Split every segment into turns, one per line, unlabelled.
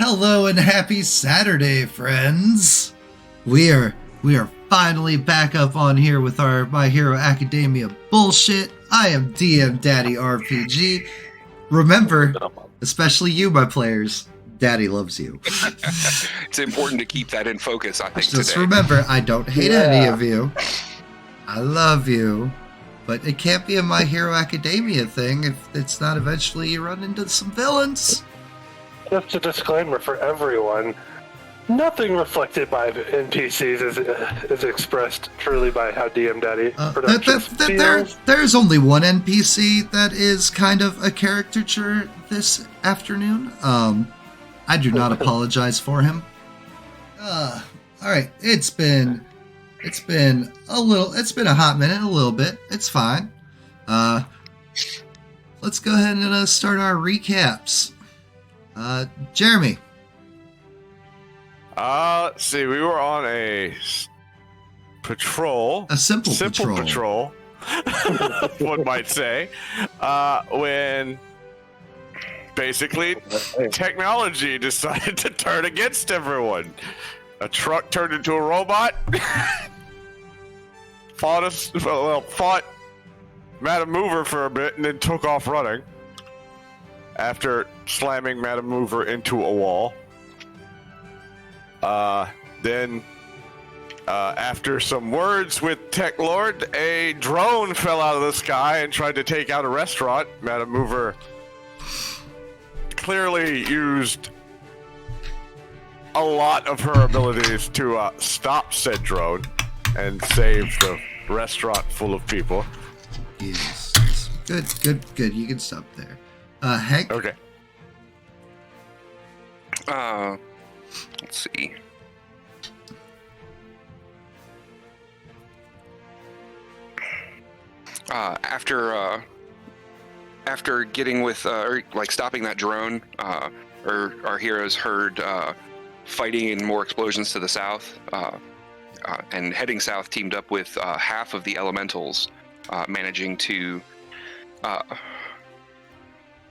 Hello and happy Saturday, friends. We are finally back up on here with our My Hero Academia bullshit. I am DM Daddy RPG. Remember, especially you, my players, Daddy loves you.
It's important to keep that in focus, I think,
Just
today.
remember, I don't hate any of you. I love you. But it can't be a My Hero Academia thing if it's not eventually you run into some villains.
Just a disclaimer for everyone. Nothing reflected by the NPCs is expressed truly by how DM Daddy Productions feels.
There's only one NPC that is kind of a caricature this afternoon. I do not apologize for him. All right, it's been a hot minute, a little bit. It's fine. Let's go ahead and start our recaps. Jeremy.
Let's see. We were on a patrol.
A simple patrol.
One might say. When basically technology decided to turn against everyone. A truck turned into a robot. Fought Madam Mover for a bit and then took off running after slamming Madam Mover into a wall. Then after some words with Tech Lord, a drone fell out of the sky and tried to take out a restaurant. Madam Mover clearly used a lot of her abilities to stop said drone and save the restaurant full of people.
Yes. Good. You can stop there. Hank?
Okay.
Let's see. After getting with, stopping that drone, our heroes heard fighting and more explosions to the south, and heading south, teamed up with half of the elementals, managing to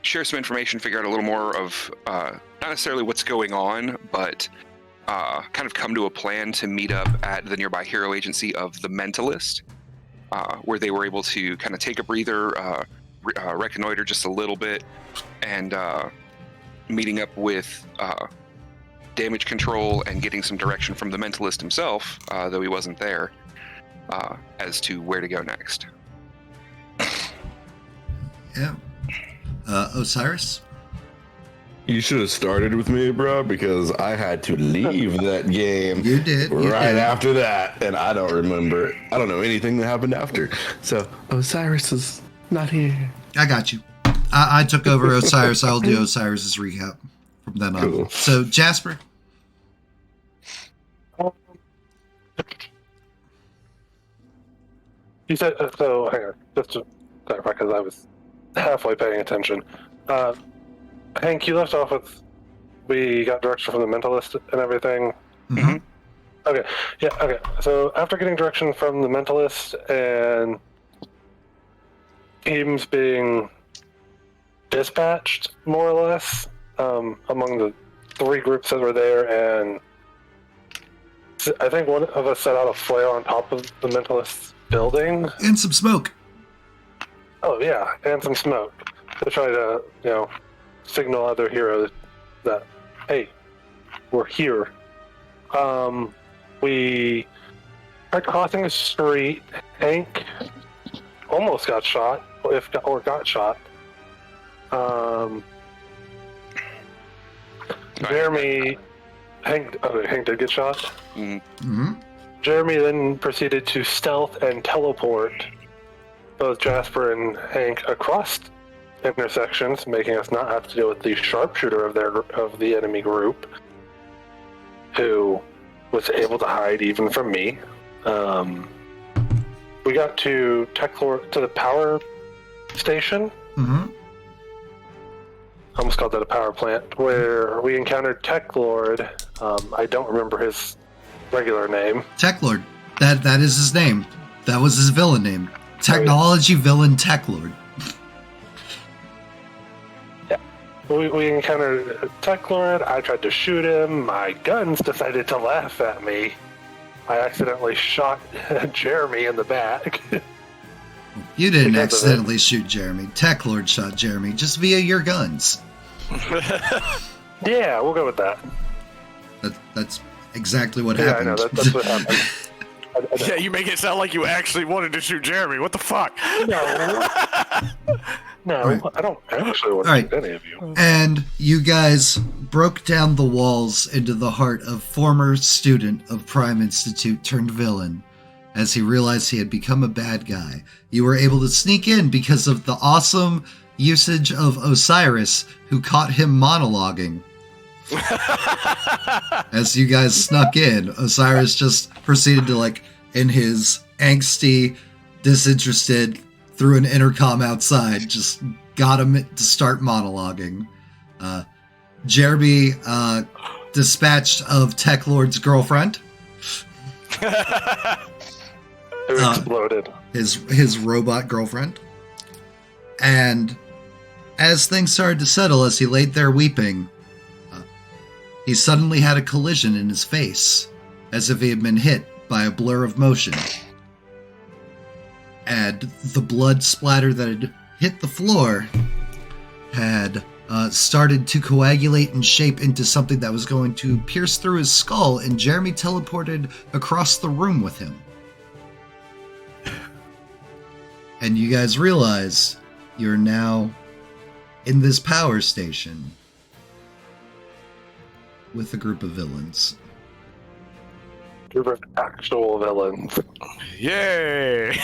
share some information, figure out a little more of not necessarily what's going on, but kind of come to a plan to meet up at the nearby hero agency of the Mentalist, where they were able to kind of take a breather, reconnoiter just a little bit, and meeting up with damage control and getting some direction from the Mentalist himself, though he wasn't there, as to where to go next.
Yeah. Osiris?
You should have started with me, bro, because I had to leave that game.
You did.
After that, and I don't remember. I don't know anything that happened after. So Osiris is not here.
I got you. I took over Osiris. I'll do Osiris's recap from then on.
Cool.
So, Jasper?
You said, so hang on, just to clarify, because I was halfway paying attention. Hank, you left off with, we got direction from the Mentalist and everything.
Mm-hmm.
Okay, yeah, okay. So after getting direction from the Mentalist and teams being dispatched, more or less, among the three groups that were there, and I think one of us set out a flare on top of the Mentalist's building.
And some smoke.
Oh, yeah, and some smoke to try to, signal other heroes that, hey, we're here. We tried crossing the street. Hank almost got shot, or got shot. Jeremy, Hank did get shot.
Mm-hmm.
Jeremy then proceeded to stealth and teleport both Jasper and Hank across intersections, making us not have to deal with the sharpshooter of the enemy group, who was able to hide even from me. We got to the power station.
Mm-hmm.
Almost called that a power plant, where we encountered Tech Lord. I don't remember his regular name.
Tech Lord. That is his name. That was his villain name. Technology villain Tech Lord.
We we encountered Tech Lord. I tried to shoot him. My guns decided to laugh at me. I accidentally shot Jeremy in the back.
You didn't
Because of
accidentally shoot Jeremy. Tech Lord shot Jeremy just via your guns.
Yeah, we'll go with that.
That's exactly what
Yeah, I
happened.
know. That's what happened.
Yeah, you make it sound like you actually wanted to shoot Jeremy. What the fuck?
No,
Right.
I don't actually want to
Alright.
shoot any of you.
And you guys broke down the walls into the heart of former student of Prime Institute turned villain. As he realized he had become a bad guy, you were able to sneak in because of the awesome usage of Osiris, who caught him monologuing. As you guys snuck in, Osiris just proceeded to, like, in his angsty, disinterested, through an intercom outside, just got him to start monologuing. Jeremy dispatched of Tech Lord's girlfriend,
Who exploded.
his robot girlfriend. And as things started to settle, as he laid there weeping, he suddenly had a collision in his face, as if he had been hit by a blur of motion. And the blood splatter that had hit the floor had started to coagulate and shape into something that was going to pierce through his skull, and Jeremy teleported across the room with him. And you guys realize you're now in this power station with a group of villains.
Group of actual villains.
Yay!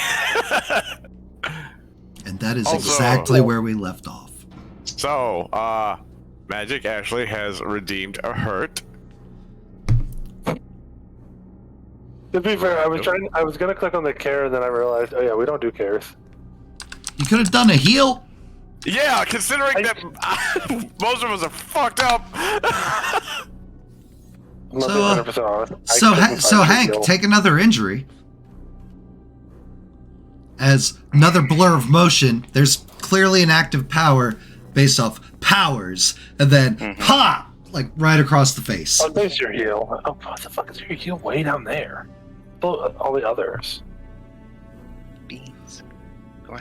And that is
Also-
exactly where we left off.
So, Magic actually has redeemed a hurt.
To be fair, I was gonna click on the care, and then I realized, oh yeah, we don't do cares.
You could have done a heal.
Yeah, considering that most of us are fucked up.
I'm not
So,
being 100% honest. I
So,
couldn't
so
find a
Hank,
heal.
take another injury. As another blur of motion, there's clearly an active power based off powers, and then ha, like right across the face.
Oh, there's your heal. Oh, what the fuck is your heal way down there? All the others.
Beans. Go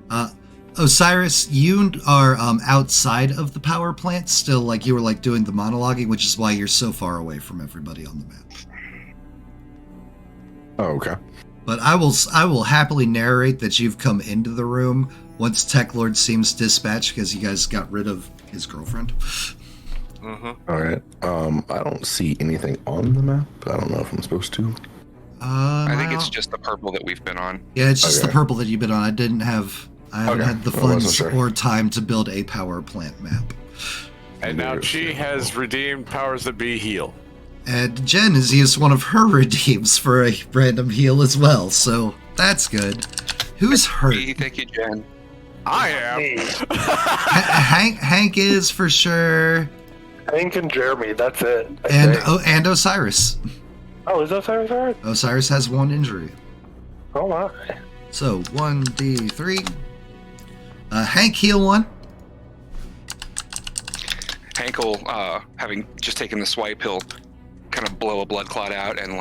on.
Osiris, you are outside of the power plant still, like you were like doing the monologuing, which is why you're so far away from everybody on the map.
Oh, okay.
But I will happily narrate that you've come into the room once Tech Lord seems dispatched because you guys got rid of his girlfriend.
All right. I don't see anything on the map. I don't know if I'm supposed to.
I think it's just the purple that we've been on.
Yeah, it's just the
Okay.
purple that you've been on. I haven't
Okay.
had the
I wasn't
funds
sure.
or time to build a power plant map.
And now she has redeemed powers that be heal.
And Jen has used one of her redeems for a random heal as well, so that's good. Who's hurt?
Thank you, Jen.
I am.
Me,
Hank is for sure,
Hank and Jeremy, that's it. I
and
think.
and Osiris.
Oh, is Osiris alright?
Osiris has one injury.
Oh my.
So 1d3. Hank heal one.
Hank will, having just taken the swipe, he'll kind of blow a blood clot out and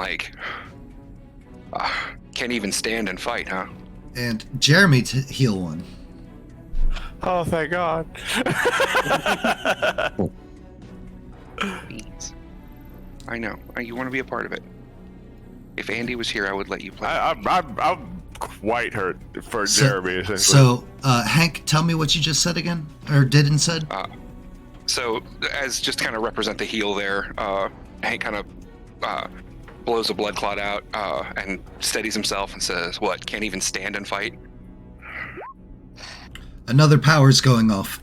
can't even stand and fight, huh?
And Jeremy to heal one.
Oh, thank God.
Beans. I know. You want to be a part of it. If Andy was here, I would let you play.
I'm quite hurt for Jeremy, essentially.
So, Hank, tell me what you just said again, or didn't said.
So, as just kind of represent the heal there, Hank kind of blows a blood clot out and steadies himself and says, "What? Can't even stand and fight?"
Another power's going off.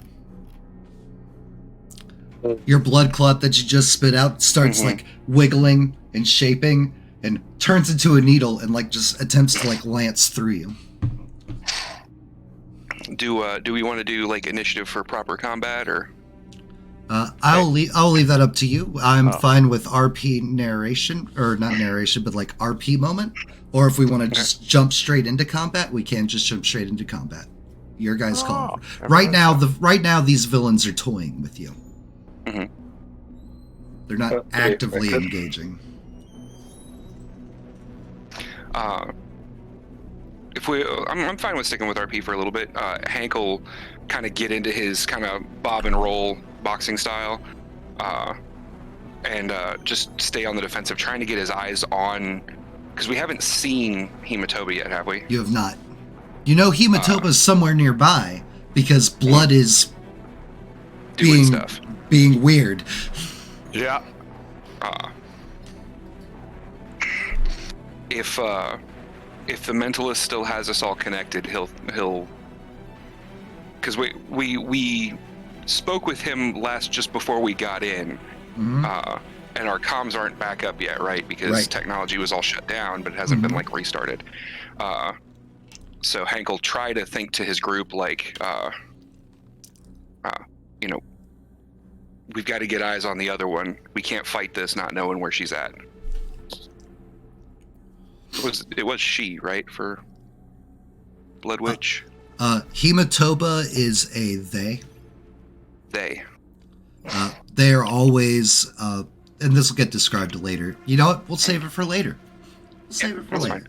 Your blood clot that you just spit out starts like wiggling and shaping and turns into a needle and like just attempts to like lance through you.
Do we want to do like initiative for proper combat or?
I'll leave that up to you. I'm fine with RP narration, or not narration, but like RP moment. Or if we want to just jump straight into combat, we can just jump straight into combat. Your guys call.
Oh,
Right now, these villains are toying with you.
Mhm.
They're not
Okay,
actively
okay.
engaging.
I'm fine with sticking with RP for a little bit. Hank will kind of get into his kind of bob and roll boxing style, and just stay on the defensive, trying to get his eyes on, because we haven't seen Hematoba yet, have we?
You have not. You know Hematoba's somewhere nearby because blood is
Doing stuff.
being weird.
Yeah.
If the mentalist still has us all connected, he'll because we spoke with him just before we got in,
Mhm.
and our comms aren't back up yet, right? Because
Right.
technology was all shut down, but it hasn't been like restarted. So Hank will try to think to his group like, you know, we've got to get eyes on the other one. We can't fight this not knowing where she's at. It was she, right, for Blood Witch?
Hematoba is a they.
They.
They are always, and this will get described later. You know what? We'll save it for later.
That's fine.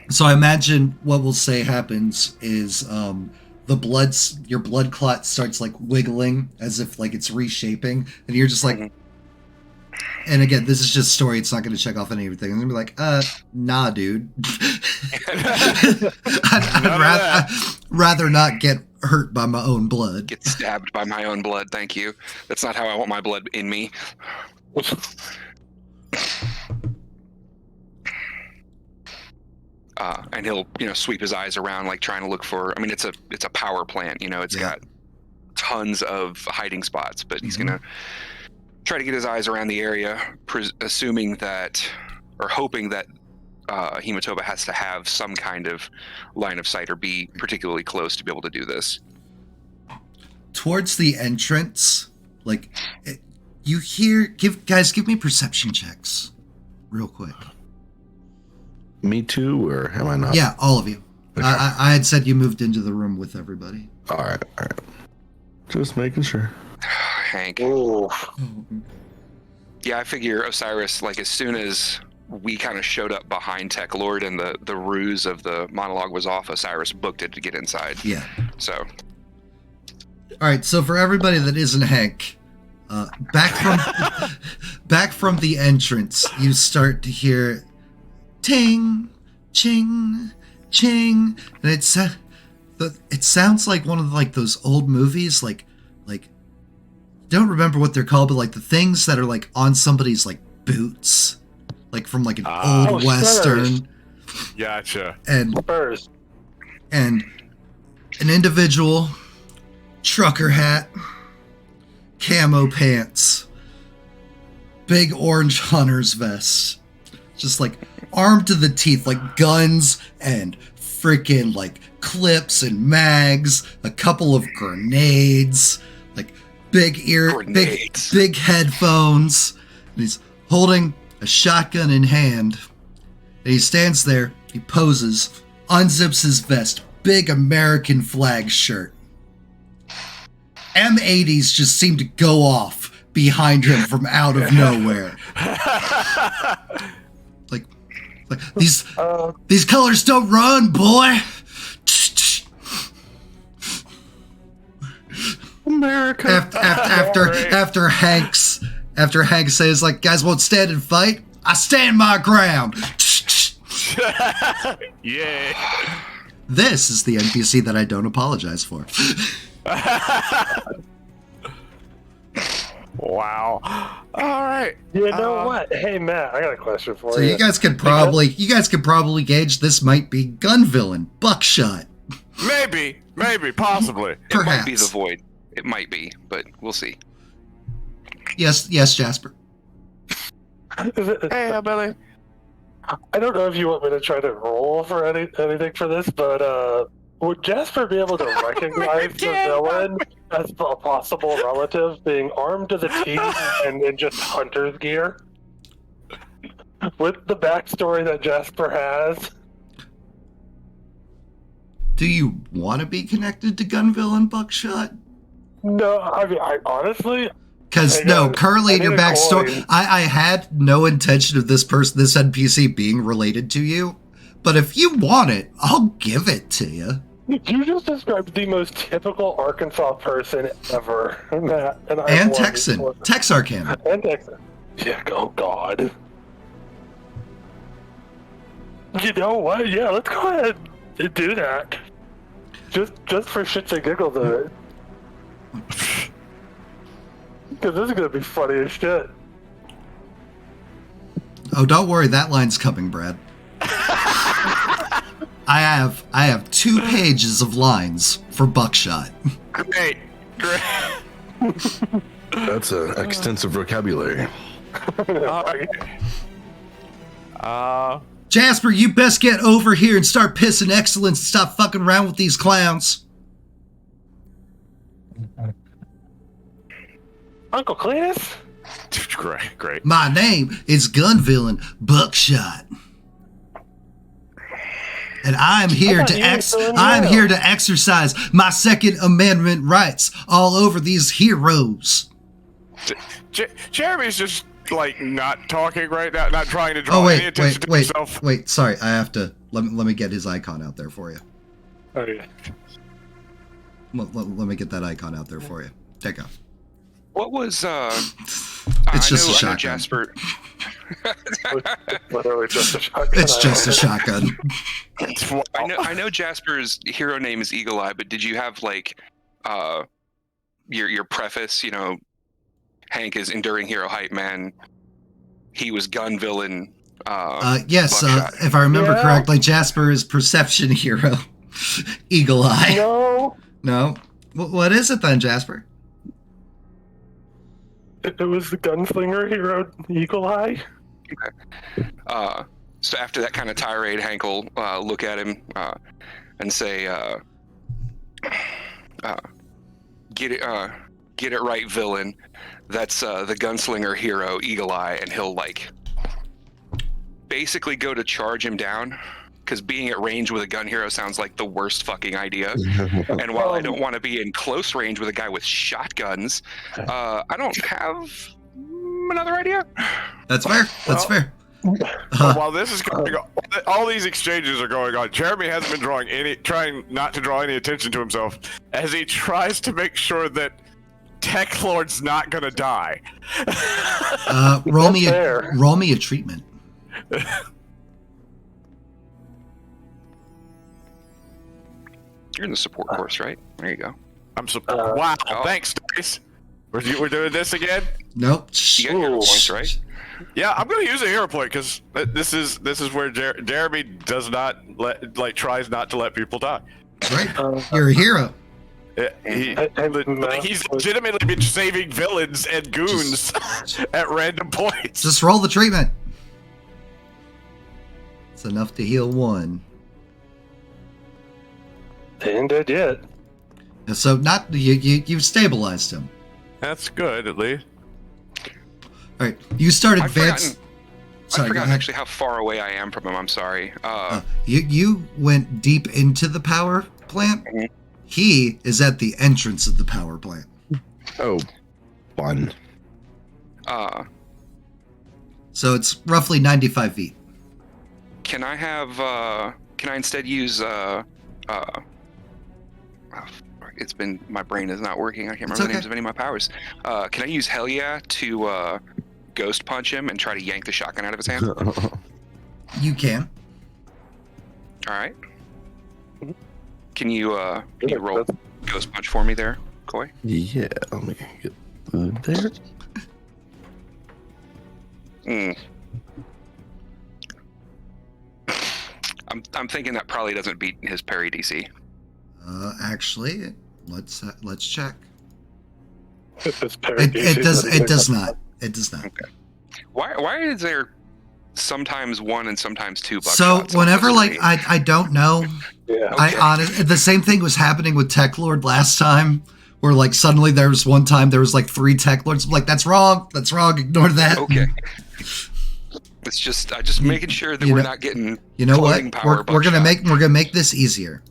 So I imagine what we'll say happens is your blood clot starts like wiggling as if like it's reshaping, and you're just like, and again, this is just story. It's not going to check off anything. I'm going to be like, nah, dude. I'd rather not get hurt by my own blood.
Get stabbed by my own blood, thank you. That's not how I want my blood in me. And he'll, sweep his eyes around, like trying to look for. I mean, it's a power plant. It's got tons of hiding spots, but he's gonna try to get his eyes around the area, assuming that, or hoping that, Hematoba has to have some kind of line of sight or be particularly close to be able to do this.
Towards the entrance, you hear. Give me perception checks, real quick.
Me too, or am I not?
Yeah, all of you.
Okay.
I had said you moved into the room with everybody.
All right. Just making sure.
Hank.
Ooh.
Yeah, I figure Osiris, as soon as we kind of showed up behind Tech Lord and the ruse of the monologue was off, Osiris booked it to get inside.
Yeah.
So.
All right. So for everybody that isn't Hank, back from the entrance, you start to hear ting, ching, ching, and it sounds like one of those old movies, don't remember what they're called, but the things that are on somebody's boots, from an old western.
Gotcha.
And
Spurs.
and an individual, trucker hat, camo pants, big orange hunter's vest, just armed to the teeth, guns and freaking clips and mags, a couple of grenades, big headphones, and he's holding a shotgun in hand, and he stands there, he poses, unzips his vest, big American flag shirt. M80s just seem to go off behind him from out of nowhere. These colors don't run, boy.
America.
After Hank says guys won't stand and fight, I stand my ground.
Yeah.
This is the NPC that I don't apologize for.
Wow. All right.
You know what? Hey Matt, I got a question for
So
you.
you guys could probably gauge this might be gun villain, Buckshot.
Maybe, possibly.
It
Perhaps.
might be the Void. It might be, but we'll see.
Yes, Jasper.
Hey, Billy.
I don't know if you want me to try to roll for anything for this, but would Jasper be able to recognize the villain as a possible relative being armed to the teeth and in just hunter's gear? With the backstory that Jasper has?
Do you want to be connected to Gunville and Buckshot?
No, I mean, I honestly...
Because, no, currently in your backstory, I had no intention of this NPC being related to you. But if you want it, I'll give it to you.
You just described the most typical Arkansas person ever, Matt.
And Texan. Texarkana.
And Texan. Yeah, oh God. You know what? Yeah, let's go ahead and do that. Just for shits and giggles of it. Because this is going to be funny as shit.
Oh, don't worry, that line's coming, Brad. I have 2 pages of lines for Buckshot.
Great.
That's an extensive vocabulary.
Jasper, you best get over here and start pissing excellence and stop fucking around with these clowns.
Uncle Cletus?
Great.
My name is Gunvillain Buckshot. And I'm here to exercise my Second Amendment rights all over these heroes.
Jeremy's just like not talking right now, not trying to draw any attention to himself.
Wait, sorry, I have to let me get his icon out there for you.
Oh yeah.
Let me get that icon out there for you. Take off.
What was
It's just a shotgun.
I know Jasper.
Literally just a shotgun.
It's just a shotgun.
I know Jasper's hero name is Eagle Eye, but did you have like your preface? You know, Hank is enduring hero hype man. He was gun villain.
Yes, if I remember correctly, Jasper is perception hero. Eagle Eye. No. What is it then, Jasper?
It was the gunslinger hero, Eagle Eye.
Okay. So after that kind of tirade, Hank will look at him and say, "Get it right, villain. That's the gunslinger hero, Eagle Eye," and he'll like basically go to charge him down. Because being at range with a gun hero sounds like the worst fucking idea. And while I don't want to be in close range with a guy with shotguns, I don't have another idea.
That's fair. That's fair.
While this is going on, all these exchanges are going on. Jeremy hasn't been trying not to draw any attention to himself as he tries to make sure that Tech Lord's not going to die.
Roll me a treatment.
You're in the support course, right? There you go.
I'm support. Wow, thanks, Dice. We're doing this again?
Nope.
You got hero points, right?
Yeah, I'm gonna use a hero point because this is where Jeremy does not tries not to let people die.
Right. You're a hero.
He's legitimately been saving villains and goons at random points.
Just roll the treatment. It's enough to heal 1.
They ain't dead yet.
So you've stabilized him.
That's good, at least.
All right, you start
I've
advancing.
forgotten actually how far away I am from him. I'm sorry.
You went deep into the power plant.
Mhm.
He is at the entrance of the power plant.
Oh, fun.
So it's roughly 95 feet.
Can I have? Can I instead use? It's been my brain is not working. I can't remember the names of any of my powers. Can I use Hell Yeah to ghost punch him and try to yank the shotgun out of his hand?
You can.
All right. Can you roll ghost punch for me there, Coy?
Yeah, let me get there.
I'm thinking that probably doesn't beat his parry DC.
Actually, let's check.
It
does not. It does not.
Okay. Why is there sometimes 1 and sometimes 2 buckshots?
So whenever I don't know.
Yeah.
Okay. The same thing was happening with Tech Lord last time, where like suddenly there was one time there was like 3 Tech Lords. I'm like, that's wrong. Ignore that.
Okay. It's just making sure that we're not getting.
You know what?
Power
We're gonna make this easier.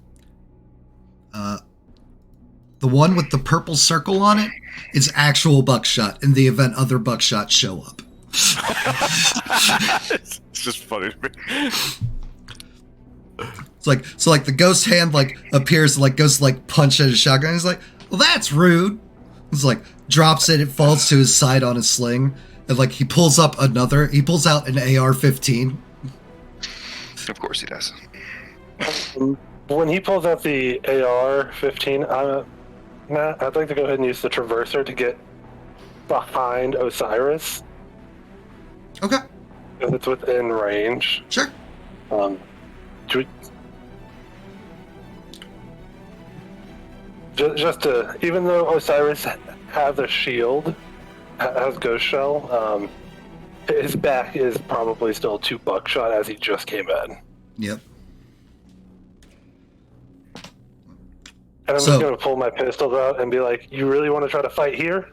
The one with the purple circle on it is actual buckshot in the event other buckshots show up.
It's just funny to me.
It's like, so like the ghost hand like appears, like goes to like punch at his shotgun. He's like, well, that's rude. He's like, drops it falls to his side on his sling. And like he pulls out an AR-15.
Of course he does.
When he pulls out the AR-15, Matt, I'd like to go ahead and use the Traverser to get behind Osiris.
Okay,
Because it's within range.
sure.
Just to, even though Osiris has a shield, has Ghost Shell, his back is probably still 2 buckshot as he just came in.
Yep.
And I'm
So-
just going to pull my pistols out and be like, you really want to try to fight here?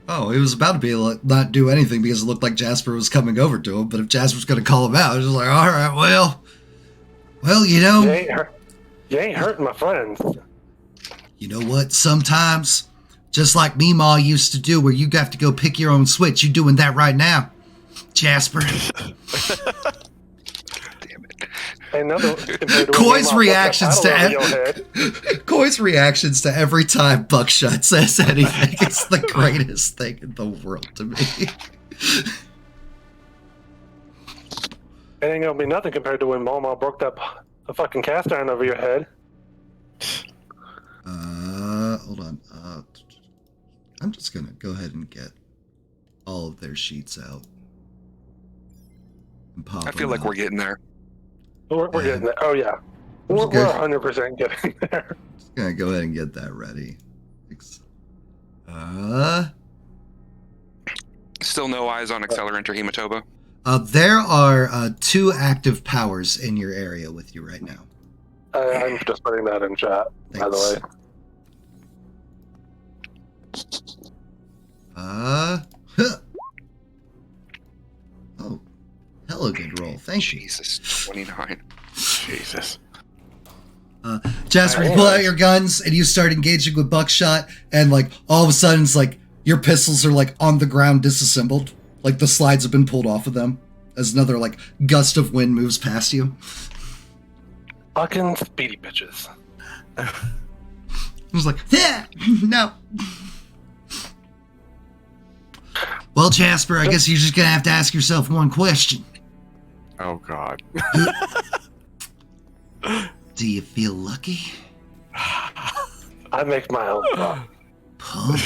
Oh, he was about to be able to not do anything because it looked like Jasper was coming over to him. But if Jasper's going to call him out, it's just like, all right, well, you know.
You ain't hurting my friends.
You know what? Sometimes, just like Meemaw used to do, where you have to go pick your own switch, you're doing that right now, Jasper.
Damn it.
Koi's reactions to every time Buckshot says anything is the greatest thing in the world to me.
It ain't gonna be nothing compared to when Mama broke the fucking cast iron over your head.
Hold on. I'm just gonna go ahead and get all of their sheets out. And pop
I feel like we're getting there.
We're getting there. Oh yeah, we're 100% getting there.
Just gonna go ahead and get that ready.
Still no eyes on Accelerant or Hematoba?
There are 2 active powers in your area with you right now.
I'm just putting that in chat, by the way.
Huh. Oh, hella good roll. Thank you.
Jesus, 29.
Jesus.
Jasper, you pull out your guns and you start engaging with Buckshot, and like all of a sudden it's like your pistols are like on the ground disassembled. Like the slides have been pulled off of them as another like gust of wind moves past you.
Fucking speedy bitches.
I was like, yeah, no. Well, Jasper, I guess you're just gonna have to ask yourself one question.
Oh God.
Do you feel lucky?
I make my own luck.
Punk.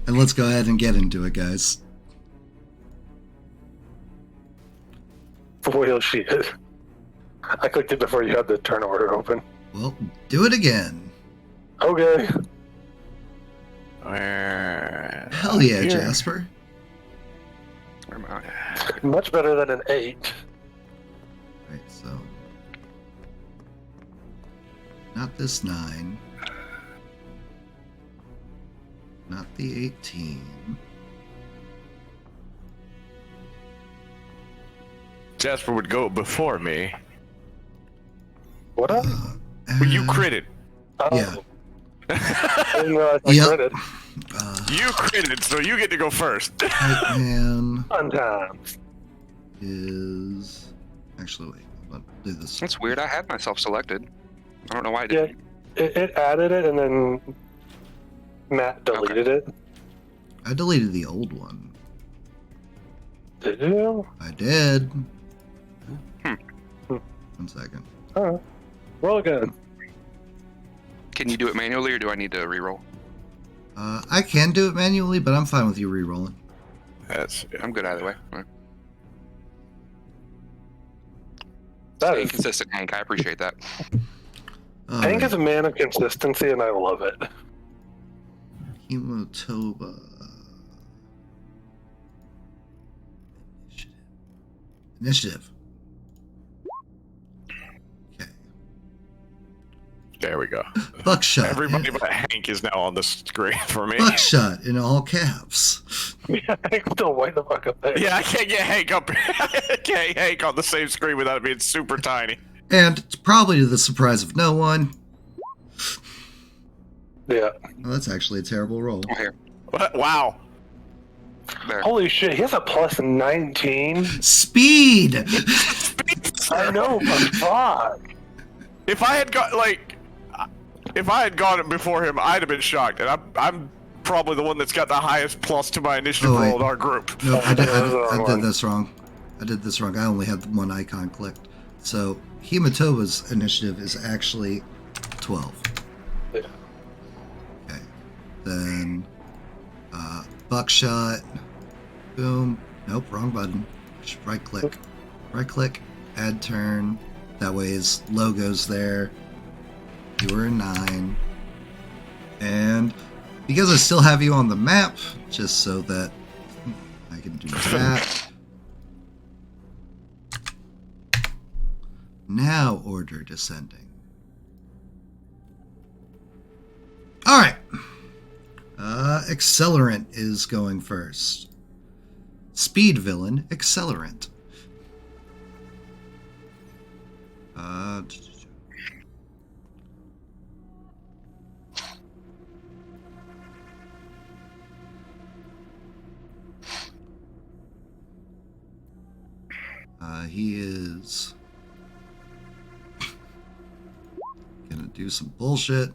And let's go ahead and get into it, guys.
Well, shit. I clicked it before you had the turn order open.
Well, do it again.
Okay.
Hell yeah,
Here.
Jasper.
Where am I?
Much better than an 8.
Right, so. Not this 9. Not the 18.
Jasper would go before me.
What up?
But you critted.
Oh.
Yeah.
I didn't realize I
Yep.
critted.
You critted, so you get to go first.
Hitman
Fun times.
is... Actually, wait. Hold on. Do this.
That's weird. I had myself selected. I don't know why I
Yeah,
didn't.
it added it and then Matt deleted it.
I deleted the old one.
Did you?
I did.
Hmm.
1 second.
Alright. Roll again.
Can you do it manually, or do I need to reroll?
I can do it manually, but I'm fine with you re-rolling.
That's
I'm good either way. All right.
That
Staying
is,
consistent, Hank. I appreciate that.
Hank is a man of consistency and I love it.
Hematoba. Initiative. Okay.
there we go.
Buckshot.
Everybody but Hank is now on the screen for me.
Buckshot in all caps.
Yeah, Hank's still way the fuck up there.
Yeah, I can't get Hank up. I can't get Hank on the same screen without it being super tiny.
And probably to the surprise of no one.
Yeah.
Well, that's actually a terrible roll.
Here,
Wow.
there.
Holy shit, he has a plus 19.
Speed!
I know, but fuck.
If I had gone before him, I'd have been shocked. And I'm probably the one that's got the highest plus to my initiative
Oh, wait.
roll in our group.
No, I did
one.
this wrong. I did this wrong. I only had one icon clicked. So, Hematoba's initiative is actually 12.
Yeah.
Okay. Then, Buckshot. Boom. Nope, wrong button. Just right click. Right click. Add turn. That way his logo's there. You were a 9. And because I still have you on the map, just so that I can do that. Now order descending. Alright. Accelerant is going first. Speed villain, Accelerant. He is gonna do some bullshit.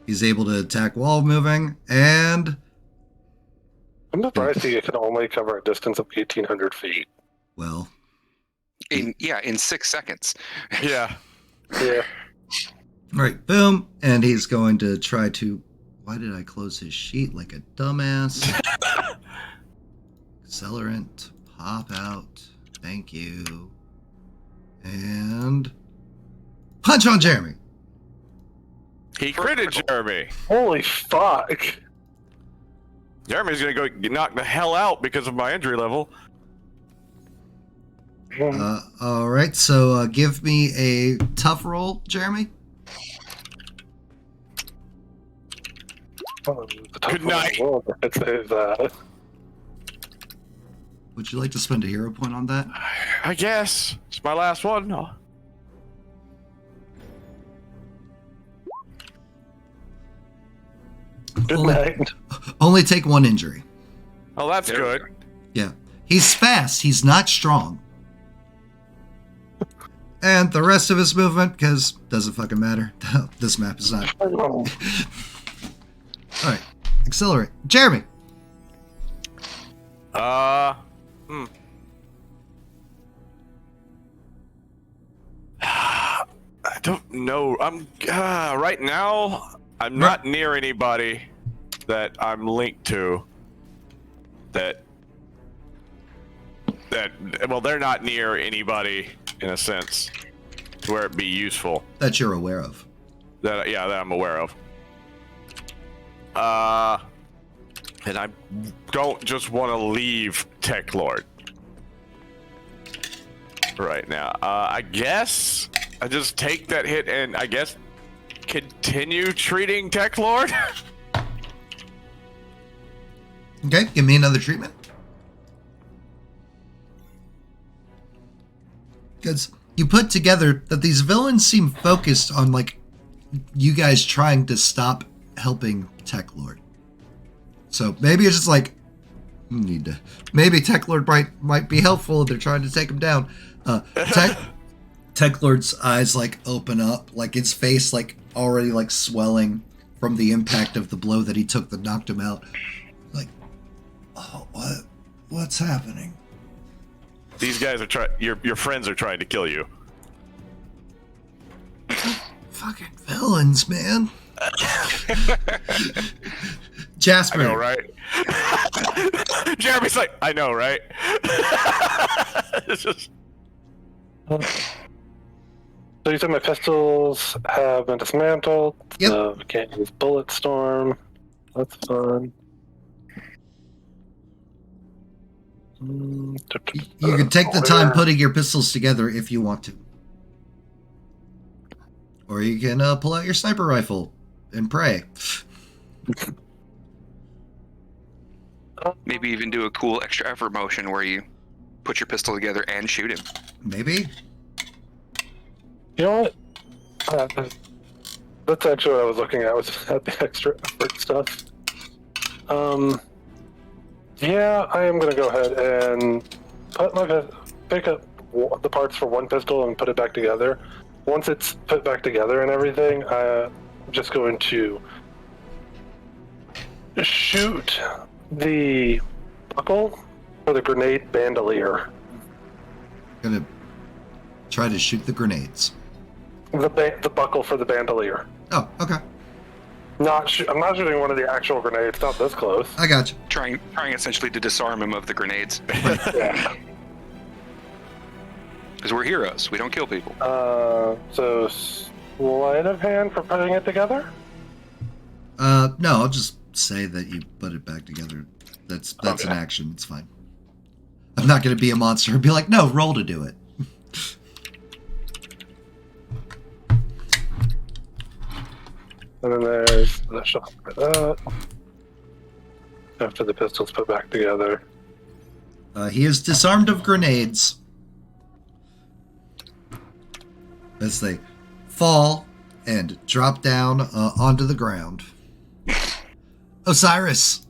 He's able to attack while moving, and
I'm surprised he can only cover a distance of 1,800 feet.
well,
In 6 seconds.
Yeah.
Yeah.
right, boom, and he's going to try to. Why did I close his sheet like a dumbass? Accelerant, pop out. Thank you. And punch on Jeremy.
He critted Jeremy.
Holy fuck.
Jeremy's gonna go knock the hell out because of my injury level.
All right, so give me a tough roll, Jeremy.
Good night.
Would you like to spend a hero point on that?
I guess. It's my last one. Oh.
Good night.
Only take one injury.
Oh, that's
There we
good.
go.
Yeah. He's fast. He's not strong. And the rest of his movement, because doesn't fucking matter. This map is not. All right. Accelerate. Jeremy.
I don't know. I'm right now. I'm not near anybody that I'm linked to. Well, they're not near anybody in a sense to where it'd be useful.
That you're aware of.
That I'm aware of. And I don't just want to leave Tech Lord right now. I guess I just take that hit and I guess continue treating Tech Lord.
Okay, give me another treatment. Because you put together that these villains seem focused on, like, you guys trying to stop helping Tech Lord. So maybe it's just like, maybe Tech Lord might be helpful if they're trying to take him down. Tech Lord's eyes, like, open up, like, his face, like, already, like, swelling from the impact of the blow that he took that knocked him out. Like, oh, what's happening?
These guys are trying. Your friends are trying to kill you.
Fucking villains, man. Jasper.
I know, right? Jeremy's like, I know, right? It's just...
So you said my pistols have been dismantled.
Yep.
So we can't use Bullet Storm. That's fun.
You can take the time putting your pistols together if you want to. Or you can pull out your sniper rifle. and pray.
Maybe even do a cool extra effort motion where you put your pistol together and shoot him.
Maybe.
You know what? That's actually what I was looking at, was at the extra effort stuff. Yeah, I am going to go ahead and pick up the parts for one pistol and put it back together. Once it's put back together and everything, I'm just going to shoot the buckle for the grenade bandolier.
Gonna try to shoot the grenades.
The buckle for the bandolier.
Oh, okay.
I'm not shooting one of the actual grenades. Not this close.
I got you.
Trying essentially to disarm him of the grenades.
Yeah.
Because we're heroes. We don't kill people.
So sleight of hand for putting it together?
No, I'll just say that you put it back together. That's
Okay.
an action. It's fine. I'm not going to be a monster and be like, no, roll to do it.
And then there's the shot for that. After the pistol's put back together.
He is disarmed of grenades as they fall and drop down onto the ground. Osiris.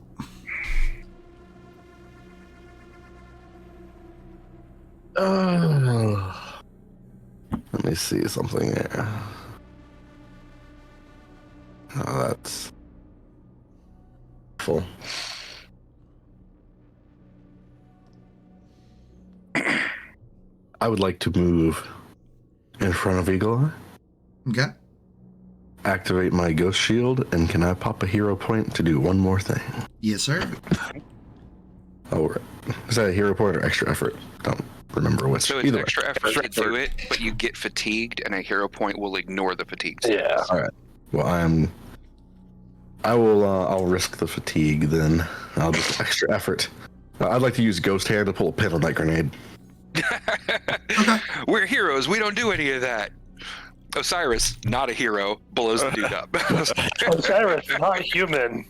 Let me see something here. Oh, that's full. I would like to move in front of Eagle Eye,
Okay.
activate my ghost shield, and can I pop a hero point to do one more thing?
Yes, sir.
Oh, right. Is that a hero point or extra effort? Don't remember which.
So it's
Either way.
extra effort to do it, but you get fatigued, and a hero point will ignore the fatigue.
Yeah.
All right. Well, I'll risk the fatigue then. I'll just extra effort. I'd like to use ghost hand to pull a pin on that grenade.
We're heroes. We don't do any of that. Osiris, not a hero, blows the dude up.
Osiris, not human.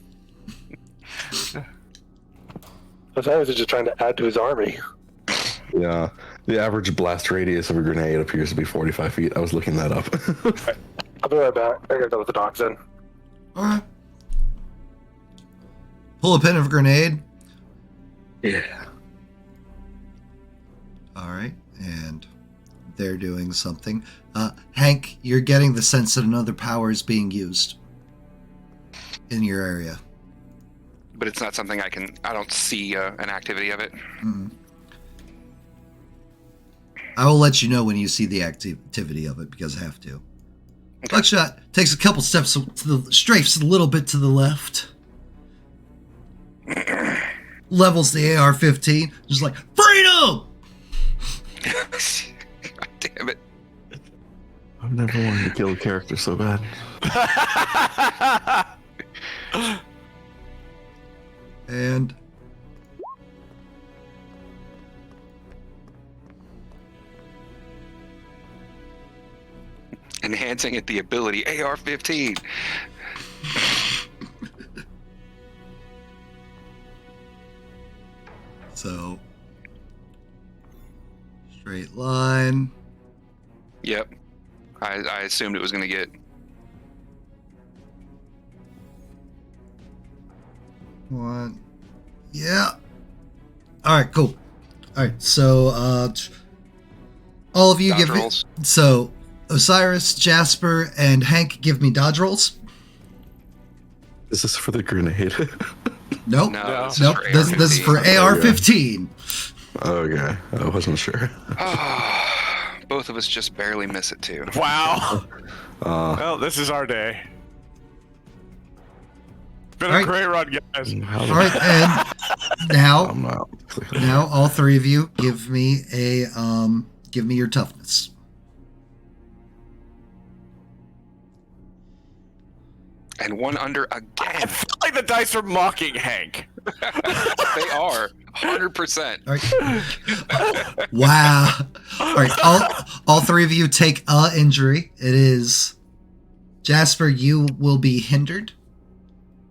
Osiris is just trying to add to his army.
Yeah. The average blast radius of a grenade appears to be 45 feet. I was looking that up.
I'll be right back. I gotta go with the dogs in.
All right. Pull a pin of grenade.
Yeah.
All right. And they're doing something. Hank, you're getting the sense that another power is being used in your area.
But it's not something I don't see an activity of it.
Mhm. I will let you know when you see the activity of it because I have to.
Okay.
Buckshot takes a couple steps strafes a little bit to the left. Levels the AR-15. Just like, freedom!
God damn it.
I've never wanted to kill a character so bad.
And
Enhancing it the ability. AR-15.
so, straight line.
Yep. I assumed it was going to get...
One. Yeah. All right, cool. All right, so all of you
Dodge
give me.
rolls.
So Osiris, Jasper, and Hank give me dodge rolls.
Is this for the grenade?
Nope.
No, this is
Nope.
for
This is for
AR-15.
AR-15.
Okay. I wasn't sure.
Both of us just barely miss it, too.
Wow. Well, this is our day. Been
All right.
a great run, guys.
All right, and now,
I'm not.
now all three of you give me your toughness.
And one under
I
again.
feel like the dice are mocking Hank.
They are. 100%.
All right. Wow. All right. All three of you take a injury. It is Jasper, you will be hindered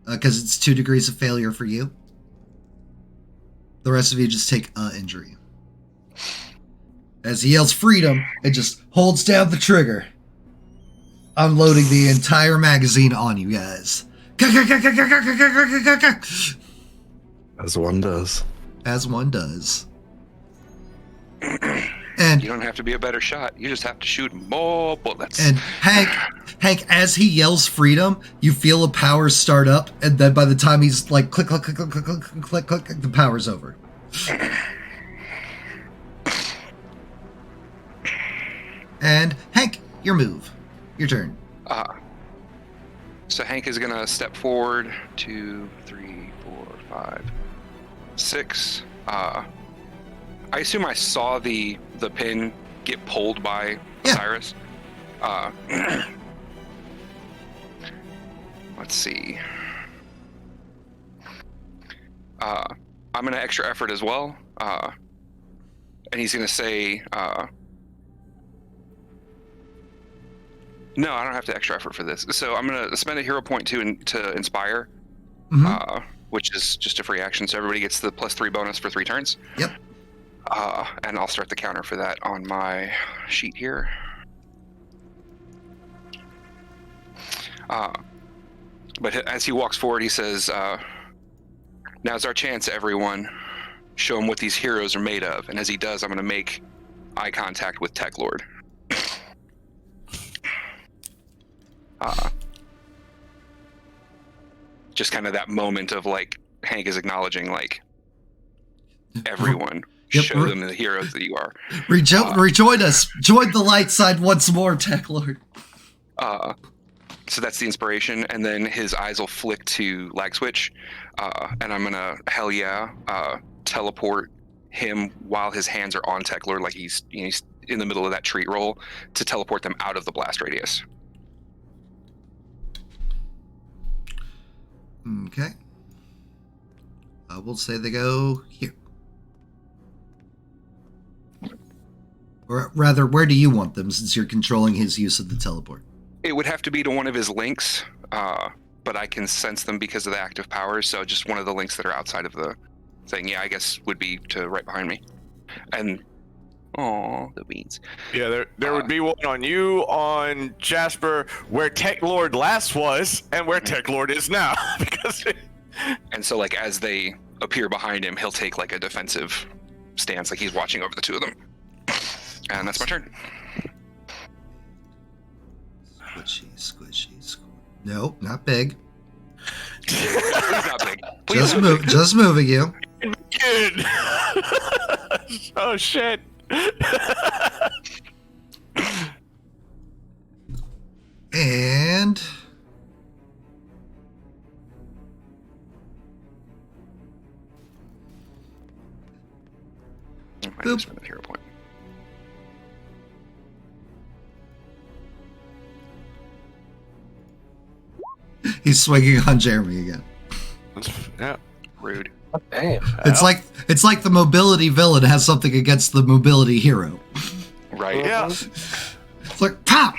because it's 2 degrees of failure for you. The rest of you just take a injury. As he yells freedom, it just holds down the trigger, unloading the entire magazine on you guys.
As one does.
As one does. And
You don't have to be a better shot. You just have to shoot more bullets.
And Hank, as he yells freedom, you feel a power start up, and then by the time he's like click, click, click, click, click, click, click, click, click, the power's over. And Hank, your move. Your turn.
So Hank is gonna step forward 2, 3, 4, 5, 6. I assume I saw the pin get pulled by Cyrus. Let's see. I'm gonna extra effort as well. And he's gonna say, no, I don't have to extra effort for this. So I'm gonna spend a hero point to inspire, which is just a free action. So everybody gets the +3 bonus for 3 turns.
Yep.
And I'll start the counter for that on my sheet here. But as he walks forward, he says, now's our chance, everyone. Show him what these heroes are made of. And as he does, I'm going to make eye contact with Tech Lord. Just kind of that moment of like, Hank is acknowledging like, everyone.
Yep.
Show them the heroes that you are.
Rejoin us. Join the light side once more, Tech Lord.
So that's the inspiration, and then his eyes will flick to lag switch, and I'm gonna teleport him while his hands are on Tech Lord, like he's in the middle of that treat roll, to teleport them out of the blast radius.
Okay. We'll say they go here. Or rather, where do you want them, since you're controlling his use of the teleport?
It would have to be to one of his links, but I can sense them because of the active powers, so just one of the links that are outside of the thing, I guess would be to right behind me. And, the beans.
Yeah, there would be one on you, on Jasper, where Tech Lord last was, and where Tech Lord is now. Because
and so, like, as they appear behind him, he'll take, like, a defensive stance, like he's watching over the two of them. And that's my turn.
Squishy. Nope, not big.
Please not big.
Please just moving you.
Kid. Oh shit.
And
I just spent a hero point.
he's swinging on Jeremy again.
Yeah.
Rude.
Damn.
It's like the mobility villain has something against the mobility hero.
Right.
Yeah.
It's like pop.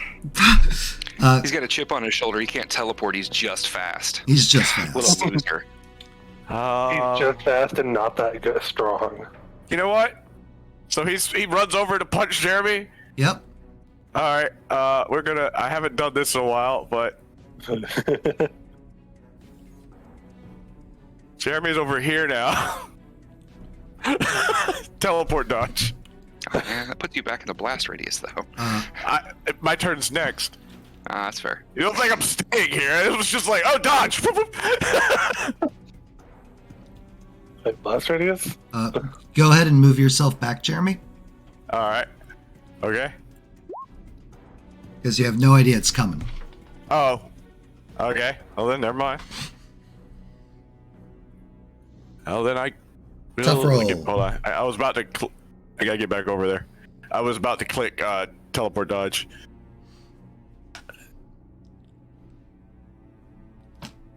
He's got a chip on his shoulder. He can't teleport. He's just fast.
He's just fast.
Little loser.
He's just fast and not that good, strong.
You know what? So he runs over to punch Jeremy.
Yep.
All right. I haven't done this in a while, but Jeremy's over here now. Teleport dodge.
Man, that puts you back in the blast radius, though.
My turn's next.
That's fair.
You don't think I'm staying here? It was just like, oh, dodge!
Like blast radius?
Go ahead and move yourself back, Jeremy,
All right. Okay.
because you have no idea it's coming.
Oh. Okay. Well then, never mind. Well then,
Tough roll.
Hold on. I was about to. I gotta get back over there. I was about to click teleport dodge.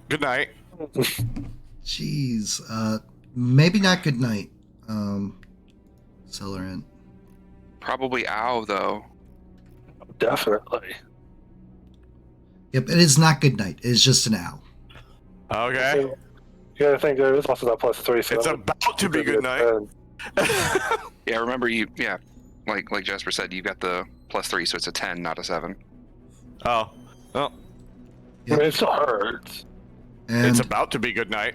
Good night.
Jeez. Maybe not good night. Celerant.
Probably ow, though.
Definitely.
Yep, it is not good night. It is just an owl.
Okay.
You gotta think there is also that +3. So
It's
that would
about to be good night.
10.
Yeah, remember like Jasper said, you got the +3, so it's a 10, not a 7.
Oh. Well,
Yep.
I mean, it still hurts.
And
it's about to be good night.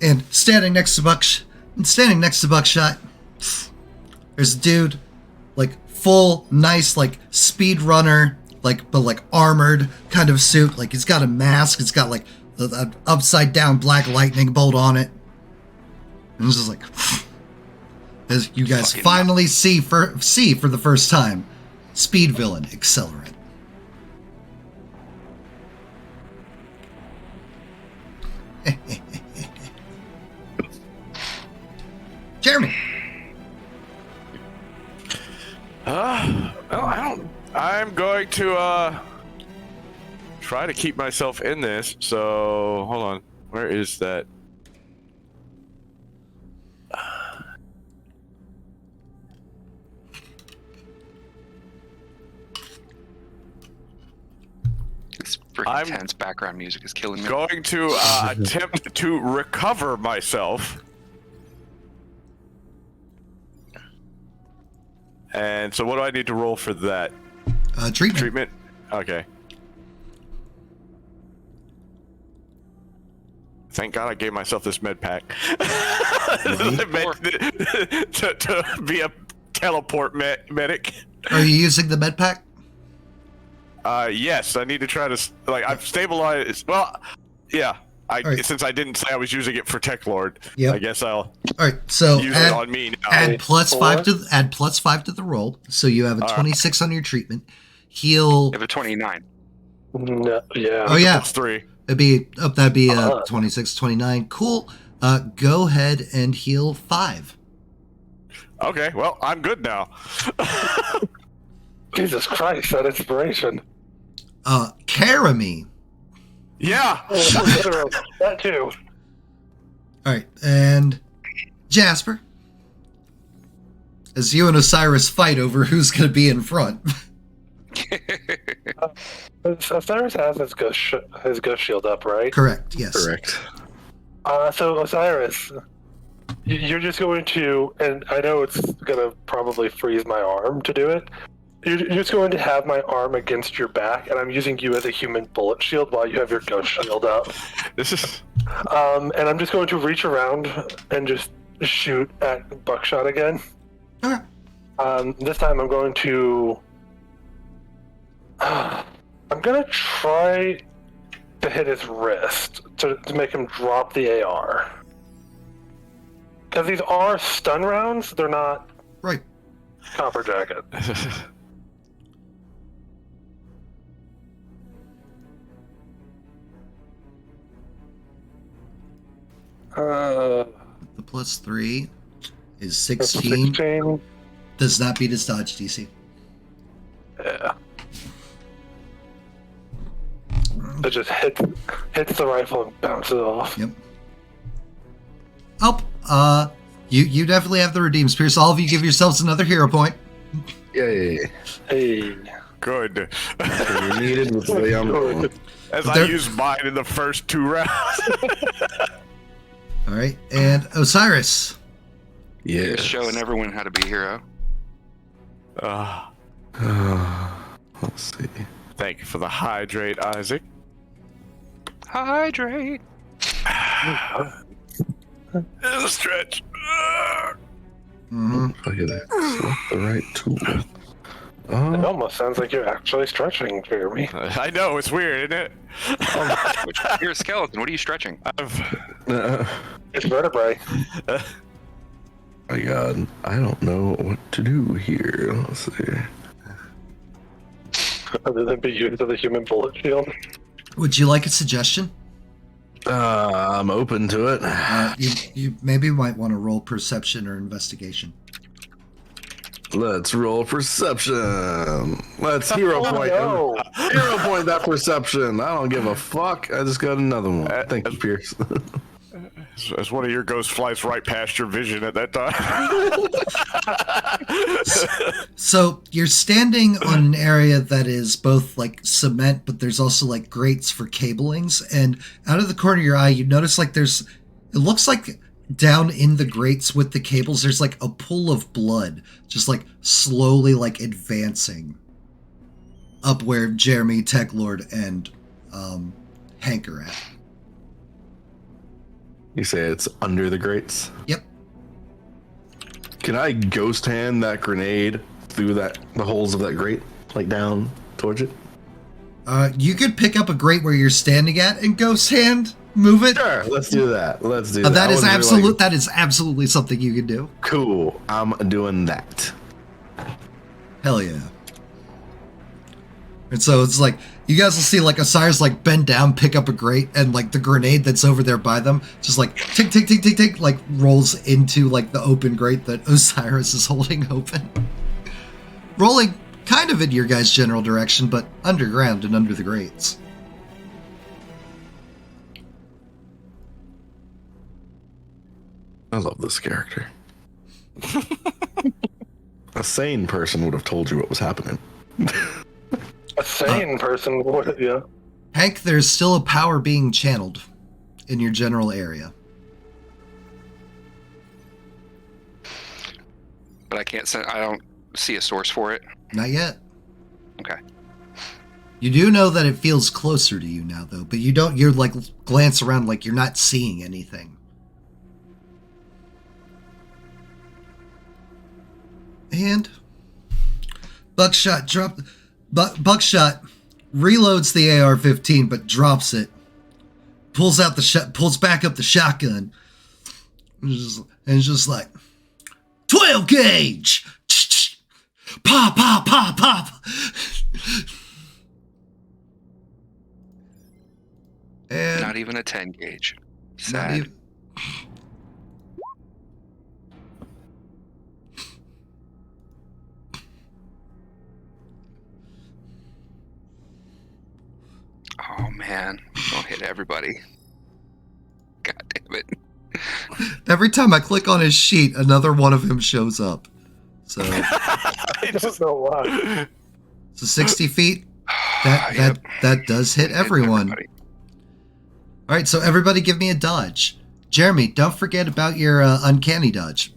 and standing next to Buckshot, there's a dude, like full, nice, like speed runner, like but like armored kind of suit. Like he's got a mask. It's got like an upside down black lightning bolt on it. And it's just like, as you guys
Fucking
finally see for the first time, speed villain Accelerant. Jeremy.
Well, I'm going to try to keep myself in this. So hold on. Where is that?
This freaking
I'm
tense background music is killing me.
Going to attempt to recover myself. And so what do I need to roll for that?
Treatment.
Treatment? Okay. Thank God I gave myself this med pack. to be a teleport medic.
Are you using the med pack?
Yes, I need to try to, I've stabilized, well, yeah.
Right.
Since I didn't say I was using it for Tech Lord,
Yep.
I guess I'll
All right, so
use it on me now.
add +5 to the roll, so you have a 26 on your treatment. Heal.
You have a 29.
No, yeah.
Oh yeah,
+3.
that'd be 26, 29. Cool. Go ahead and heal 5.
Okay, well, I'm good now.
Jesus Christ, that inspiration.
Karami.
Yeah.
That too.
All right, and Jasper. As you and Osiris fight over who's going to be in front.
Osiris has his ghost shield up, right?
Correct. Yes.
Correct.
So Osiris, you're just going to, and I know it's gonna probably freeze my arm to do it. You're just going to have my arm against your back, and I'm using you as a human bullet shield while you have your ghost shield up.
This is.
And I'm just going to reach around and just shoot at Buckshot again.
Okay.
This time I'm going to. I'm gonna try to hit his wrist to make him drop the AR. Because these are stun rounds, they're not
Right.
copper jacket.
The +3 is 16.
16.
Does not beat his dodge DC.
Yeah. It just hits the rifle and bounces off.
Yep. Oh, you definitely have the redeem spear. So all of you give yourselves another hero point.
Yay.
Hey.
Good.
You needed with the
As
But
I
there-
used mine in the first 2 rounds.
All right, and Osiris.
Yeah.
Just showing everyone how to be a hero.
Let's see.
Thank you for the hydrate, Isaac.
Hydrate.
It's a stretch.
Mm-hmm.
Okay, that's the right tool.
It almost sounds like you're actually stretching, Jeremy.
I know, it's weird, isn't it?
You're a skeleton. What are you stretching?
It's vertebrae.
My God, I don't know what to do here. Let's see.
Other than be used as a human bullet shield.
Would you like a suggestion?
I'm open to it.
You maybe might want to roll perception or investigation.
Let's roll perception. Let's hero point.
No.
Hero point that perception. I don't give a fuck. I just got another one. Thank you, Pierce.
As one of your ghosts flies right past your vision at that time.
So you're standing on an area that is both like cement, but there's also like grates for cablings. And out of the corner of your eye, you notice like it looks like down in the grates with the cables, there's like a pool of blood just like slowly like advancing up where Jeremy, Tech Lord, and Hank are at.
You say it's under the grates?
Yep.
Can I ghost hand that grenade through the holes of that grate, like down towards it?
You could pick up a grate where you're standing at and ghost hand move it.
Sure, let's do that.
That is that is absolutely something you can do.
Cool. I'm doing that.
Hell yeah. And so it's like you guys will see like Osiris like bend down, pick up a grate, and like the grenade that's over there by them just like tick tick tick tick tick like rolls into like the open grate that Osiris is holding open. Rolling kind of in your guys' general direction, but underground and under the grates.
I love this character. A sane person would have told you what was happening.
A sane person would, yeah.
Hank, there's still a power being channeled in your general area.
But I don't see a source for it.
Not yet.
Okay.
You do know that it feels closer to you now, though, but you're like glance around like you're not seeing anything. And Buckshot Buckshot reloads the AR-15, but drops it. Pulls back up the shotgun, and it's just like 12 gauge. Pop, pop, pop, pop. And
not even a 10 gauge.
not
Sad.
even-
Oh man, don't hit everybody. God damn it.
Every time I click on his sheet, another one of him shows up. So,
I don't know why.
so 60 feet.
Yep.
That does hit everyone.
Everybody.
All right, so everybody give me a dodge. Jeremy, don't forget about your uncanny dodge.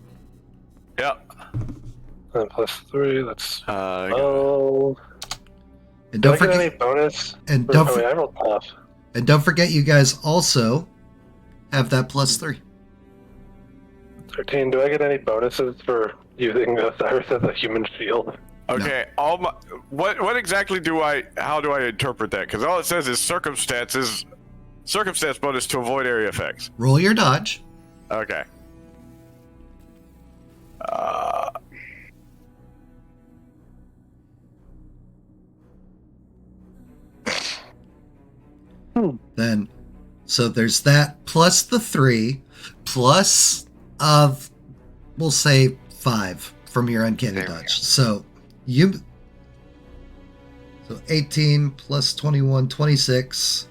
Yep.
And +3, that's...
Uh,
Oh...
And
Do
don't
I get
forget
any bonus?
and
I
don't
mean, I rolled tough.
and don't forget you guys also have that +3.
13. Do I get any bonuses for using Osiris as a human shield?
okay. What exactly how do I interpret that? Because all it says is circumstance bonus to avoid area effects.
Roll your dodge.
Okay.
Then, so there's that plus the 3 plus we'll say 5 from your uncanny
There we
dodge. So 18 plus 21, 26.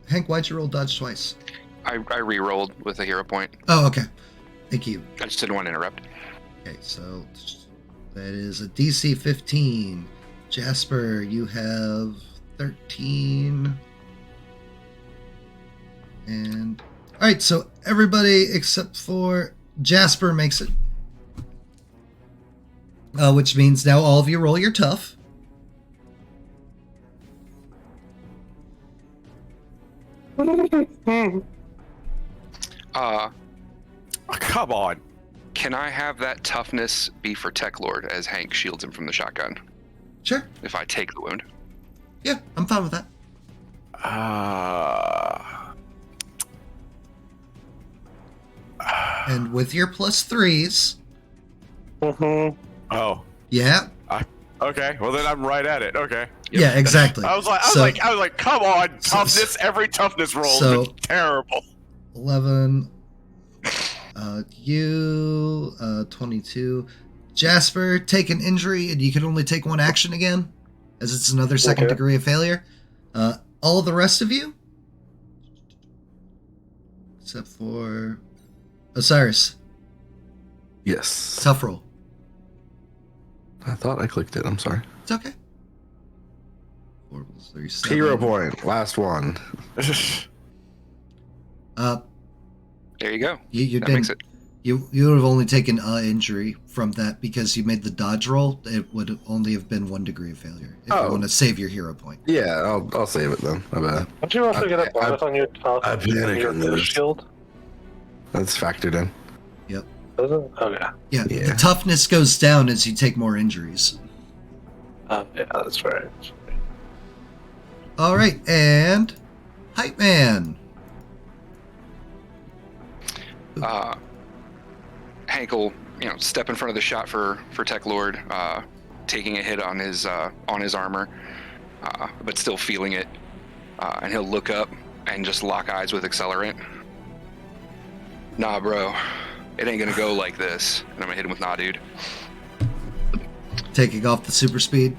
Hank, why'd you roll dodge twice?
I re-rolled with a hero point.
Oh, okay. Thank you.
I just didn't want to interrupt.
Okay, so that is a DC 15. Jasper, you have 13. And all right, so everybody except for Jasper makes it. Which means now all of you roll your tough.
Come on.
Can I have that toughness be for Tech Lord as Hank shields him from the shotgun
Sure.
if I take the wound?
Yeah, I'm fine with that. And with your +3s,
Mm-hmm.
Oh.
yeah,
Okay. Well, then I'm right at it. Okay.
yeah, exactly.
I was like, come on, toughness. Every toughness roll is terrible.
11. You 22. Jasper, take an injury, and you can only take one action again, as it's another second
Okay.
degree of failure. All of the rest of you, Except for Osiris.
Yes.
Tough roll.
I thought I clicked it. I'm sorry.
It's okay. 4 + 3, 7.
0 point. Last one.
There you go.
You
That
didn't.
makes it.
You would have only taken an injury from that because you made the dodge roll. It would only have been 1 degree of failure if you want to save your hero point.
Yeah, I'll save it then. My bad.
Don't you also get a bonus on your top
I panic
your
on this.
shield?
That's factored in.
Yep.
Does it? Okay.
Yeah,
Yeah.
the toughness goes down as you take more injuries.
Yeah, that's right.
All right, and Hype Man.
Hank will, step in front of the shot for Tech Lord, taking a hit on his armor, but still feeling it, and he'll look up and just lock eyes with Accelerant. Nah, bro, it ain't gonna go like this. And I'm gonna hit him with nah, dude.
Taking off the super speed.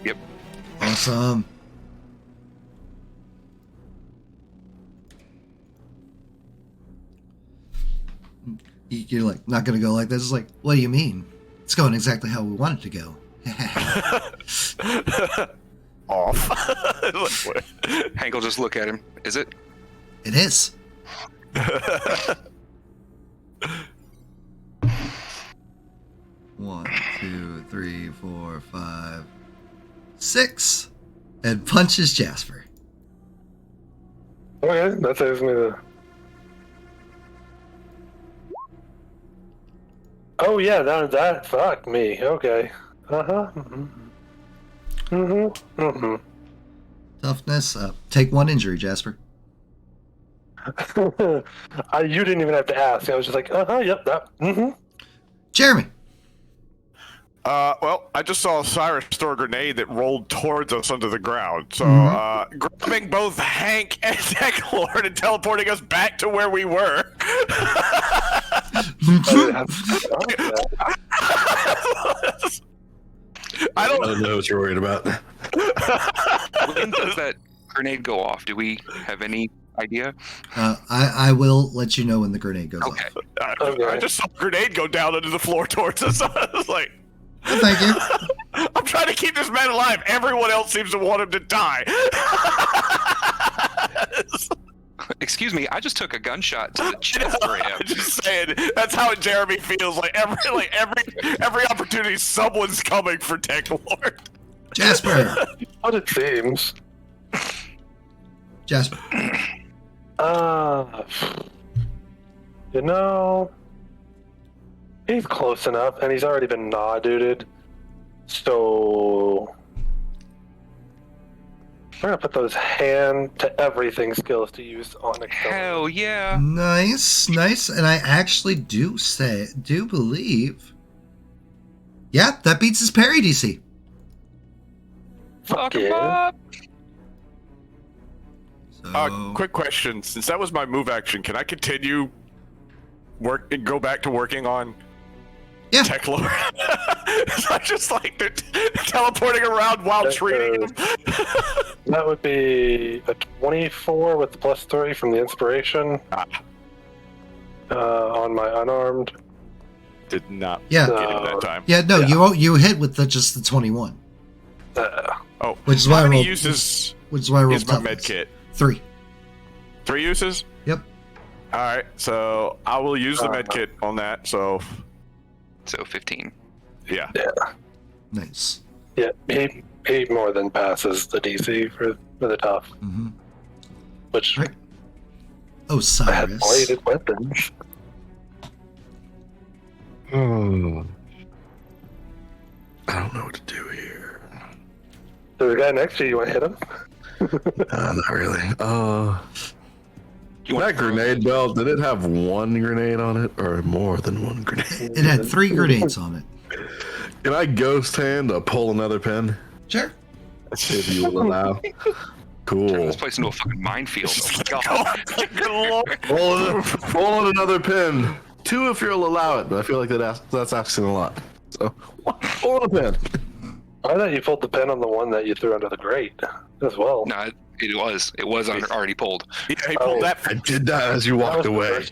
Yep.
Awesome. You're like, not going to go like this. It's like, what do you mean? It's going exactly how we want it to go.
Off.
Hank will just look at him. Is it?
It is. 1, 2, 3, 4, 5, 6, and punches Jasper.
Okay, that saves me the. Oh yeah, that fucked me. Okay.
Toughness. Take 1 injury, Jasper.
You didn't even have to ask. I was just like, yep, that.
Jeremy.
Well, I just saw Cyrus throw a grenade that rolled towards us under the ground. So, grabbing both Hank and Tech Lord and teleporting us back to where we were.
I don't know what you're worried about.
When does that grenade go off? Do we have any idea?
I will let you know when the grenade goes
Okay.
off.
I just saw a grenade go down into the floor towards us. I was like,
Well, thank you.
I'm trying to keep this man alive. Everyone else seems to want him to die.
Excuse me, I just took a gunshot to the chest for him.
I'm just saying, that's how Jeremy feels. Like every opportunity, someone's coming for Tech Lord.
Jasper.
What it seems.
Jasper.
He's close enough, and he's already been nah-duded. So we're gonna put those hand to everything skills to use on Accelerant.
Hell yeah.
Nice. And I actually do believe. Yeah, that beats his parry DC.
Fuck him
yeah.
up.
So,
Quick question. Since that was my move action, can I continue go back to working on Tech Lord? I'm just like they're teleporting around while treating him.
That would be a 24 with the +3 from the inspiration on my unarmed.
Did not
Yeah.
get it that time.
Yeah, no, you hit with just the 21. Which is why
how
I
many
rolled,
uses
which is why I rolled
is my
toughness.
med kit?
3.
3 uses?
Yep.
All right, so I will use the med kit on that. So
15.
yeah.
Nice.
Yeah, he more than passes the DC for the tough,
Mm-hmm.
which
Right.
had
Osiris.
bladed weapons.
I don't know what to do here.
There's a guy next to you. You want to hit him?
Not really.
You want
That grenade belt, did it have 1 grenade on it or more than 1 grenade?
It had 3 grenades on it.
Can I ghost hand to pull another pin?
Sure.
If you will allow.
turn
Cool.
this place into a fucking minefield? Oh my god.
Good lord.
Pull another pin. 2 if you'll allow it, but I feel like that's asking a lot. So, pull a pin.
I thought you pulled the pin on the one that you threw under the grate as well.
No, It was already pulled.
Yeah, he pulled that.
I did that as you walked away.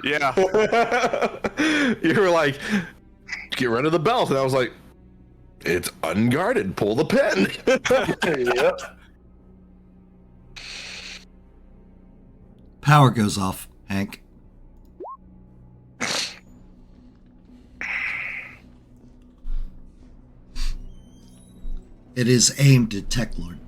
Yeah.
You were like, get rid of the belt. And I was like, it's unguarded. Pull the pin.
Yep.
Power goes off, Hank. It is aimed at Tech Lord.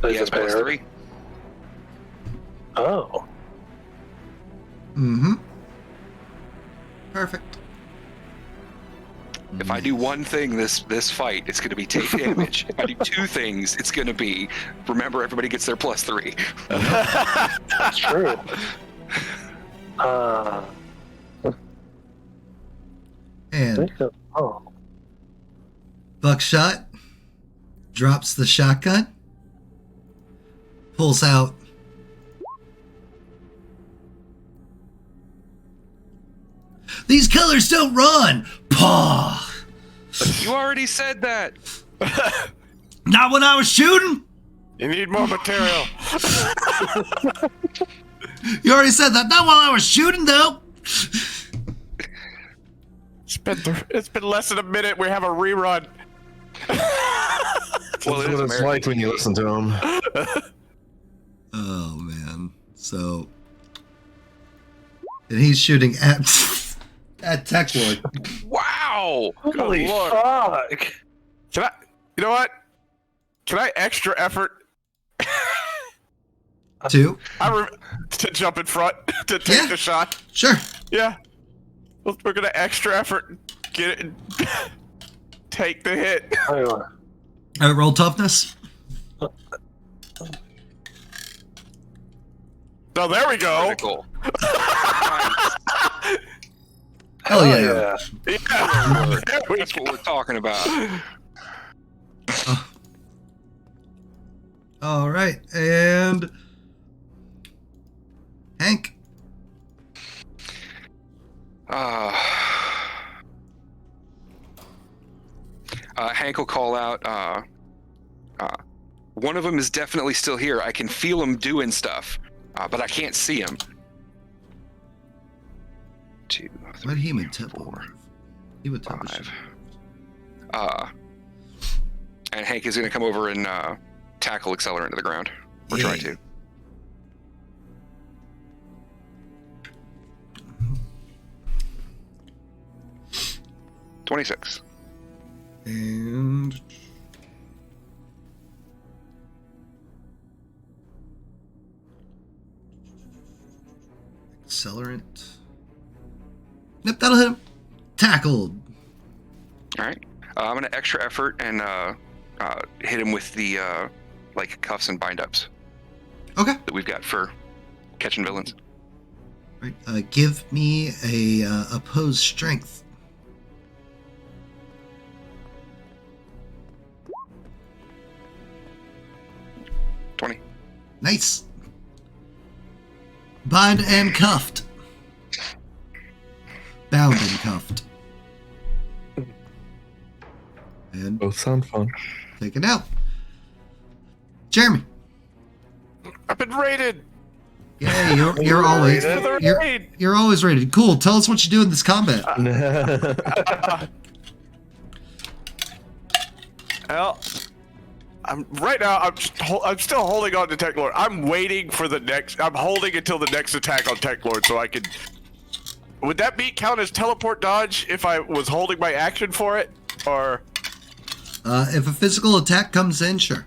He has plus 3.
Oh.
Mm-hmm. Perfect.
If I do one thing this fight, it's going to be take damage. If I do 2 things, it's going to be remember everybody gets their plus 3.
That's true.
And
Oh.
Buckshot drops the shotgun, pulls out these colors don't run. Paw.
You already said that.
Not when I was shooting.
You need more material.
You already said that. Not while I was shooting, though.
It's been less than a minute. We have a rerun.
That's what it's like when you listen to him.
Oh man. So, and he's shooting at Tech Lord.
Wow.
Holy
Lord.
fuck!
Can I? You know what? Can I extra effort
2.
to jump in front to take
Yeah.
the shot?
Sure.
Yeah. Well, we're gonna extra effort get it. Take the hit.
Anyway.
All right, roll toughness.
So there we go.
Critical.
Hell yeah.
Yeah. There we
That's
go.
what we're talking about.
All right, and Hank.
Hank will call out. One of them is definitely still here. I can feel him doing stuff, but I can't see him. 2, 3,
What human tip?
4,
Human tip.
5. And Hank is going to come over and tackle Accelerant to the ground. Or try to. $26.
And accelerant. Yep, that'll hit him. Tackled.
All right. I'm going to extra effort and hit him with the like cuffs and bind-ups
Okay.
that we've got for catching villains.
Right. Give me a opposed strength.
$20.
Nice. Bind and cuffed. Bound and cuffed. And
Both sound fun.
taken out. Jeremy.
I've been raided.
Yeah, you're always you're always rated. Cool. Tell us what you do in this combat.
Well, I'm still holding on to Tech Lord. I'm waiting for the next. I'm holding until the next attack on Tech Lord, so I can. Would that count as teleport dodge if I was holding my action for it, or?
If a physical attack comes in, sure.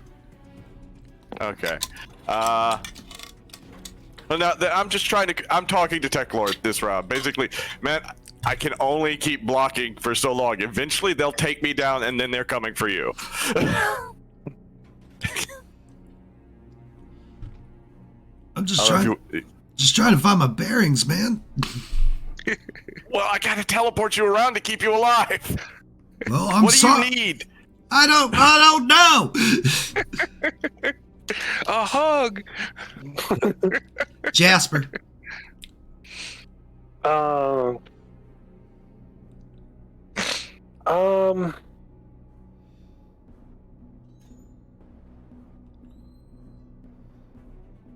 Okay. Well, now I'm just trying to. I'm talking to Tech Lord this round. Basically, man, I can only keep blocking for so long. Eventually, they'll take me down, and then they're coming for you.
I'm just trying to find my bearings, man.
Well, I gotta teleport you around to keep you alive.
Well, I'm
What do
sorry.
you need?
I don't know.
A hug.
Jasper.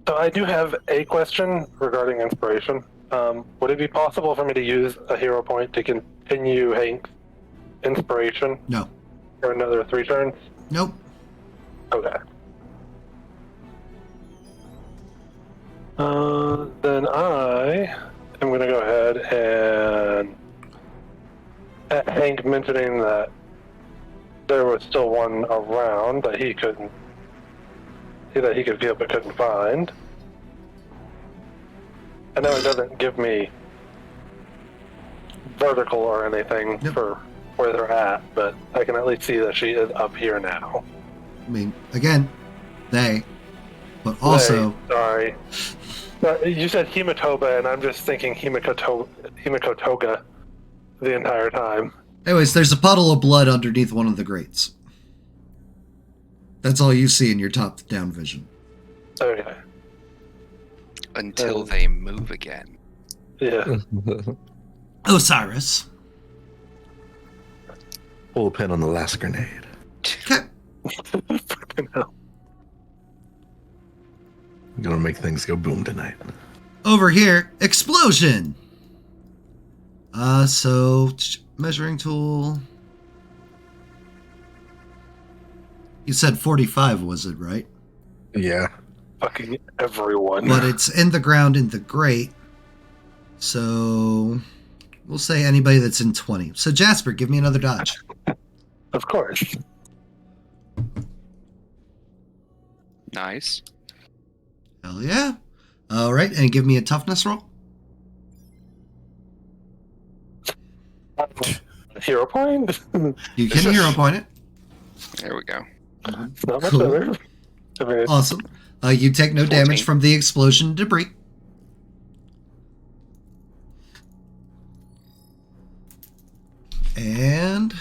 So I do have a question regarding inspiration. Would it be possible for me to use a hero point to continue Hank's inspiration
No.
for another 3 turns?
Nope.
Okay. Then I am going to go ahead and, at Hank mentioning that there was still one around that he could feel but couldn't find. I know it doesn't give me vertical or anything
Yep.
for where they're at, but I can at least see that she is up here now.
I mean, again, they, but also,
Sorry. You said hematoba, and I'm just thinking hematoga the entire time.
anyways, there's a puddle of blood underneath one of the grates. That's all you see in your top-down vision.
Okay.
Until they move again.
Yeah.
Osiris.
Pull a pin on the last grenade.
Okay.
Fucking hell.
I'm gonna make things go boom tonight.
Over here, explosion. So measuring tool. You said 45, was it right?
Yeah.
Fucking everyone.
But it's in the ground in the grate. So we'll say anybody that's in 20. So Jasper, give me another dodge.
Of course.
Nice.
Hell yeah. All right, and give me a toughness roll.
Hero point?
You can hero point it.
There we go.
It's not much
Cool.
better. I mean, it's
Awesome. You take no
14.
damage from the explosion debris. And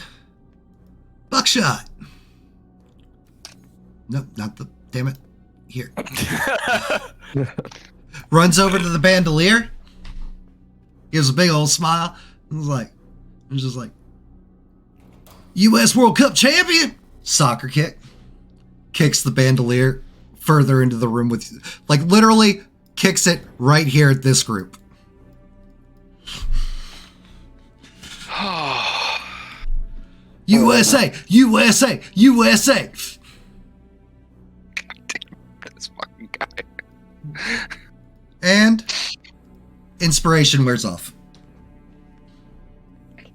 buckshot. Nope, not the. Damn it. Here. Runs over to the bandolier. Gives a big old smile. And is just like, U.S. World Cup champion. Soccer kick. Kicks the bandolier further into the room with, like, literally kicks it right here at this group. USA, USA, USA.
This fucking guy.
And inspiration wears off.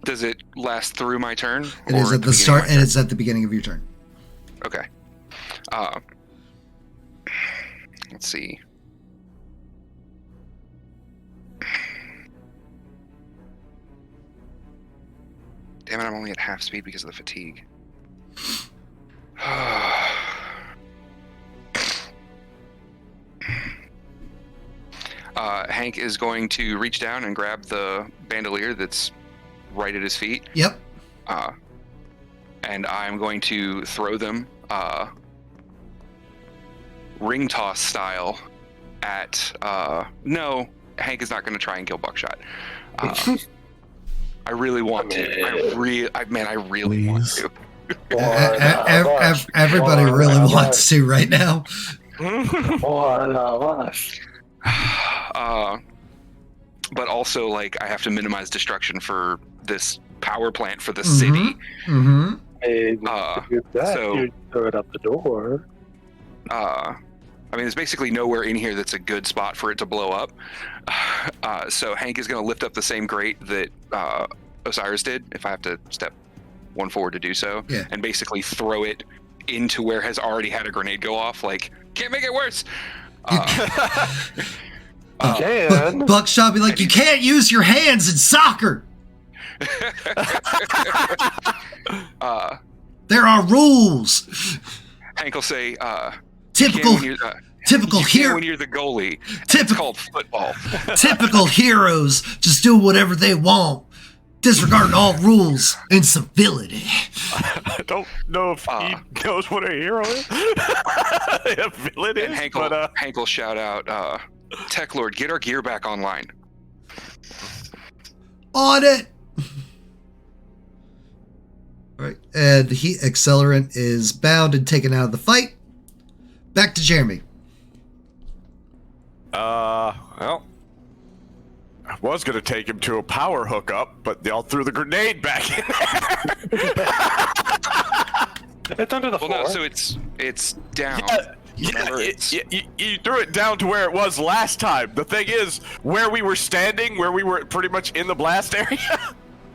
Does it last through my turn?
It is
or
at the
beginning
start,
of my
and
turn?
it's at the beginning of your turn.
Okay. Let's see. Damn it, I'm only at half speed because of the fatigue. Hank is going to reach down and grab the bandolier that's right at his feet.
Yep.
And I'm going to throw them ring toss style at no, Hank is not going to try and kill Buckshot. I really want to. I really want
Please.
to.
Everybody really wants to right now.
One of us.
But also, like, I have to minimize destruction for this power plant for the city.
Mm-hmm.
Hey,
Uh,
you do that,
so-
you throw it out the door.
I mean, there's basically nowhere in here that's a good spot for it to blow up. So Hank is going to lift up the same grate that Osiris did, if I have to step one forward to do so,
Yeah.
and basically throw it into where has already had a grenade go off. Like, can't make it worse.
Can.
Buckshot be like, you can't use your hands in soccer. There are rules.
Hank will say,
Typical. Typical
You can't
hero.
when you're the goalie. It's
Typical,
called football.
typical heroes just do whatever they want, disregarding all rules and civility.
I don't know if he knows what a hero is. A villain
And
is,
Hank
but
will shout out, Tech Lord, get our gear back online.
On it. All right, and the heat accelerant is bound and taken out of the fight. Back to Jeremy.
well, I was gonna take him to a power hookup, but y'all threw the grenade back in there.
It's under the
Well,
floor.
no, so it's down. Remember,
You threw it down to where it was last time. The thing is, where we were standing, where we were pretty much in the blast area.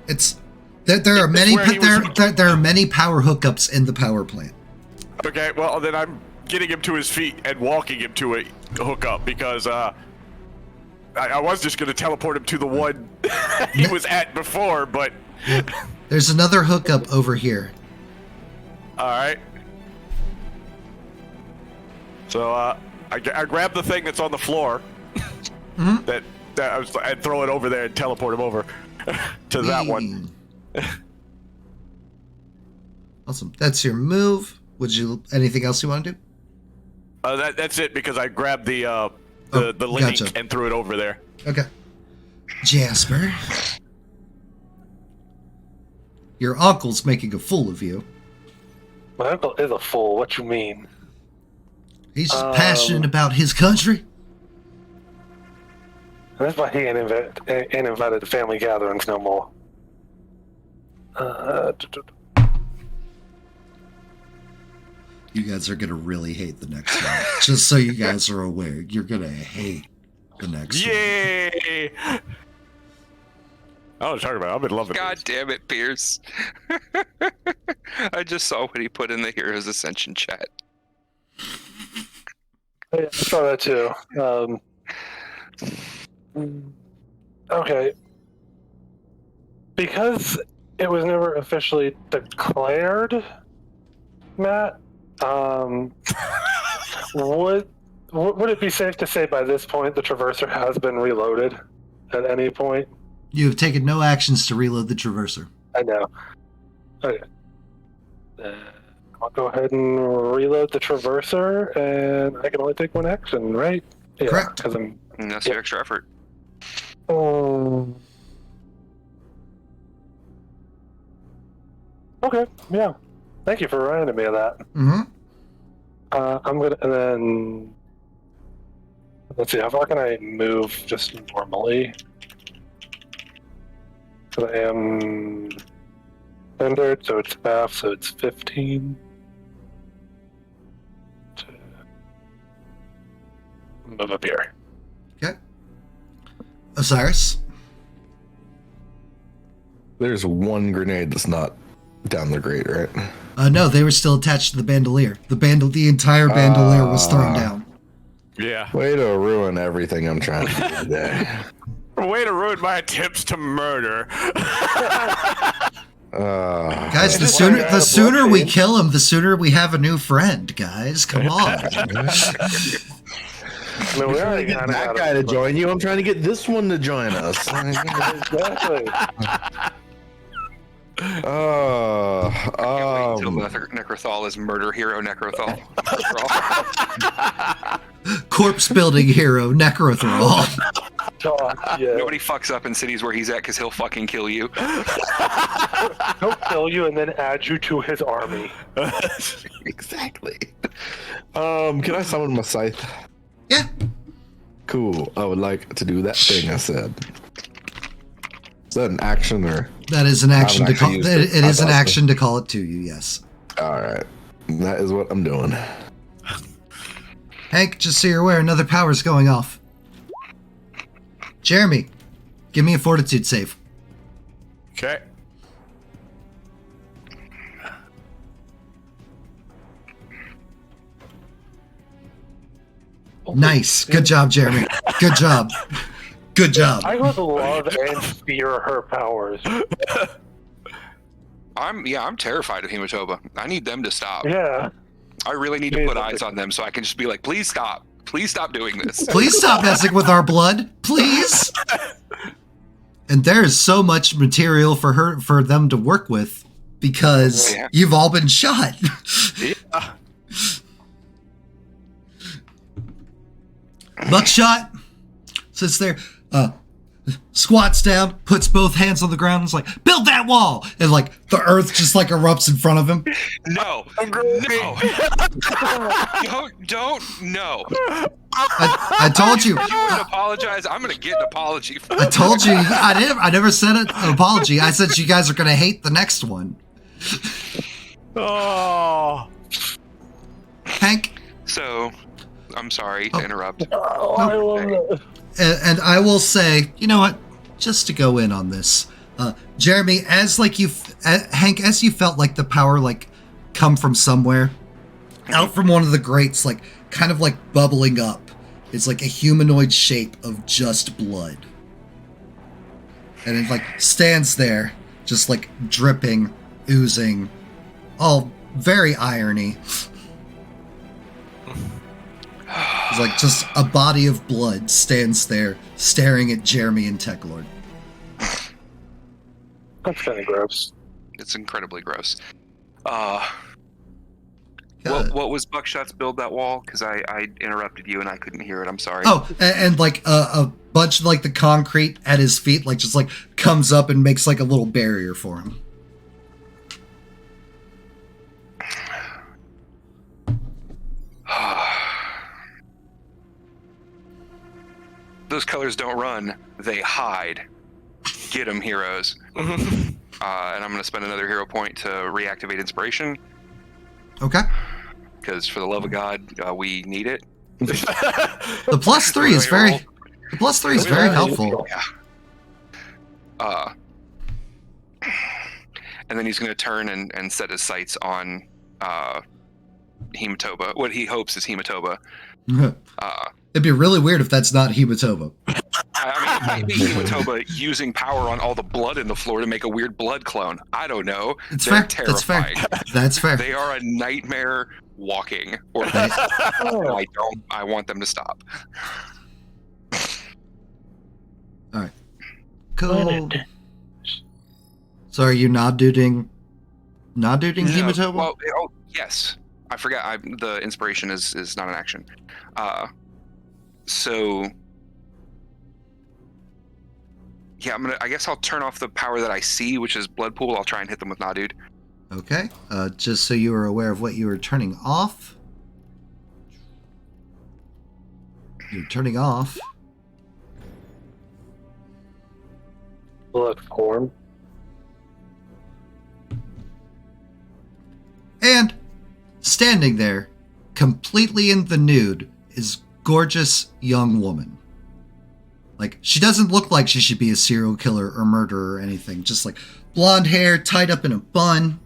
It's there are many
where he was-
there are many power hookups in the power plant.
Okay, well then I'm getting him to his feet and walking him to a hookup because I was just gonna teleport him to the one he was at before, but
There's another hookup over here.
all right. So I grab the thing that's on the floor that I'd throw it over there and teleport him over to that one.
Awesome. That's your move. Would you anything else you want to do?
That's it because I grabbed the link
gotcha.
and threw it over there.
Okay. Jasper. Your uncle's making a fool of you.
My uncle is a fool. What you mean?
He's just passionate about his country.
That's why he ain't invited to family gatherings no more.
You guys are gonna really hate the next one. Just so you guys are aware, you're gonna hate the next one.
Yay! I was talking about. I've been loving
God
this.
damn it, Pierce. I just saw what he put in the Heroes Ascension chat.
Yeah, I saw that too. Okay. Because it was never officially declared, Matt, would it be safe to say by this point the Traverser has been reloaded at any point?
You have taken no actions to reload the Traverser.
I know. Okay. I'll go ahead and reload the Traverser, and I can only take one action, right? Yeah,
Correct.
Because I'm.
And that's your extra effort.
Okay, yeah. Thank you for reminding me of that.
Mm-hmm.
I'm gonna, and then let's see, how far can I move just normally? Because I am standard, so it's half, so it's 15. To move up here.
Okay. Osiris.
There's one grenade that's not down the grate, right?
No, they were still attached to the bandolier. The entire bandolier was thrown down.
Yeah.
Way to ruin everything I'm trying to do today.
Way to ruin my attempts to murder.
Guys, the
This one
sooner
got a
we
blockade.
kill him, the sooner we have a new friend. Guys, come on.
I mean, we already
Get
kind of
that guy to join you. I'm trying to get this one to join us.
Exactly.
Until Necrothal is murder hero Necrothal.
Corpse building hero, Necrothrall.
Yeah.
Nobody fucks up in cities where he's at because he'll fucking kill you.
He'll kill you and then add you to his army.
Exactly. Can I summon my scythe?
Yeah.
Cool. I would like to do that thing I said. Is that an action or?
That is an action to
actually
call.
used
It
it.
is an
I've also-
action to call it to you. Yes.
All right. That is what I'm doing.
Hank, just so you're aware, another power's going off. Jeremy, give me a fortitude save.
Okay.
Nice. Good job, Jeremy. Good job. Good job.
I would love and fear her powers.
I'm terrified of Hematoba. I need them to stop.
Yeah.
I really need to put eyes on them so I can just be like, please stop. Please stop doing this.
Please stop messing with our blood, please. And there is so much material for them to work with because you've all been shot.
Yeah.
Buckshot sits there, squats down, puts both hands on the ground, and is like, build that wall! And like the earth just like erupts in front of him.
No. Don't. No.
I told you.
If you wouldn't apologize, I'm gonna get an apology.
I told you. I never said an apology. I said you guys are gonna hate the next one.
Oh.
Hank.
So, I'm sorry to interrupt.
Oh, I love that.
And I will say, you know what? Just to go in on this, Jeremy, as like Hank, as you felt like the power like come from somewhere, out from one of the grates, like kind of like bubbling up. It's like a humanoid shape of just blood, and it like stands there, just like dripping, oozing, all very irony. It's like just a body of blood stands there, staring at Jeremy and Techlord.
That's kind of gross.
It's incredibly gross. What was Buckshot's build that wall? Because I interrupted you and I couldn't hear it. I'm sorry.
Oh, and like a bunch of like the concrete at his feet, like just like comes up and makes like a little barrier for him.
Those colors don't run; they hide. Get 'em, heroes. And I'm going to spend another hero point to reactivate inspiration.
Okay.
Because for the love of God, we need it.
The +3 is very. The +3 is very helpful.
Yeah. And then he's going to turn and set his sights on Hematoba. What he hopes is Hematoba.
It'd be really weird if that's not Hematoba.
I mean, it might be Hematoba using power on all the blood in the floor to make a weird blood clone. I don't know.
It's
They're
fair. That's fair.
terrifying.
That's fair.
They are a nightmare walking. Or I want them to stop.
All right. Cool. So are you not-duding Hematoba?
Well, yes. I forgot. The inspiration is not an action. So yeah, I guess I'll turn off the power that I see, which is Blood Pool. I'll try and hit them with Nadude.
Okay. Just so you are aware of what you are turning off. You're turning off.
Blood form.
And standing there, completely in the nude, is gorgeous young woman. Like, she doesn't look like she should be a serial killer or murderer or anything. Just like blonde hair tied up in a bun.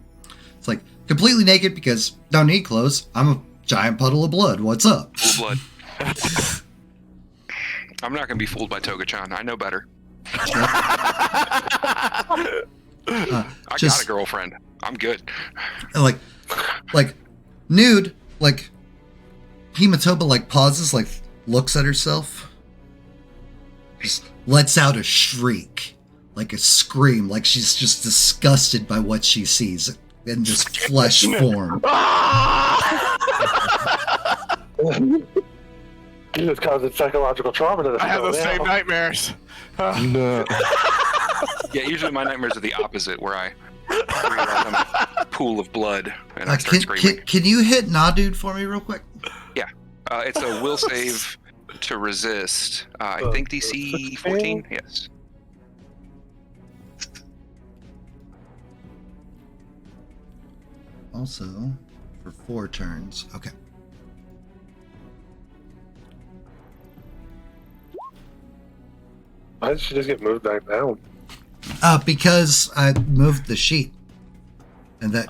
It's like completely naked because don't need clothes. I'm a giant puddle of blood. What's up?
Full blood. I'm not going to be fooled by Toga-chan. I know better. I got a girlfriend. I'm good.
Like nude, like Hematoba like pauses, like looks at herself, just lets out a shriek, like a scream, like she's just disgusted by what she sees in this flesh form.
You just caused psychological trauma to this.
I have
girl
the same
now.
nightmares.
No.
Yeah, usually my nightmares are the opposite, where I realize I'm a pool of blood and I start screaming.
Can you hit Nadude for me real quick?
Yeah, it's a will save to resist. I think DC 14. Yes.
Also, for 4 turns. Okay.
Why did she just get moved back down?
Because I moved the sheet. And that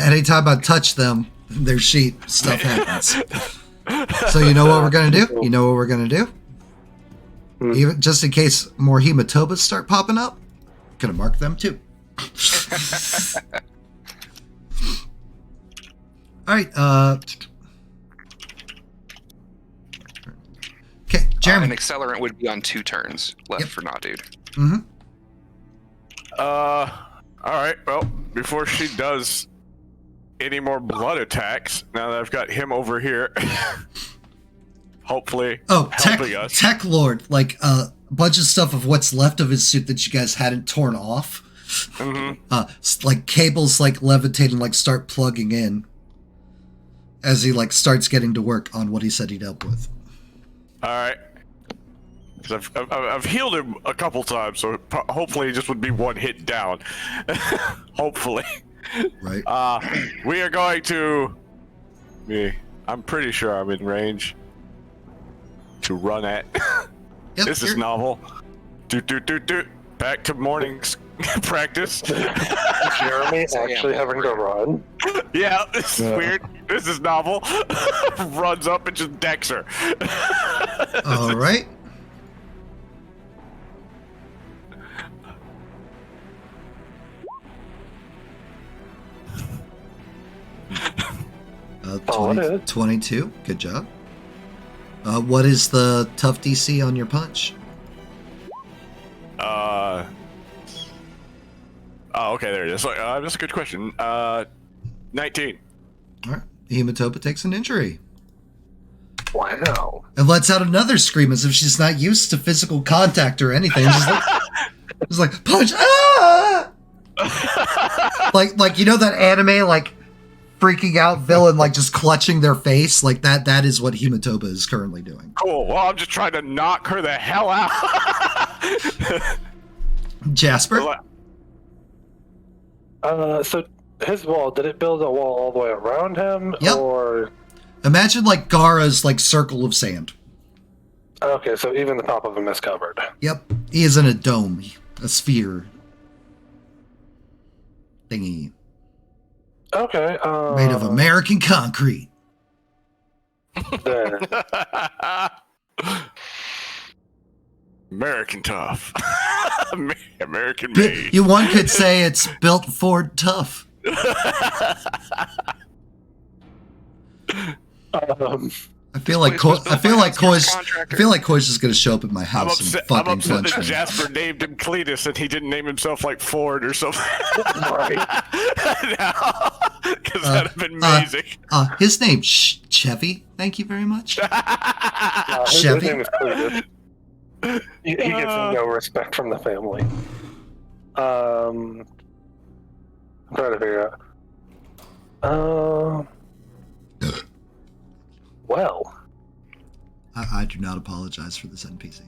anytime I touch them, their sheet, stuff happens. So you know what we're gonna do? You know what we're gonna do? Even just in case more Hematobas start popping up, gonna mark them too. Alright, Jeremy.
An accelerant would be on 2 turns left for Nah Dude.
Mm-hmm.
All right. Well, before she does any more blood attacks, now that I've got him over here, hopefully helping us.
Tech Lord, like a bunch of stuff of what's left of his suit that you guys hadn't torn off.
Mm-hmm.
Like cables like levitate and like start plugging in as he like starts getting to work on what he said he'd help with.
All right. Because I've healed him a couple times, so hopefully he just would be one hit down. Hopefully.
Right.
We are going to. I'm pretty sure I'm in range to run at.
Yep,
This is novel. Do. Back to morning practice.
Jeremy actually having to run.
Yeah, this is weird. This is novel. Runs up and just decks her.
All right.
Oh, it is.
22. Good job. What is the tough DC on your punch?
Oh, okay, there it is. That's a good question. 19.
All right. Hematopa takes an injury.
Wow.
And lets out another scream as if she's not used to physical contact or anything. She's like punch! Ah! like you know that anime like freaking out villain like just clutching their face like that. That is what Hematopa is currently doing.
Cool. Well, I'm just trying to knock her the hell out.
Jasper.
So his wall, did it build a wall all the way around him?
Yep.
Or
Imagine like Gara's like circle of sand.
okay, so even the top of him is covered.
Yep. He is in a dome, a sphere thingy
Okay.
made of American concrete.
Then,
American tough. American made.
One could say it's built Ford tough. I feel like Koi's just gonna show up at my
I'm
house and
upset
fucking
that
punch me.
Jasper named him Cletus and he didn't name himself like Ford or something.
right.
Because that'd have been amazing.
His name's Chevy. Thank you very much.
His
Chevy.
name is Cletus. He gets no respect from the family. I'm trying to figure out. Well.
I do not apologize for this NPC.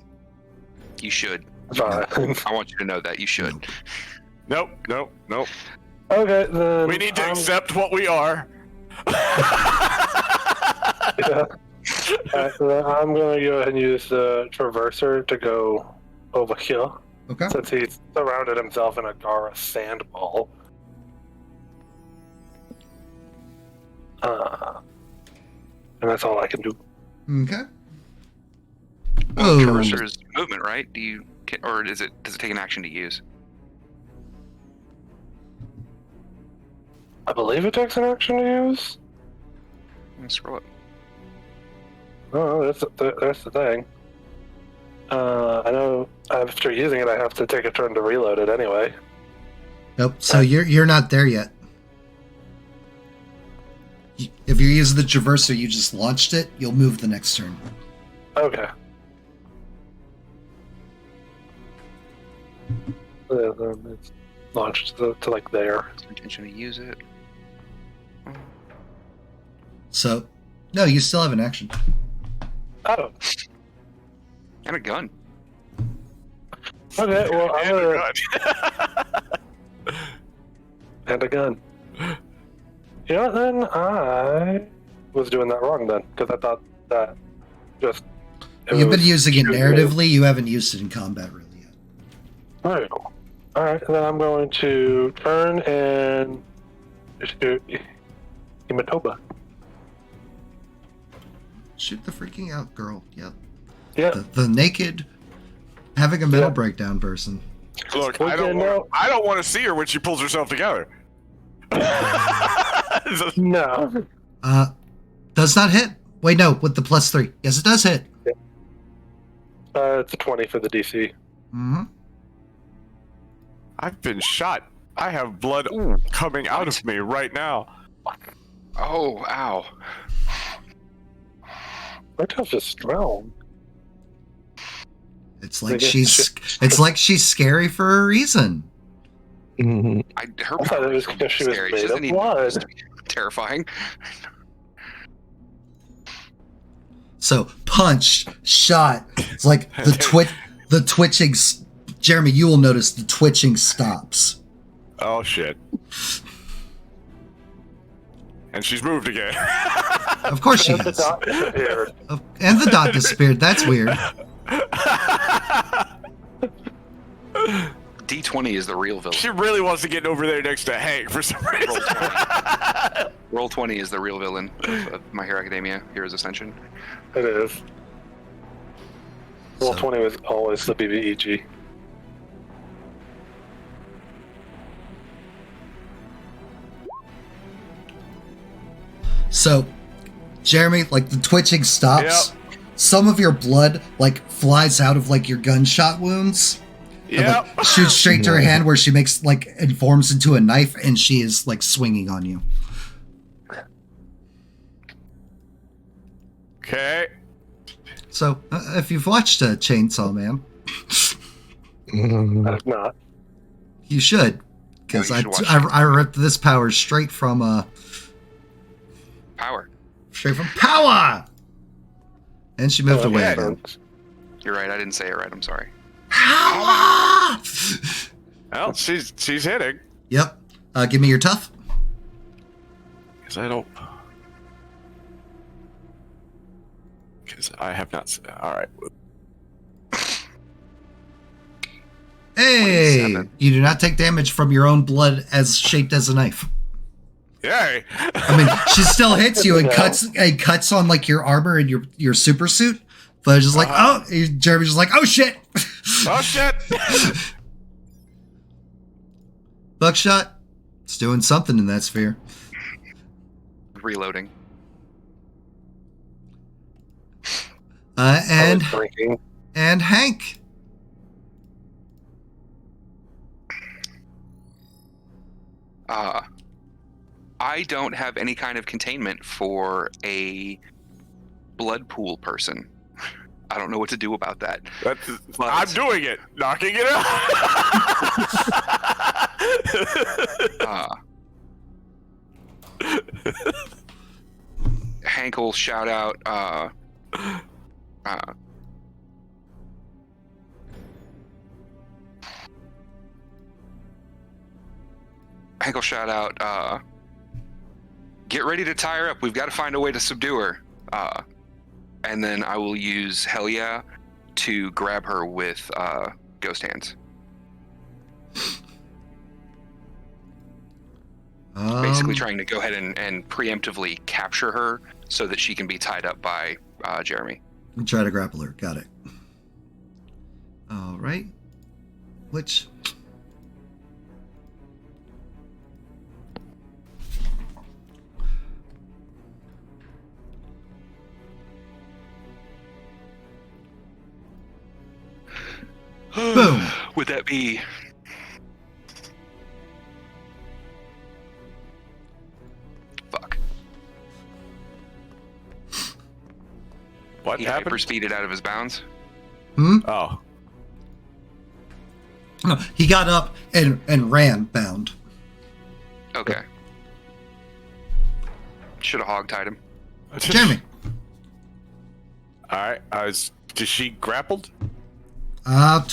You should.
Fine.
I want you to know that you should.
Nope.
Okay, then.
We need to accept what we are.
Yeah. Then I'm going to go ahead and use the Traverser to go over here.
Okay.
Since he's surrounded himself in a Gara sand ball. And that's all I can do.
Okay.
Well,
Oh.
Traverser's movement, right? Or does it take an action to use?
I believe it takes an action to use.
Let's scroll up.
Oh, that's the thing. I know after using it, I have to take a turn to reload it anyway.
Nope. So you're not there yet. If you're using the Traverser, you just launched it. You'll move the next turn.
Okay. It's launched to like there.
Intention to use it.
So, no, you still have an action.
Oh.
And a gun.
Okay. Well, I'm gonna and a gun. You know what, then? I was doing that wrong then, because I thought that just...
You've been using it narratively, you haven't used it in combat really yet.
Very cool. Alright, then I'm going to turn and shoot Hematoba.
Shoot the freaking out girl, yep.
Yeah.
The naked, having a mental breakdown person.
Look,
Okay,
I don't want to see her when she pulls herself together.
No.
Does not hit. Wait, no, with the +3. Yes, it does hit.
It's a 20 for the DC.
Mm-hmm.
I've been shot. I have blood coming out of me right now.
Oh, ow.
Murtaugh's just strong.
It's like she's scary for a reason.
Mhm.
Her
I thought it was
power
because she was
scary.
made
doesn't
of
even
blood.
terrifying.
So punch, shot. It's like the twitching. Jeremy, you will notice the twitching stops.
Oh shit. And she's moved again.
Of course she
And the
has.
dot disappeared.
And the dot disappeared. That's weird.
D20 is the real villain.
She really wants to get over there next to Hank for some reason.
Roll 20 is the real villain of My Hero Academia, Heroes Ascension.
It is. Roll
So-
20 was always the BBEG.
So, Jeremy, like the twitching stops. Some of your blood like flies out of like your gunshot wounds. And,
Yep.
like, shoots straight to her hand where she makes like it forms into a knife and she is like swinging on you.
Okay.
So, if you've watched Chainsaw Man,
I have not.
you should, because
Yeah, you should watch
I ripped this power straight from
Power.
Power. And she moved
Oh,
away
okay.
again.
You're right, I didn't say it right, I'm sorry.
Power.
Well, she's hitting.
Yep. Give me your tough.
Because I don't. Because I have not. All right.
Hey,
27.
you do not take damage from your own blood as shaped as a knife.
Yay!
I mean, she still hits you and cuts on like your armor and your super suit. But it's just like, Jeremy's just like, oh shit.
Oh shit!
Buckshot. It's doing something in that sphere.
Reloading.
I
And
was drinking.
Hank.
I don't have any kind of containment for a blood pool person. I don't know what to do about that.
I'm doing it. Knocking it out.
Hank will shout out, Hank will shout out, get ready to tie her up. We've got to find a way to subdue her. And then I will use Hell Yeah to grab her with Ghost Hands. Basically trying to go ahead and preemptively capture her so that she can be tied up by Jeremy.
And try to grapple her. Got it. All right. Which... Boom.
Would that be... Fuck.
What
He
happened?
hyperspeeded out of his bounds.
Oh.
No, he got up and ran bound.
Okay. Should have hog-tied him.
Jeremy.
All right. Is she grappled?
Hold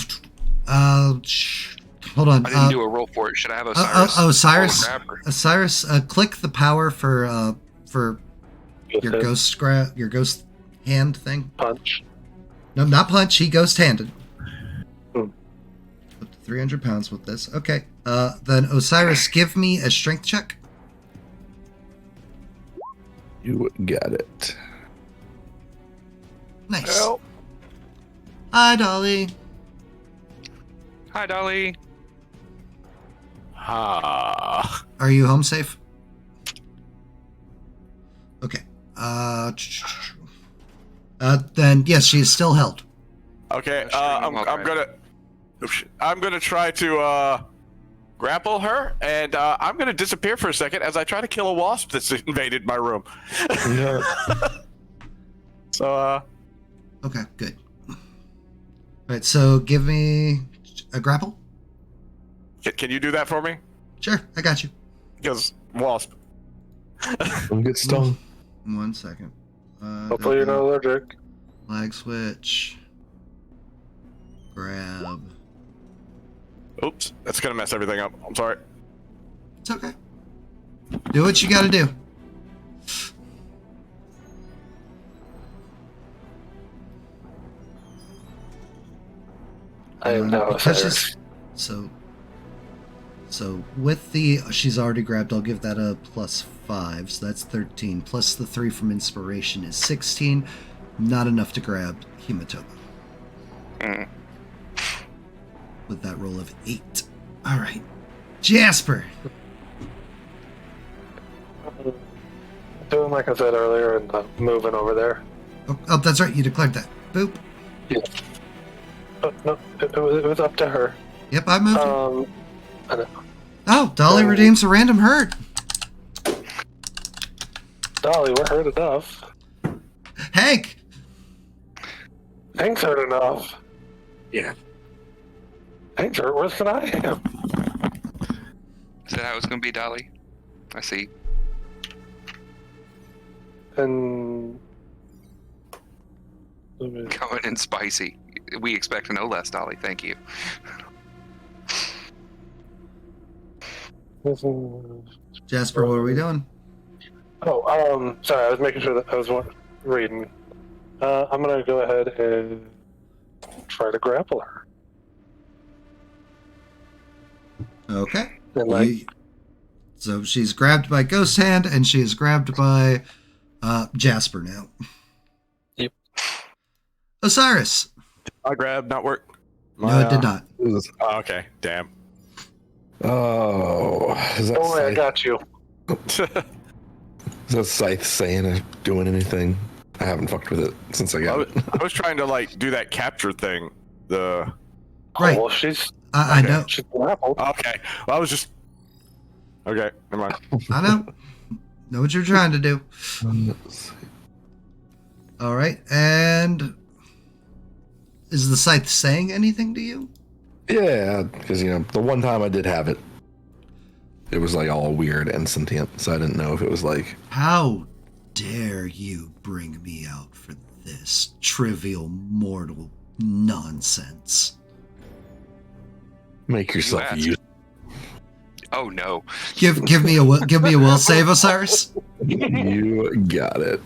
on.
I didn't do a roll for it. Should I have Osiris?
Osiris.
grab her?
Osiris, click the power for your ghost hand thing.
Punch.
No, not punch. He ghost handed.
Hmm.
Up to 300 pounds with this. Okay. Then Osiris, give me a strength check.
You got it.
Nice.
Help.
Hi, Dolly.
Hi, Dolly.
Ah.
Are you home safe? Okay. Then yes, she is still held.
Okay,
Sure,
I'm gonna try to grapple her, and I'm gonna disappear for a second as I try to kill a wasp that's invaded my room.
No.
So
Okay, good. All right, so give me a grapple.
can you do that for me?
Sure, I got you.
Because wasp.
Don't get stung.
1 second.
Hopefully you're not allergic.
Flag switch. Grab.
Oops, that's gonna mess everything up. I'm sorry.
It's okay. Do what you gotta do.
I am now
Because
Osiris.
so with the she's already grabbed, I'll give that a +5, so that's 13. Plus the 3 from inspiration is 16. Not enough to grab Hematoba.
Mm.
With that roll of 8. Alright. Jasper!
Doing like I said earlier and moving over there.
Oh, that's right, you declared that. Boop.
Yeah. Oh, no, it was up to her.
Yep, I moved.
I know.
Oh, Dolly redeems a random hurt.
Dolly, we're hurt enough.
Hank!
Hank's hurt enough.
Yeah.
Hank's hurt worse than I am.
Is that how it's going to be, Dolly? I see.
And
Coming in spicy. We expect no less, Dolly. Thank you.
Jasper, what are we doing?
Sorry, I was making sure that I was reading. I'm gonna go ahead and try to grapple her.
Okay.
And
So she's grabbed by Ghost Hand, and she is grabbed by Jasper now.
Yep.
Osiris.
I grab not work.
No, it did not.
Oh, okay, damn.
Oh, is that
don't worry, I
scythe,
got you.
is that scythe saying or doing anything? I haven't fucked with it since I got it.
I was trying to like do that capture thing. The
Right.
Oh, well, she's
I know.
she's grappled.
okay. Well, I was just okay. Never mind.
I know. Know what you're trying to do. All right. And is the scythe saying anything to you?
Yeah, because the one time I did have it, it was like all weird and sentient, so I didn't know if it was like.
How dare you bring me out for this trivial mortal nonsense?
Make yourself
asked.
use.
Oh, no.
Give me a will save, Osiris.
You got it.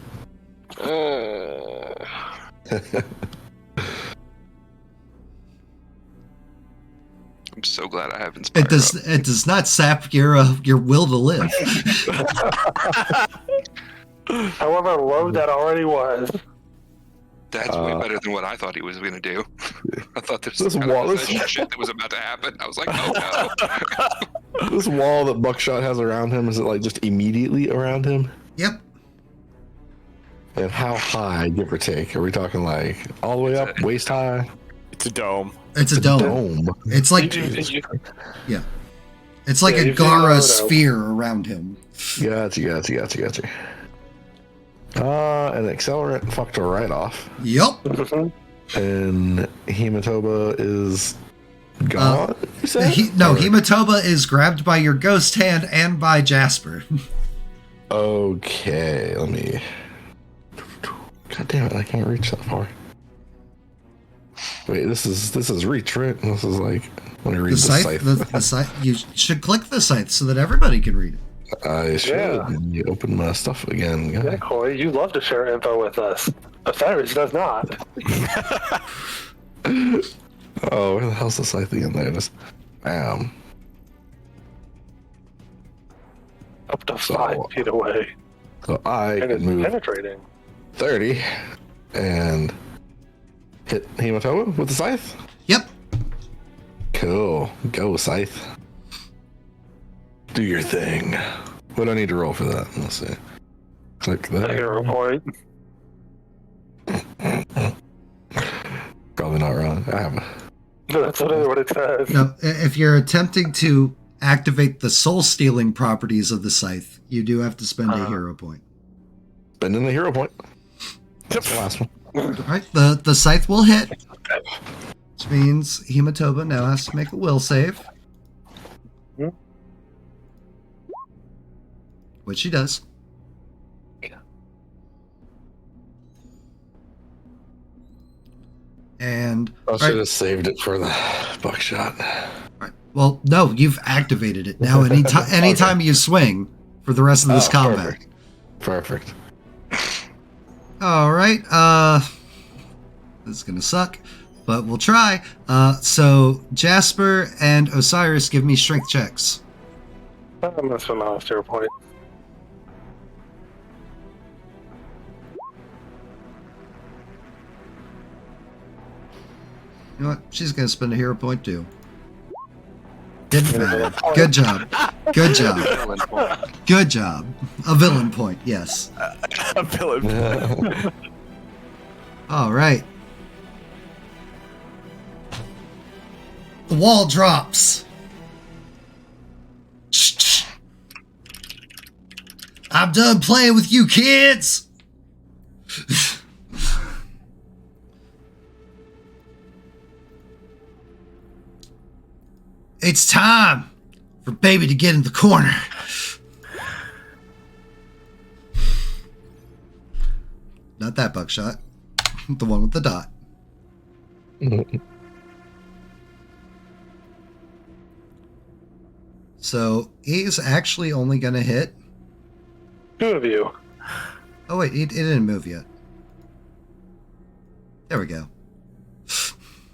I'm so glad I have Inspire.
It does not sap your will to live.
However low that already was.
That's way better than what I thought he was going to do. I thought this
This
kind
wall
of
is-
shit that was about to happen. I was like, oh no.
This wall that Buckshot has around him, is it like just immediately around him?
Yep.
And how high, give or take? Are we talking like all the way up, waist high?
It's a dome.
It's a dome. It's like yeah. It's like
Yeah,
a
you've seen
Gara
Naruto.
sphere around him.
Gotcha. An accelerant fucked her right off.
Yup.
And Hematoba is gone, you said?
No,
Or-
Hematoba is grabbed by your ghost hand and by Jasper.
Okay, let me. God damn it, I can't reach that far. Wait, this is reach, right? This is like. Let me read
The
the
scythe,
scythe.
the scythe. You should click the scythe so that everybody can read it.
I should.
Yeah.
You open my stuff again.
Yeah, Corey, you love to share info with us. Osiris does not.
Oh, where the hell's the scythe again? There it is. Bam.
Up to 5 feet away.
So I
And
can
it's
move
penetrating.
30 and hit Hematoba with the scythe.
Yep.
Cool. Go, scythe. Do your thing. What do I need to roll for that? Let's see. Click
A
that.
hero point.
Probably not I have.
That's what it says.
No, if you're attempting to activate the soul-stealing properties of the scythe, you do have to spend a hero point.
Spending the hero point. That's the last one.
All right, the scythe will hit, which means Hematoba now has to make a will save. Which she does. And
I should have saved it for the buckshot.
right. Well, no, you've activated it now. Anytime
Okay.
you swing for the rest of this combat.
Perfect.
All right. This is gonna suck, but we'll try. So Jasper and Osiris, give me strength checks.
I'm going to spend my last hero point.
You know what? She's gonna spend a hero point too. Didn't matter. Good job. Good job. Good job. A villain point. Yes.
A villain.
All right. The wall drops. I'm done playing with you kids. It's time for baby to get in the corner. Not that buckshot. The one with the dot. So he's actually only going to hit.
2 of you.
Oh, wait, it didn't move yet. There we go.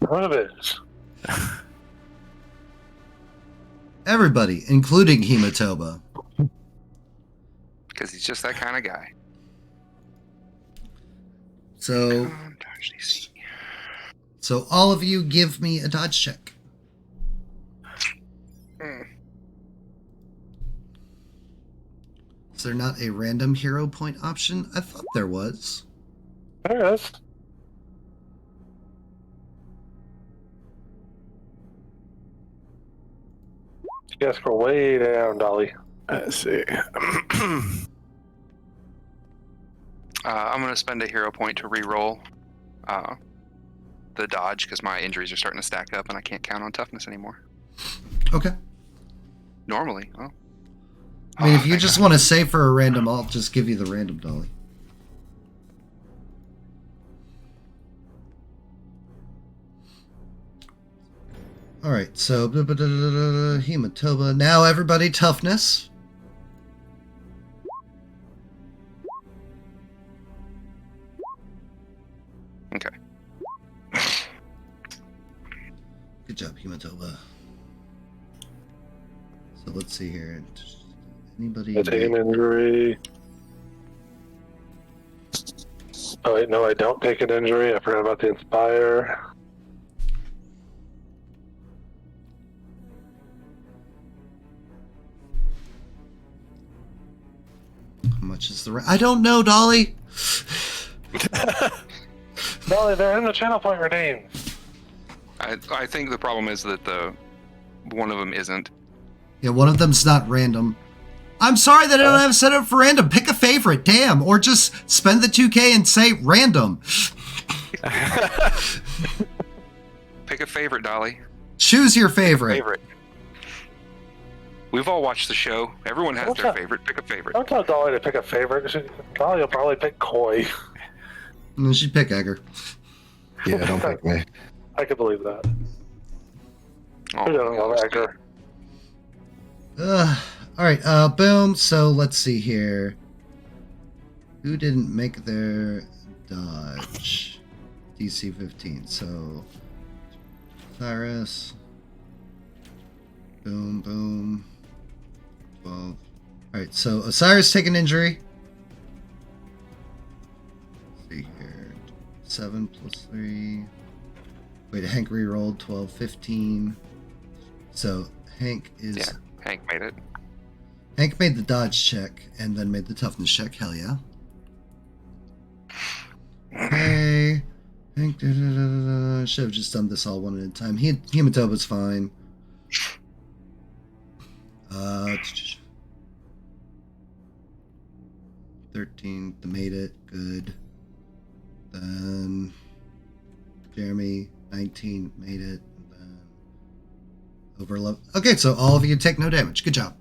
One of it.
Everybody, including Hematoba.
Because he's just that kind of guy.
So,
Dodge DC.
so all of you give me a dodge check. Is there not a random hero point option? I thought there was.
There it is. You guys go way down, Dolly.
Let's see.
I'm going to spend a hero point to re-roll the dodge because my injuries are starting to stack up and I can't count on toughness anymore.
Okay.
Normally. Oh.
I mean, if you
thank
just
God.
want to save for a random, I'll just give you the random, Dolly. All right, so Hematoba. Now everybody, toughness.
Okay.
Good job, Hematoba. So let's see here. Anybody?
I take an injury. Oh wait, no, I don't take an injury. I forgot about the Inspire.
How much is the? I don't know, Dolly.
Dolly, they're in the channel point your name.
I think the problem is that one of them isn't.
Yeah, one of them's not random. I'm sorry that I don't have it set up for random. Pick a favorite, damn, or just spend the 2K and say random.
Pick a favorite, Dolly.
Choose your favorite.
Favorite. We've all watched the show. Everyone has
What's
their
that?
favorite. Pick a favorite.
Don't tell Dolly to pick a favorite. Dolly will probably pick Koi.
And then she'd pick Egger.
Yeah, don't pick me.
I could believe that.
Oh,
Who doesn't love Edgar?
All right, boom. So let's see here. Who didn't make their dodge? DC 15. So Cyrus. Boom, boom. 12. All right, so Osiris take an injury. Let's see here. 7 plus 3. Wait, Hank rerolled 12, 15. So Hank is.
Yeah, Hank made it.
Hank made the dodge check and then made the toughness check. Hell yeah. Okay. Hank, should have just done this all one at a time. Hematoba's fine. 13, they made it. Good. Then Jeremy, 19, made it. And then over 11. Okay, so all of you take no damage. Good job.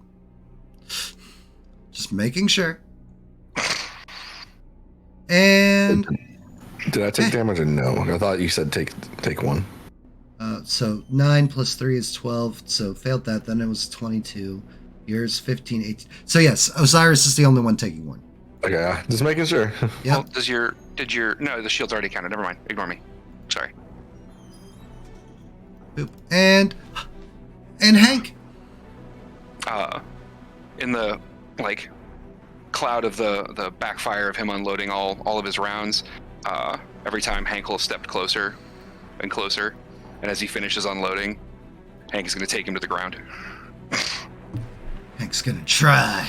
Just making sure. And
did I take damage or no? I thought you said take one.
So 9 plus 3 is 12. So failed that. Then it was 22. Yours 15, 18. So yes, Osiris is the only one taking one.
Okay, just making sure.
Yeah.
Well, no, the shield's already counted. Never mind. Ignore me. Sorry.
Boop. And Hank.
In the cloud of the backfire of him unloading all of his rounds, every time Hank will step closer and closer, and as he finishes unloading, Hank is going to take him to the ground.
Hank's gonna try.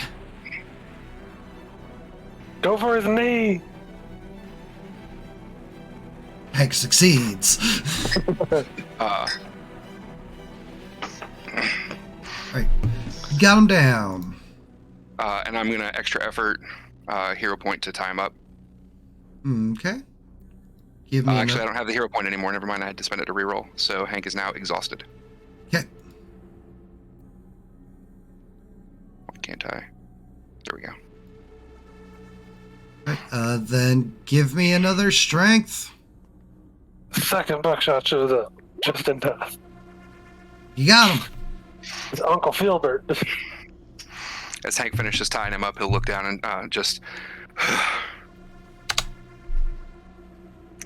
Go for his knee.
Hank succeeds. Alright. Got him down.
And I'm going to extra effort hero point to tie him up.
Okay. Give me
Actually, I don't have the hero point anymore. Never mind, I had to spend it to reroll. So Hank is now exhausted.
Okay.
Why can't I? There we go.
Right, then give me another strength.
Second buckshot shows up just in time.
You got him.
It's Uncle Filbert.
As Hank finishes tying him up, he'll look down and just...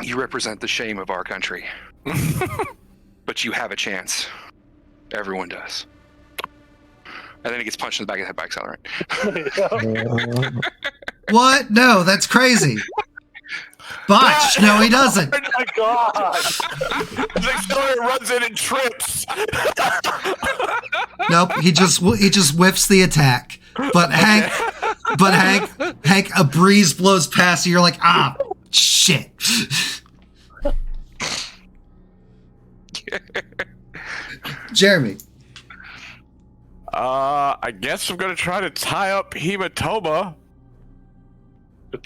You represent the shame of our country. But you have a chance. Everyone does. And then he gets punched in the back of the head by Accelerant.
What? No, that's crazy. Botch. No, he doesn't.
Oh my god!
The Accelerant runs in and trips.
Nope. He just whiffs the attack. But Hank, a breeze blows past you. You're like, ah, shit. Jeremy.
I guess I'm gonna try to tie up Hematoba.
At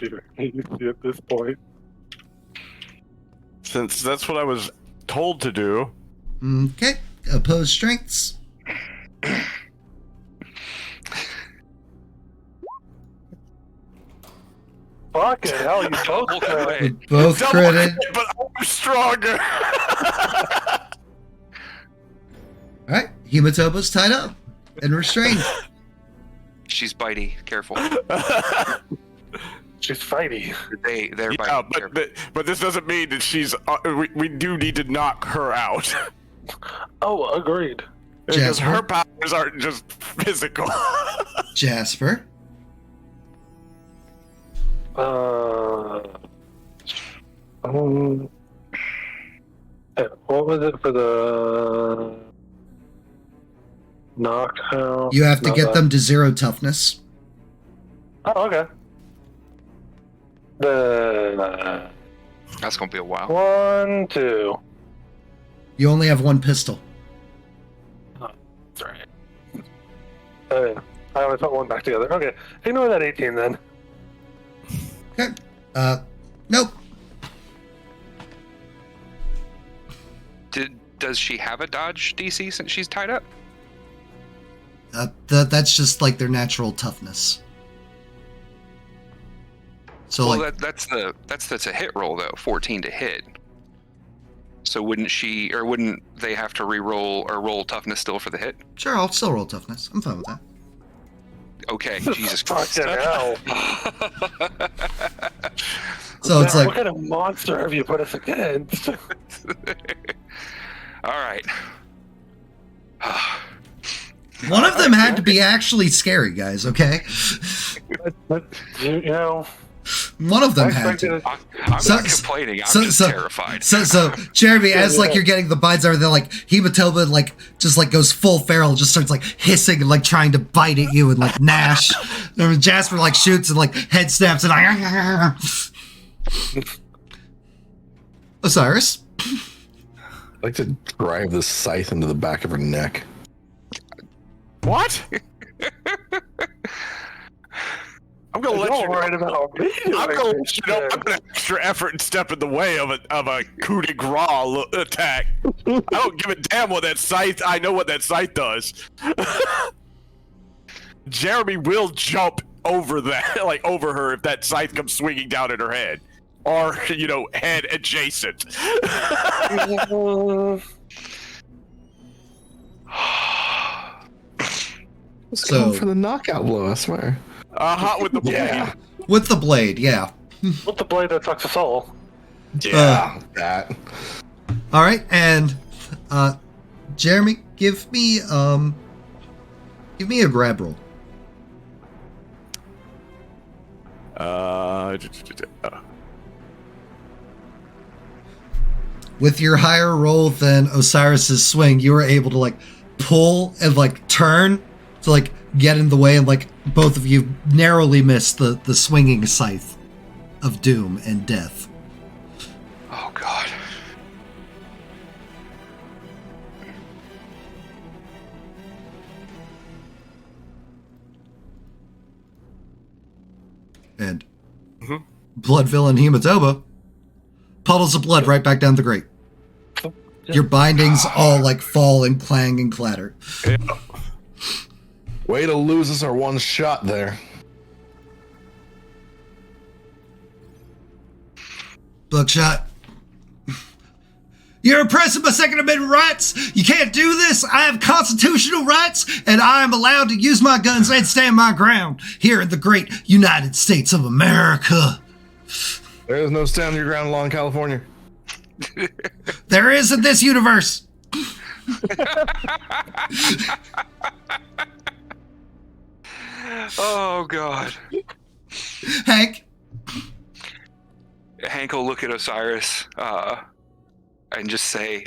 this point.
Since that's what I was told to do.
Okay. Opposed strengths.
Fucking hell, you both
Crit.
Both
Double
critted.
crit, but I'm stronger.
All right. Hematoba's tied up and restrained.
She's bitey. Careful.
She's fighty.
They're
Yeah,
bitey. Careful.
but this doesn't mean that she's. We do need to knock her out.
Oh, agreed.
Because
Jasper?
her powers aren't just physical.
Jasper.
What was it for the knockout?
You have to get them to 0 toughness.
Oh, okay. Then
That's gonna be a while.
1, 2.
You only have one pistol.
That's right. I only put one back together. Okay, ignore that 18 then.
Okay. Nope.
Does she have a dodge DC since she's tied up?
That's just like their natural toughness. So
Well,
like,
that's a hit roll though, 14 to hit. So wouldn't they have to re-roll or roll toughness still for the hit?
sure, I'll still roll toughness. I'm fine with that.
Okay, Jesus Christ.
Fucking hell.
So it's like,
What kind of monster have you put us against?
All right.
one of them had to be actually scary, guys, okay?
you know,
One of them
I
had to.
expected
I'm
So-
not complaining. I'm just terrified.
So Jeremy, as like
yeah.
you're getting the bites and everything, like Hematoba just goes full feral, just starts like hissing and like trying to bite at you and like gnash. And Jasper like shoots and like head snaps and like Osiris.
I'd like to drive this scythe into the back of her neck.
What? I'm gonna let you
worry about me.
I'm gonna let you know I'm gonna extra effort and step in the way of a coup de grace attack. I don't give a damn what that scythe. I know what that scythe does. Jeremy will jump over that, like over her, if that scythe comes swinging down at her head, or head adjacent.
Let's
So-
go for the knockout blow, I swear.
Hot with the blade.
Yeah.
With the blade, yeah.
With the blade that sucks us all.
Yeah, that.
All right, and Jeremy, give me a grab roll. With your higher roll than Osiris's swing, you were able to like pull and like turn to like get in the way, and like both of you narrowly missed the swinging scythe of doom and death.
Oh God.
And blood villain Hematoba, puddles of blood right back down the grate. Your bindings all like fall and clang and clatter.
Way to lose us our one shot there.
Buckshot. You're oppressing my Second Amendment rights. You can't do this. I have constitutional rights, and I am allowed to use my guns and stand my ground here in the great United States of America.
There is no stand your ground law in California.
There is in this universe.
Oh God.
Hank.
Hank will look at Osiris and just say,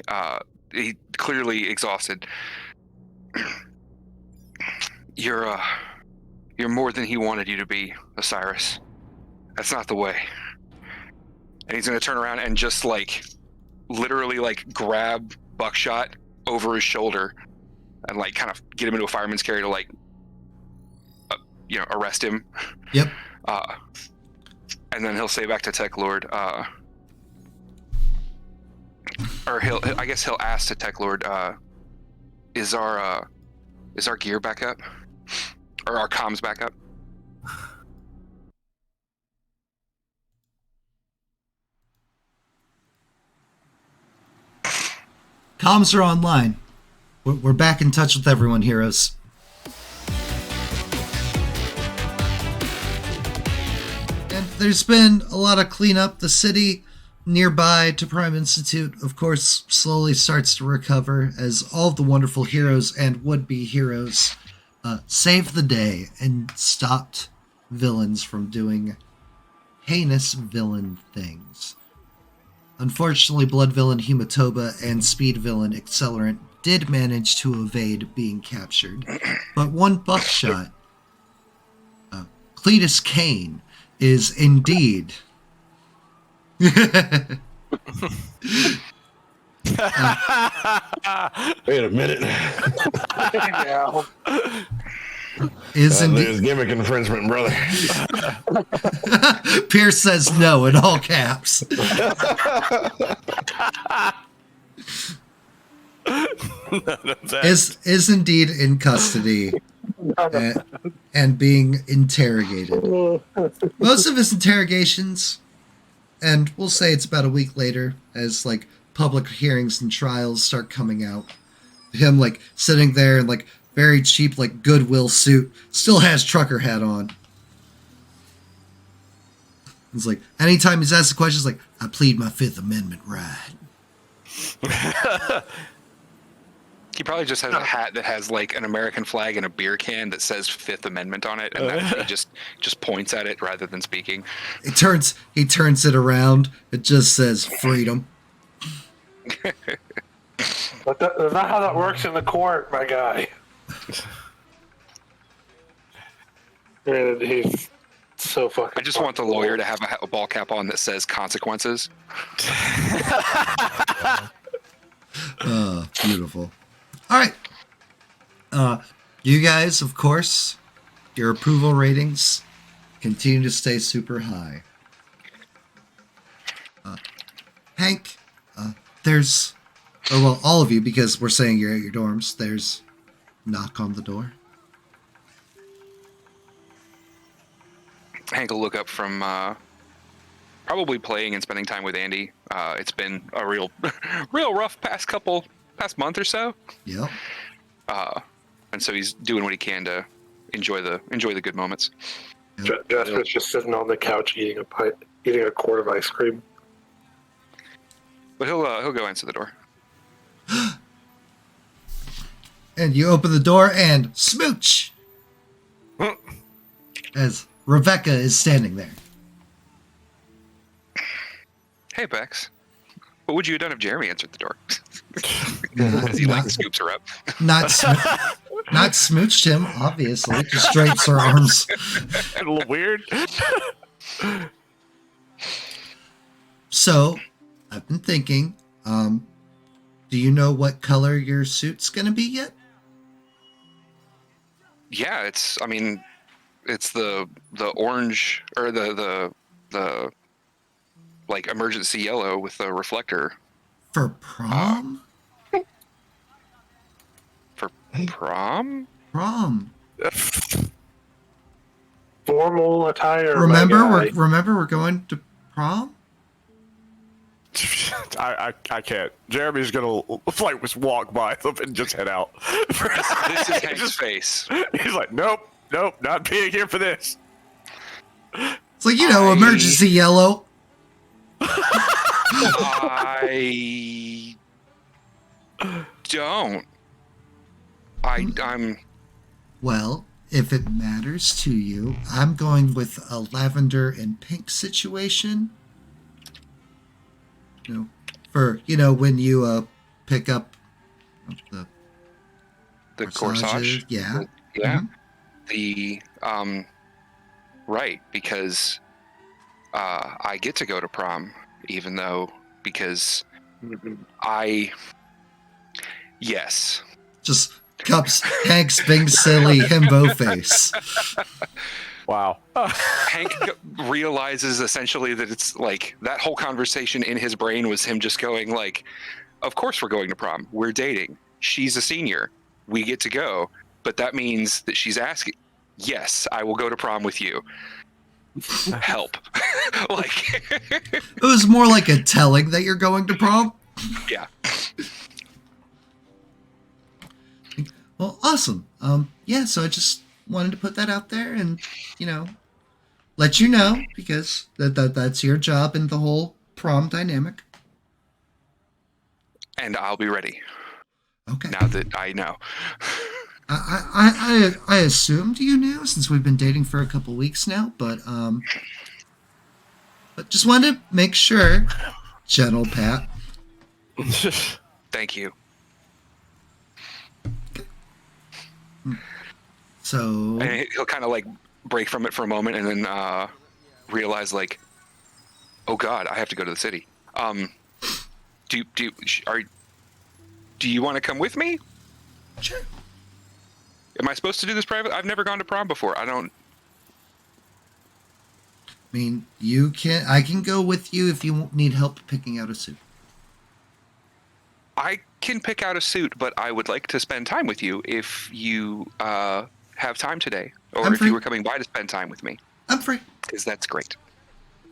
he clearly exhausted. You're more than he wanted you to be, Osiris. That's not the way. And he's gonna turn around and just like, literally like grab Buckshot over his shoulder and like kind of get him into a fireman's carry to like, arrest him.
Yep.
And then he'll say back to Tech Lord, or I guess he'll ask to Tech Lord, is our gear back up? Or our comms back up?
Comms are online. We're back in touch with everyone, heroes. And there's been a lot of cleanup. The city nearby to Prime Institute, of course, slowly starts to recover as all of the wonderful heroes and would-be heroes saved the day and stopped villains from doing heinous villain things. Unfortunately, Blood Villain Hematoba and Speed Villain Accelerant did manage to evade being captured, but one Buckshot, Cletus Kane, is indeed
Wait a minute.
Yeah.
is indeed.
There's gimmick infringement, brother.
Pierce says no in all caps. Is indeed in custody and being interrogated. Most of his interrogations, and we'll say it's about a week later, as like public hearings and trials start coming out, him like sitting there in like very cheap like Goodwill suit, still has trucker hat on. It's like anytime he's asked a question, it's like, I plead my Fifth Amendment right.
He probably just has a hat that has like an American flag and a beer can that says Fifth Amendment on it, and that he just points at it rather than speaking.
He turns it around. It just says freedom.
But that's not how that works in the court, my guy. And he's so fucking.
I just want the lawyer to have a ball cap on that says consequences.
Beautiful. All right. You guys, of course, your approval ratings continue to stay super high. Hank, there's... Oh, well, all of you, because we're saying you're at your dorms. There's knock on the door.
Hank will look up from probably playing and spending time with Andy. It's been a real rough past month or so.
Yep.
And so he's doing what he can to enjoy the good moments.
Yep.
Jasper's just sitting on the couch eating a quart of ice cream.
But he'll go answer the door.
And you open the door and smooch! As Rebecca is standing there.
Hey, Bex. What would you have done if Jeremy answered the door?
Not,
As he scoops her up.
not smooched him, obviously. Just drapes her arms.
A little weird.
So, I've been thinking, do you know what color your suit's gonna be yet?
Yeah, it's the orange or the like emergency yellow with the reflector.
For prom?
For prom?
Prom.
Formal attire.
Remember,
my guy.
we're going to prom?
I can't. Jeremy's gonna walk by them and just head out.
This is Hank's face.
He's like, nope, not being here for this.
It's like, emergency yellow.
I don't. I'm.
Well, if it matters to you, I'm going with a lavender and pink situation. For when you pick up the
corsage.
Yeah.
Yeah.
Mm-hmm.
Right, because I get to go to prom, even though because yes.
Just cups Hank's big silly himbo face.
Wow.
Hank realizes essentially that it's like that whole conversation in his brain was him just going like, of course we're going to prom. We're dating. She's a senior. We get to go. But that means that she's asking, yes, I will go to prom with you. Help.
It was more like a telling that you're going to prom.
Yeah.
Well, awesome. Yeah, so I just wanted to put that out there and, let you know because that's your job in the whole prom dynamic.
And I'll be ready.
Okay.
Now that I know.
I assumed you knew since we've been dating for a couple weeks now, but just wanted to make sure. Gentle Pat.
Thank you.
So
And he'll kind of break from it for a moment and then realize oh God, I have to go to the city. Do you want to come with me?
Sure.
Am I supposed to do this private? I've never gone to prom before. I
mean, I can go with you if you need help picking out a suit.
I can pick out a suit, but I would like to spend time with you if you have time today, or
I'm
if
free.
you were coming by to spend time with me,
I'm free.
because that's great.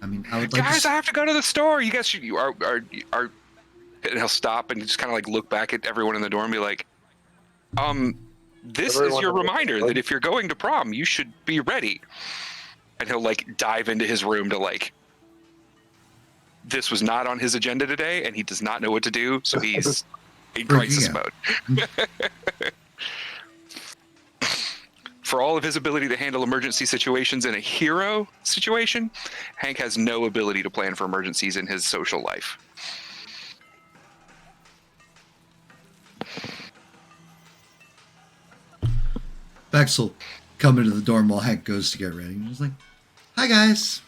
I mean, I would like
Guys,
to...
I have to go to the store. You guys are. And he'll stop and just kind of look back at everyone in the door and be like, this is
Everyone
your
in the
reminder
door.
that if you're going to prom, you should be ready. And he'll dive into his room to this was not on his agenda today, and he does not know what to do, so he's in crisis
Freaking
mode. For all of his ability to handle emergency situations in a hero situation, Hank has no ability to plan for emergencies in his social life.
Bex will come into the dorm while Hank goes to get ready. He's like, Hi, guys.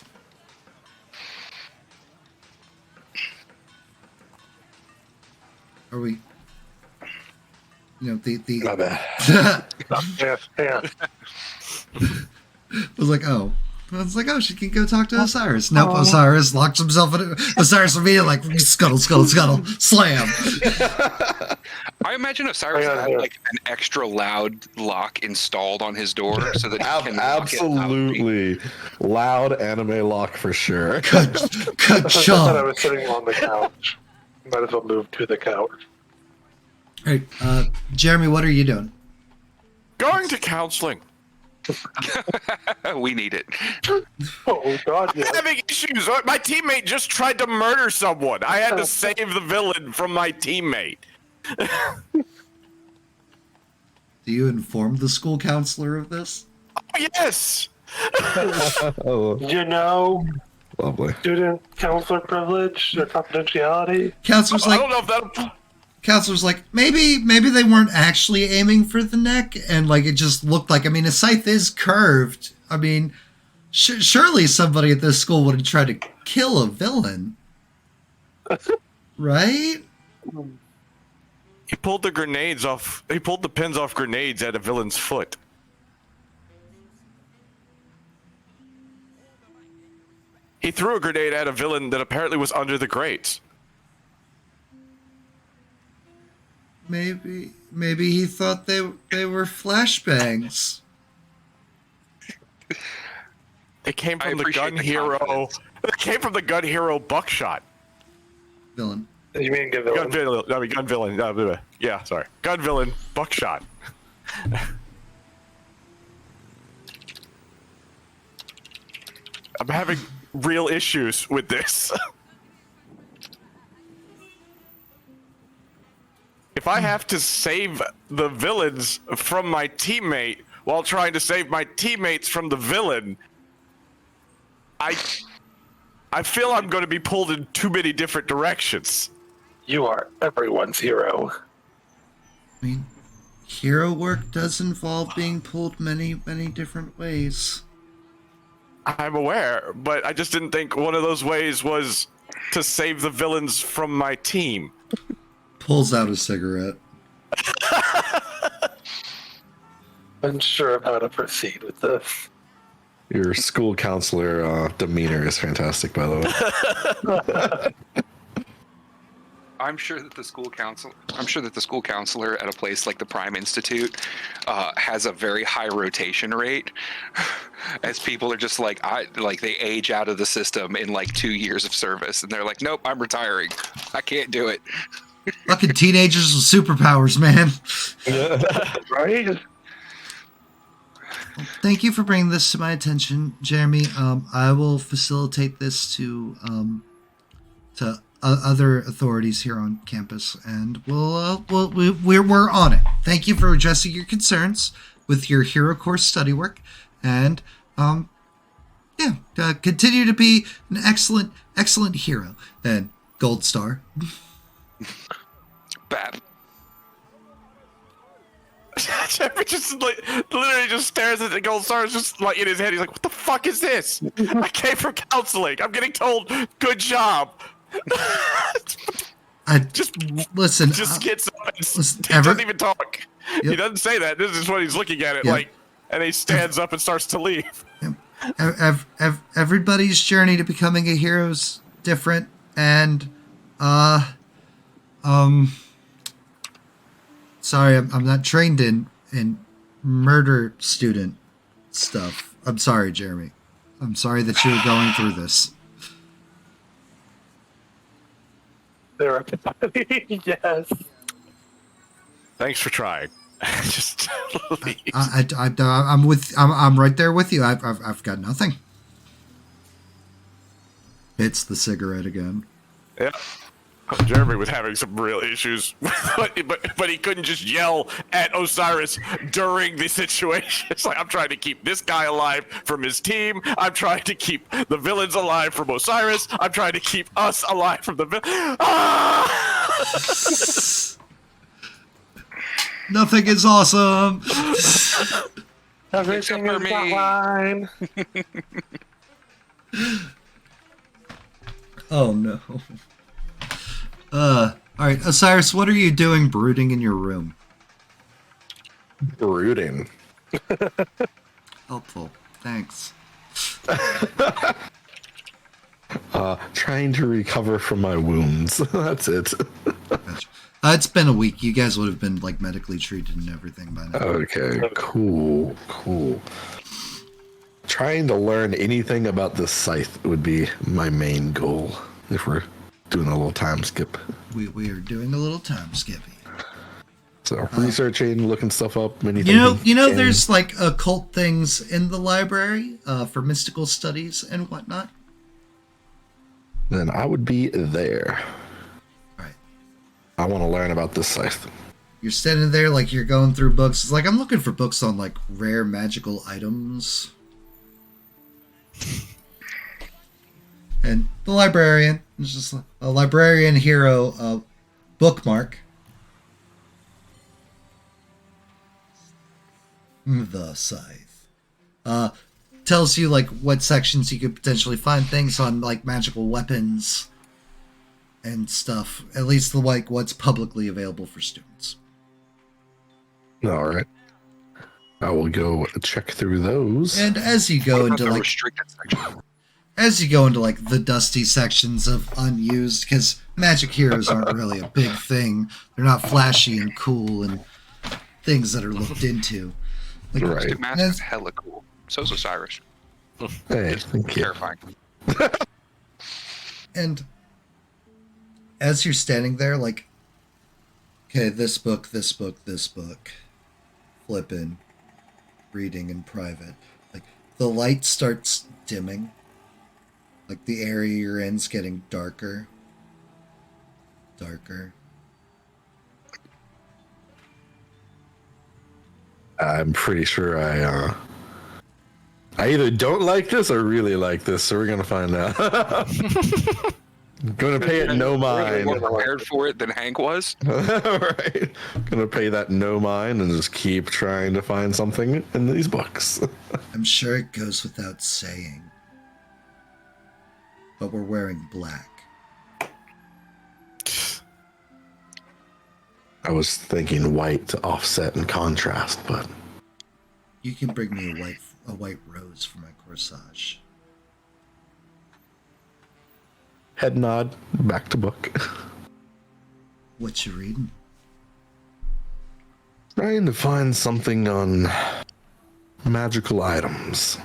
Are we? The
My bad.
Yeah.
I was like, oh. I was like, oh, she can go talk to Osiris. Nope, Osiris locks himself in it. Osiris immediately like, scuttle, slam.
I imagine Osiris had like an extra loud lock installed on his door so that he can
absolutely loud anime lock for sure.
Good
I thought I
job.
was sitting on the couch. Might as well move to the couch.
All right, Jeremy, what are you doing?
Going to counseling.
We need it.
Oh God,
I'm
yeah.
having issues. My teammate just tried to murder someone. I had to save the villain from my teammate.
Do you inform the school counselor of this?
Oh, yes.
Oh,
You know,
lovely.
student counselor privilege or confidentiality.
Counselor's
I
like,
don't know if that.
Counselor's like, maybe they weren't actually aiming for the neck, and like it just looked like. I mean, a scythe is curved. I mean, surely somebody at this school would have tried to kill a villain, right?
He pulled the grenades off. He pulled the pins off grenades at a villain's foot. He threw a grenade at a villain that apparently was under the grates.
Maybe he thought they were flashbangs.
They came
I
from the
appreciate
gun
the
hero.
confidence.
They came from the gun hero Buckshot.
Villain.
You mean give villain?
Gun villain. I mean, gun villain. Yeah, sorry. Gun villain Buckshot. I'm having real issues with this. If I have to save the villains from my teammate while trying to save my teammates from the villain, I feel I'm going to be pulled in too many different directions.
You are everyone's hero.
I mean, hero work does involve being pulled many different ways.
I'm aware, but I just didn't think one of those ways was to save the villains from my team.
Pulls out a cigarette.
Unsure of how to proceed with this.
Your school counselor demeanor is fantastic, by the way.
I'm sure that the school counselor at a place like the Prime Institute has a very high rotation rate, as people are just like they age out of the system in like 2 years of service, and they're like, nope, I'm retiring. I can't do it.
Fucking teenagers with superpowers, man.
Right?
Thank you for bringing this to my attention, Jeremy. I will facilitate this to other authorities here on campus, and we're on it. Thank you for addressing your concerns with your hero course study work, and continue to be an excellent hero. And gold star.
Bad.
Jeffrey just literally just stares at the gold stars, just like in his head. He's like, "What the fuck is this? I came from counseling. I'm getting told, good job."
I
Just
listen.
gets up and
listen,
he doesn't even talk. He
Yep.
doesn't say that. This is what he's looking at it
Yep.
like, and he stands up and starts to leave.
Everybody's journey to becoming a hero is different, and sorry, I'm not trained in murder student stuff. I'm sorry, Jeremy. I'm sorry that you were going through this.
There, yes.
Thanks for trying. Just leave.
I'm right there with you. I've got nothing. Hits the cigarette again.
Yeah. Jeremy was having some real issues, but he couldn't just yell at Osiris during the situation. It's like, I'm trying to keep this guy alive from his team. I'm trying to keep the villains alive from Osiris. I'm trying to keep us alive from the villain. Ah!
Nothing is awesome.
Everything
for
is
me.
fine.
Oh no. Alright, Osiris, what are you doing brooding in your room?
Brooding.
Helpful. Thanks.
Trying to recover from my wounds. That's it.
Gotcha. It's been a week. You guys would have been like medically treated and everything by now.
Okay, cool. Trying to learn anything about the scythe would be my main goal if we're doing a little time skip.
We are doing a little time skipping.
So researching, looking stuff up, anything.
You know, there's like occult things in the library for mystical studies and whatnot.
Then I would be there.
Right.
I want to learn about this scythe.
You're standing there like you're going through books. It's like I'm looking for books on like rare magical items. And the librarian is just a librarian hero bookmark. The Scythe. Tells you like what sections you could potentially find things on, like magical weapons and stuff. At least like what's publicly available for students.
All right. I will go check through those.
And as you go into
the
like
restricted section.
as you go into like the dusty sections of unused, because magic heroes aren't really a big thing. They're not flashy and cool and things that are looked into. Like,
Right.
Mask is hella cool. So's Osiris.
Hey, thank you.
Terrifying.
And as you're standing there, like, okay, this book, flipping, reading in private. Like, the light starts dimming. Like, the area you're in's getting darker.
I'm pretty sure I either don't like this or really like this, so we're gonna find out. I'm gonna pay it no mind.
More prepared for it than Hank was.
Right. Gonna pay that no mind and just keep trying to find something in these books.
I'm sure it goes without saying. But we're wearing black.
I was thinking white to offset and contrast, but
You can bring me a white rose for my corsage.
head nod, back to book.
What you reading?
Trying to find something on magical items.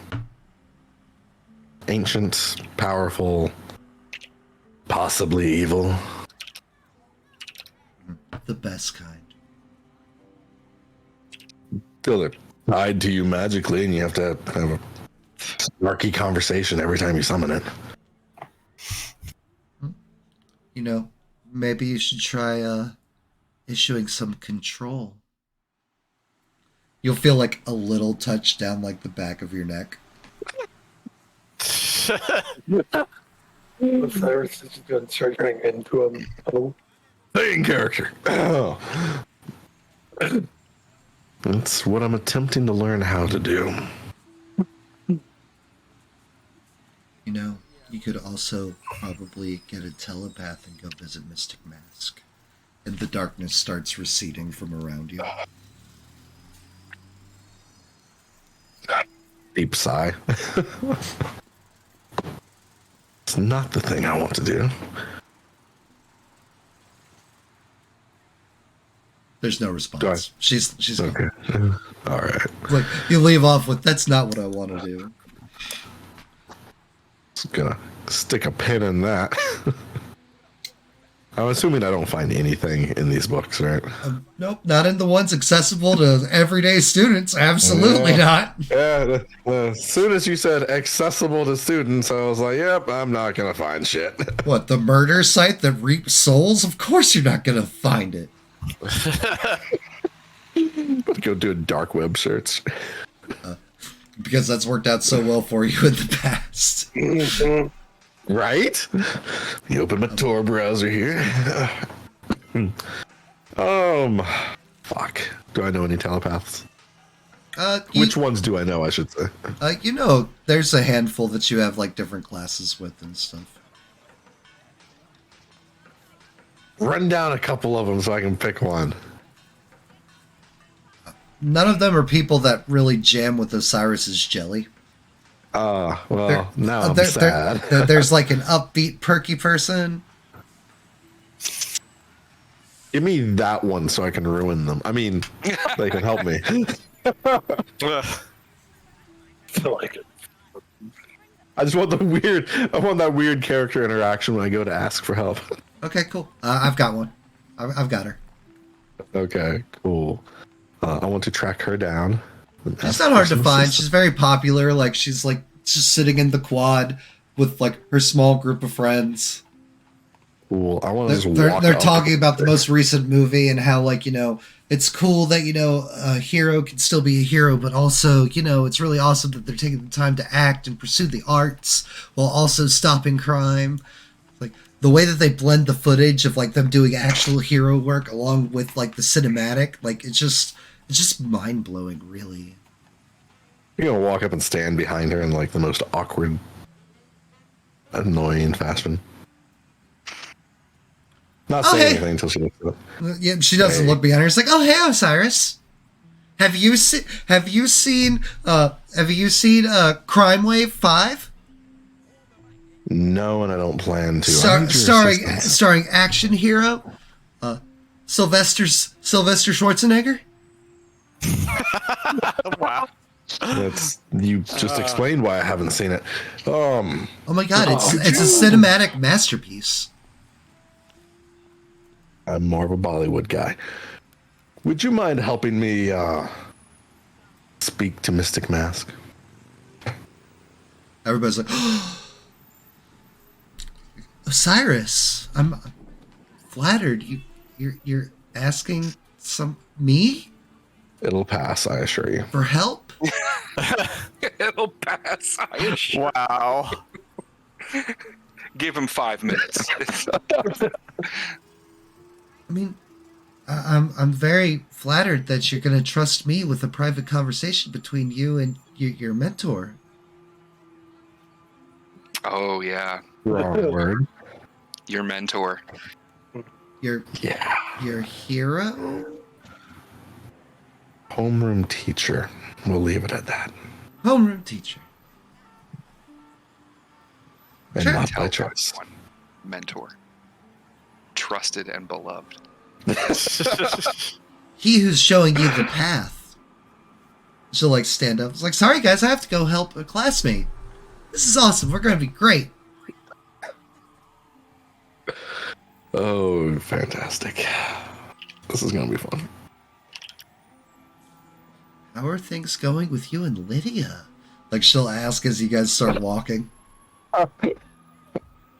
Ancient, powerful, possibly evil.
The best kind.
Feel they're tied to you magically, and you have to have a snarky conversation every time you summon it.
You know, maybe you should try issuing some control. You'll feel like a little touch down like the back of your neck.
Osiris is just going to start turning into a puddle.
Playing character. Oh. That's what I'm attempting to learn how to do.
You know, you could also probably get a telepath and go visit Mystic Mask. And the darkness starts receding from around you.
Deep sigh. It's not the thing I want to do.
There's no response.
Do I-
She's
Okay. All right.
like, you leave off with, that's not what I want to do.
Just gonna stick a pin in that. I'm assuming I don't find anything in these books, right?
Nope, not in the ones accessible to everyday students. Absolutely not.
Yeah, as soon as you said accessible to students, I was like, yep, I'm not gonna find shit.
What, the murder site that reaps souls? Of course you're not going to find it.
Go do a dark web search.
Because that's worked out so well for you in the past.
Right? You open my Tor browser here. Fuck. Do I know any telepaths? Which ones do I know, I should say?
There's a handful that you have like different classes with and stuff.
Run down a couple of them so I can pick one.
None of them are people that really jam with Osiris's jelly.
Well, now I'm sad.
There's like an upbeat, perky person.
Give me that one so I can ruin them. I mean, they can help me.
I like it.
I just want that weird character interaction when I go to ask for help.
Okay, cool. I've got one. I've got her.
Okay, cool. I want to track her down.
She's not hard to find. She's very popular. Like, she's like just sitting in the quad with like her small group of friends.
Cool. I want to just walk
They're
up.
talking about the most recent movie and how, like, it's cool that, a hero can still be a hero, but also, it's really awesome that they're taking the time to act and pursue the arts while also stopping crime. Like, the way that they blend the footage of, like, them doing actual hero work along with, like, the cinematic, like, it's just mind-blowing, really.
You're going to walk up and stand behind her in, like, the most awkward, annoying fashion. Not saying anything until she looks up.
Yeah, she doesn't look behind her. It's like, oh, hey, Osiris. Have you seen Crime Wave 5?
No, and I don't plan to.
Starring action hero Sylvester Schwarzenegger.
Wow.
You just explained why I haven't seen it.
Oh my god, it's a cinematic masterpiece.
I'm more of a Bollywood guy. Would you mind helping me speak to Mystic Mask?
Everybody's like, oh, Osiris, I'm flattered. You're asking me?
It'll pass, I assure you.
For help?
It'll pass. I assure.
Wow.
Give him 5 minutes.
I mean, I'm very flattered that you're going to trust me with a private conversation between you and your mentor.
Oh, yeah.
Wrong word.
Your mentor.
Your hero?
Homeroom teacher. We'll leave it at that.
Homeroom teacher.
And
Sure.
not by choice.
Mentor. Trusted and beloved.
He who's showing you the path. She'll like stand up. It's like, sorry guys, I have to go help a classmate. This is awesome. We're going to be great.
Oh, fantastic. This is going to be fun.
How are things going with you and Lydia? Like, she'll ask as you guys start walking.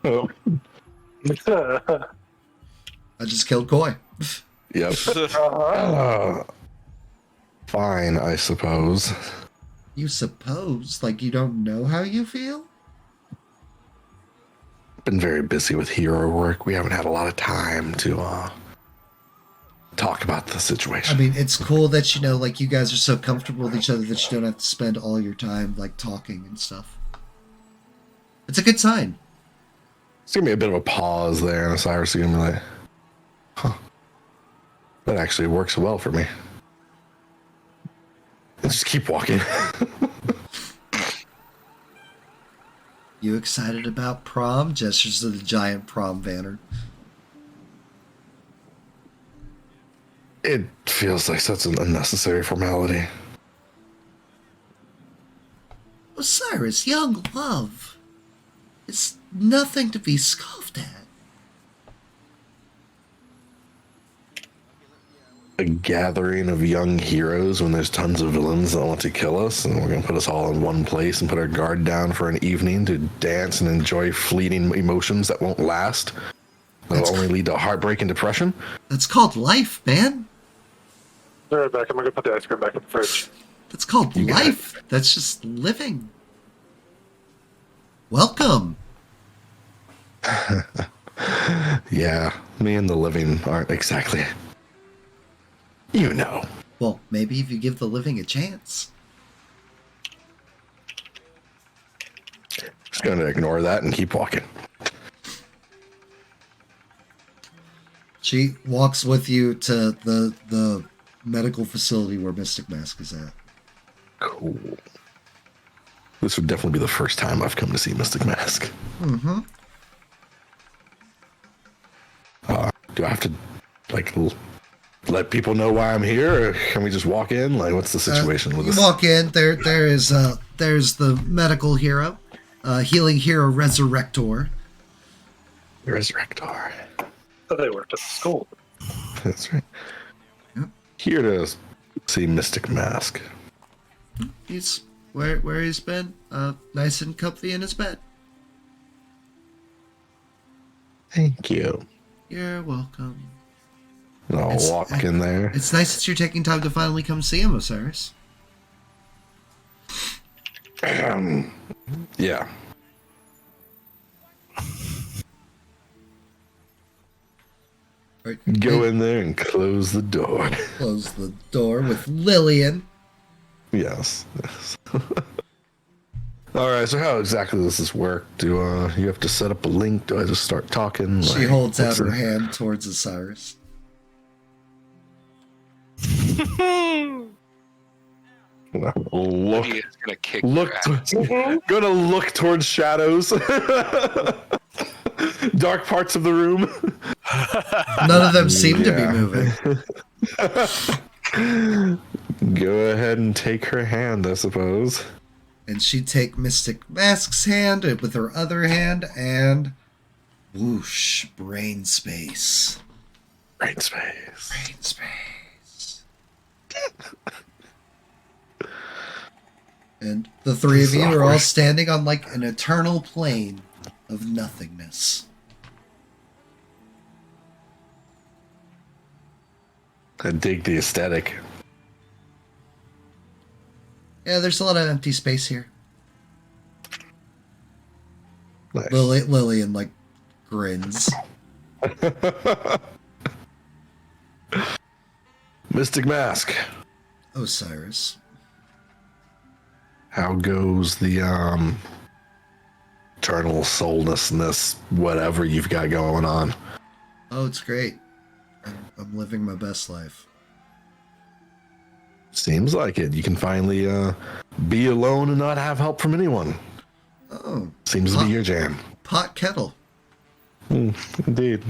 Oh.
I just killed Koi.
Yep. Fine, I suppose.
You suppose? Like, you don't know how you feel?
Been very busy with hero work. We haven't had a lot of time to talk about the situation.
I mean, it's cool that, like, you guys are so comfortable with each other that you don't have to spend all your time, like, talking and stuff. It's a good sign.
It's going to be a bit of a pause there, and Osiris is going to be like, huh. That actually works well for me. Let's just keep walking.
You excited about prom? Gestures to the giant prom banner.
It feels like such an unnecessary formality.
Osiris, young love. It's nothing to be scoffed at.
A gathering of young heroes when there's tons of villains that want to kill us, and we're going to put us all in one place and put our guard down for an evening to dance and enjoy fleeting emotions that won't last. That'll only lead to heartbreak and depression.
That's called life, man.
All right, back. I'm going to put the ice cream back in the fridge.
That's called
You got
life. That's just living. Welcome.
Yeah, me and the living aren't exactly. You know.
Well, maybe if you give the living a chance.
Just gonna ignore that and keep walking.
She walks with you to the medical facility where Mystic Mask is at.
Cool. This would definitely be the first time I've come to see Mystic Mask.
Mm-hmm.
Do I have to, like, let people know why I'm here, or can we just walk in? Like, what's the situation with
you
this?
walk in. There's the medical hero, healing hero Resurrector.
Resurrector.
So they worked at the school.
That's right.
Yep.
Here to see Mystic Mask.
He's where he's been, nice and comfy in his bed.
Thank you.
You're welcome.
And I'll walk in there.
It's nice that you're taking time to finally come see him, Osiris.
Yeah.
Right.
Go in there and close the door.
Close the door with Lillian.
Yes. All right. So how exactly does this work? Do you have to set up a link? Do I just start talking?
She
Like,
holds out
what's
her
it?
hand towards Osiris.
Look.
He is gonna kick
Look.
your ass.
Gonna look towards shadows. Dark parts of the room.
None of them seem to be
Yeah.
moving.
Go ahead and take her hand, I suppose.
And she'd take Mystic Mask's hand with her other hand and whoosh, brain space.
Brain space.
Brain space. And the three of you are all standing on like an eternal plane of nothingness.
I dig the aesthetic.
Yeah, there's a lot of empty space here.
Nice.
Lillian like grins.
Mystic Mask.
Osiris.
How goes the eternal soulnessness, whatever you've got going on?
Oh, it's great. I'm living my best life.
Seems like it. You can finally be alone and not have help from anyone.
Oh,
Seems to be your jam.
pot kettle.
Indeed.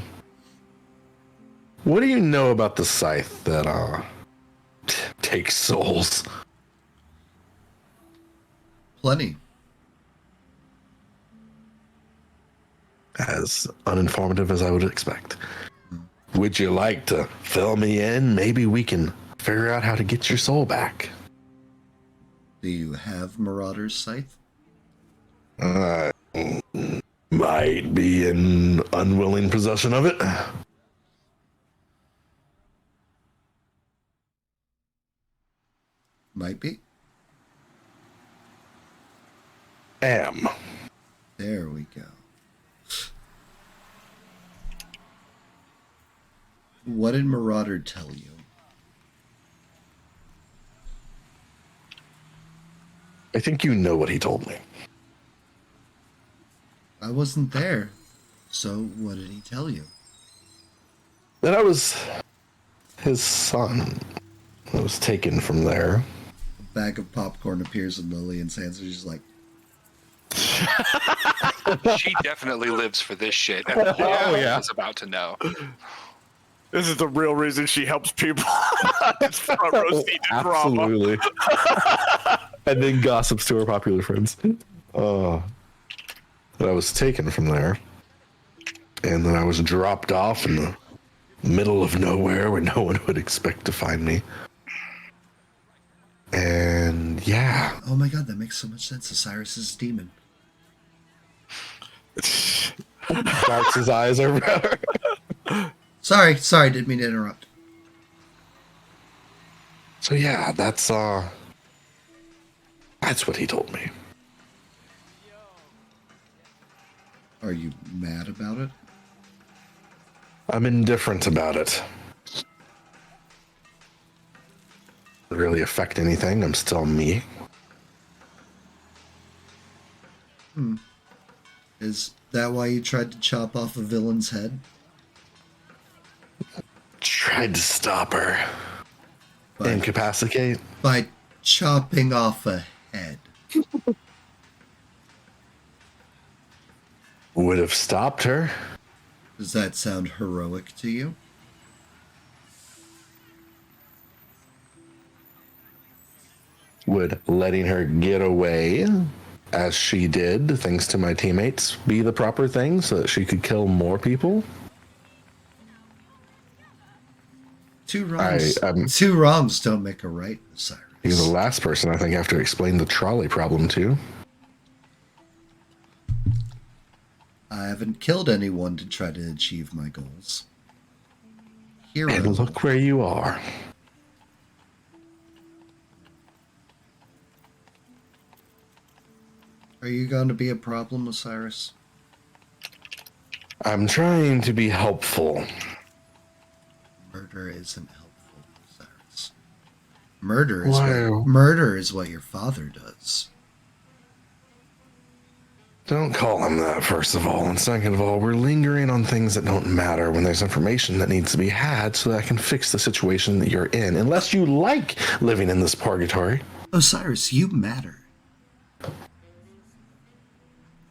What do you know about the scythe that takes souls?
Plenty.
As uninformative as I would expect. Would you like to fill me in? Maybe we can figure out how to get your soul back.
Do you have Marauder's Scythe?
Might be in unwilling possession of it.
Might be.
Am.
There we go. What did Marauder tell you?
I think you know what he told me.
I wasn't there. So what did he tell you?
That I was his son. I was taken from there.
A bag of popcorn appears in Lillian's hands and she's like,
She definitely lives for this shit. And
yeah.
is about to know.
This is the real reason she helps people. It's front row seat to drama.
Absolutely. And then gossips to her popular friends. But I was taken from there. And then I was dropped off in the middle of nowhere where no one would expect to find me. And yeah.
oh my god, that makes so much sense. Osiris is a demon.
Darts his eyes over her.
Sorry, didn't mean to interrupt.
So yeah, that's what he told me.
Are you mad about it?
I'm indifferent about it. really affect anything. I'm still me.
Is that why you tried to chop off a villain's head?
Tried to stop her.
By,
Incapacitate?
by chopping off a head.
Would have stopped her.
Does that sound heroic to you?
Would letting her get away, as she did, thanks to my teammates, be the proper thing so that she could kill more people?
Two wrongs don't make a right, Osiris.
You're the last person I think I have to explain the trolley problem to.
I haven't killed anyone to try to achieve my goals. Hero.
And look where you are.
Are you going to be a problem, Osiris?
I'm trying to be helpful.
Murder isn't helpful, Osiris. Murder is what your father does.
Don't call him that, first of all. And second of all, we're lingering on things that don't matter when there's information that needs to be had so that I can fix the situation that you're in. Unless you like living in this purgatory.
Osiris, you matter.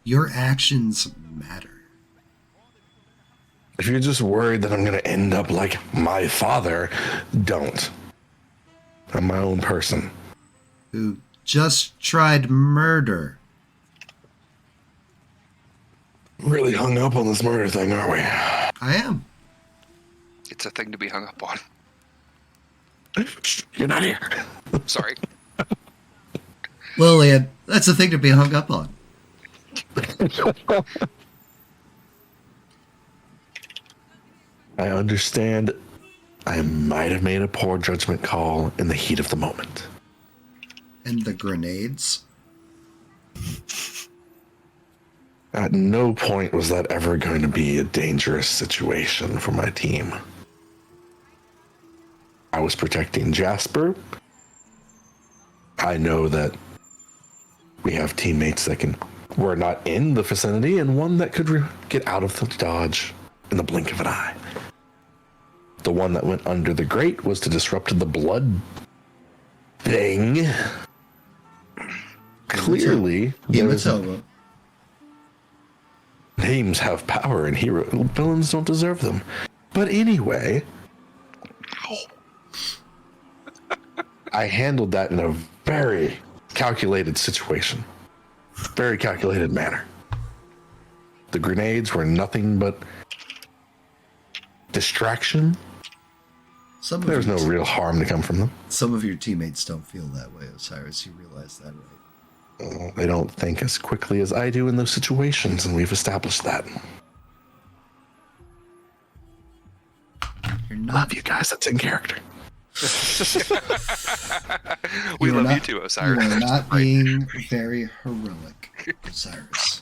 Your actions matter.
If you're just worried that I'm going to end up like my father, don't. I'm my own person.
Who just tried murder.
Really hung up on this murder thing, aren't we?
I am.
It's a thing to be hung up on.
Shh, you're not here.
Sorry.
Lillian, that's a thing to be hung up on.
I understand I might have made a poor judgment call in the heat of the moment.
And the grenades?
At no point was that ever going to be a dangerous situation for my team. I was protecting Jasper. I know that we have teammates that were not in the vicinity and one that could get out of the dodge in the blink of an eye. The one that went under the grate was to disrupt the blood thing. Clearly,
Yamatomo.
Names have power and villains don't deserve them. But anyway, I handled that in a very calculated situation. Very calculated manner. The grenades were nothing but distraction. There's no real harm to come from them.
Some of your teammates don't feel that way, Osiris. You realize that, right?
They don't think as quickly as I do in those situations, and we've established that.
You're not.
Love you guys. That's in character.
We love you too, Osiris.
You are not being very heroic, Osiris.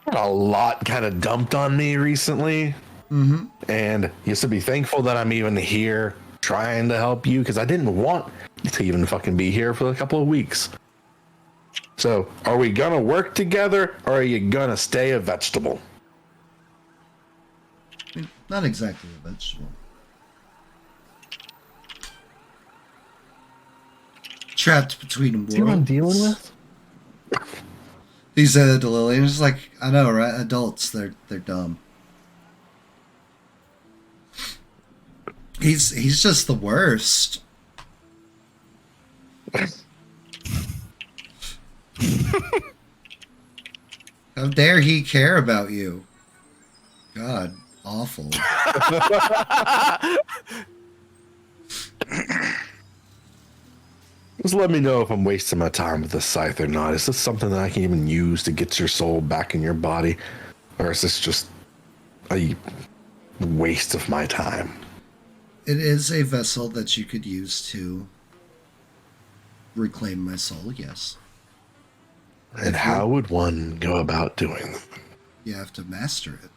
A lot kind of dumped on me recently.
Mm-hmm.
And you should be thankful that I'm even here trying to help you, because I didn't want to even fucking be here for a couple of weeks. So, are we gonna work together, or are you gonna stay a vegetable?
I mean, not exactly a vegetable. Trapped between worlds.
See what I'm dealing with?
You say that to Lily, and it's like, I know, right? Adults, they're dumb. He's just the worst. How dare he care about you? God, awful.
Just let me know if I'm wasting my time with this scythe or not. Is this something that I can even use to get your soul back in your body? Or is this just a waste of my time?
It is a vessel that you could use to reclaim my soul, yes.
And how would one go about doing that?
You have to master it.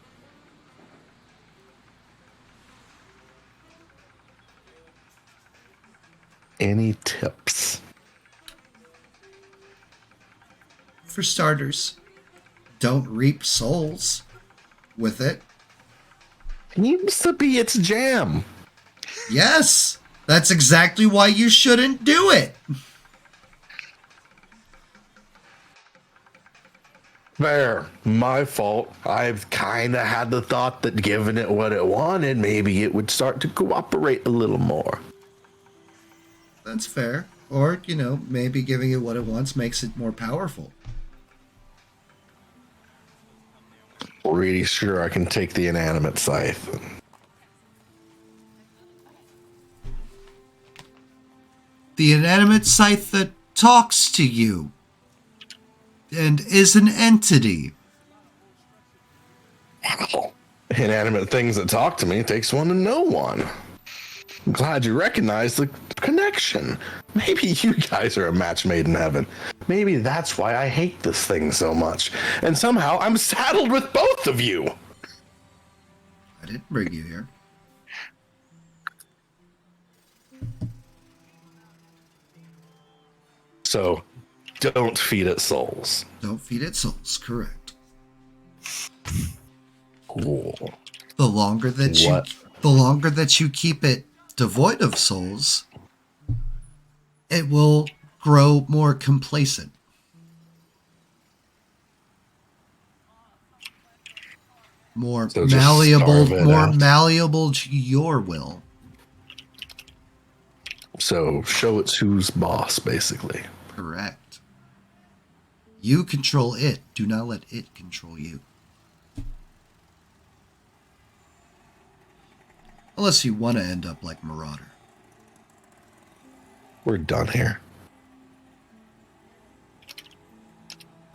Any tips?
For starters, don't reap souls with it.
Seems to be its jam.
Yes, that's exactly why you shouldn't do it.
Fair. My fault. I've kind of had the thought that giving it what it wanted, maybe it would start to cooperate a little more.
That's fair. Or, maybe giving it what it wants makes it more powerful.
Pretty sure I can take the inanimate scythe.
The inanimate scythe that talks to you and is an entity.
Wow. Inanimate things that talk to me takes one to know one. I'm glad you recognize the connection. Maybe you guys are a match made in heaven. Maybe that's why I hate this thing so much. And somehow I'm saddled with both of you.
I didn't bring you here.
So, don't feed it souls.
Don't feed it souls, correct.
Cool.
The longer that you keep it devoid of souls, it will grow more complacent. More
So just
malleable,
starve it
more
out.
malleable to your will.
So, show it's who's boss, basically.
Correct. You control it. Do not let it control you. Unless you want to end up like Marauder.
We're done here.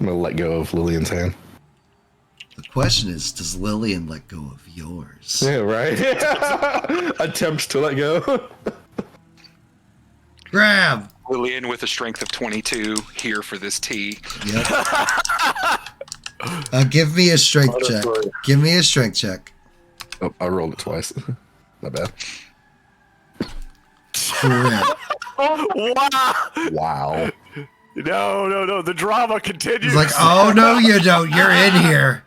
I'm gonna let go of Lillian's hand.
The question is, does Lillian let go of yours?
Yeah, right? Attempts to let go.
Grab!
Lillian with a strength of 22 here for this tea.
Yep. Give me a strength check.
Honestly.
Give me a strength check.
Oh, I rolled it twice. Not bad.
Correct.
Wow!
Wow.
No. The drama continues.
It's like, oh no, you don't. You're in here.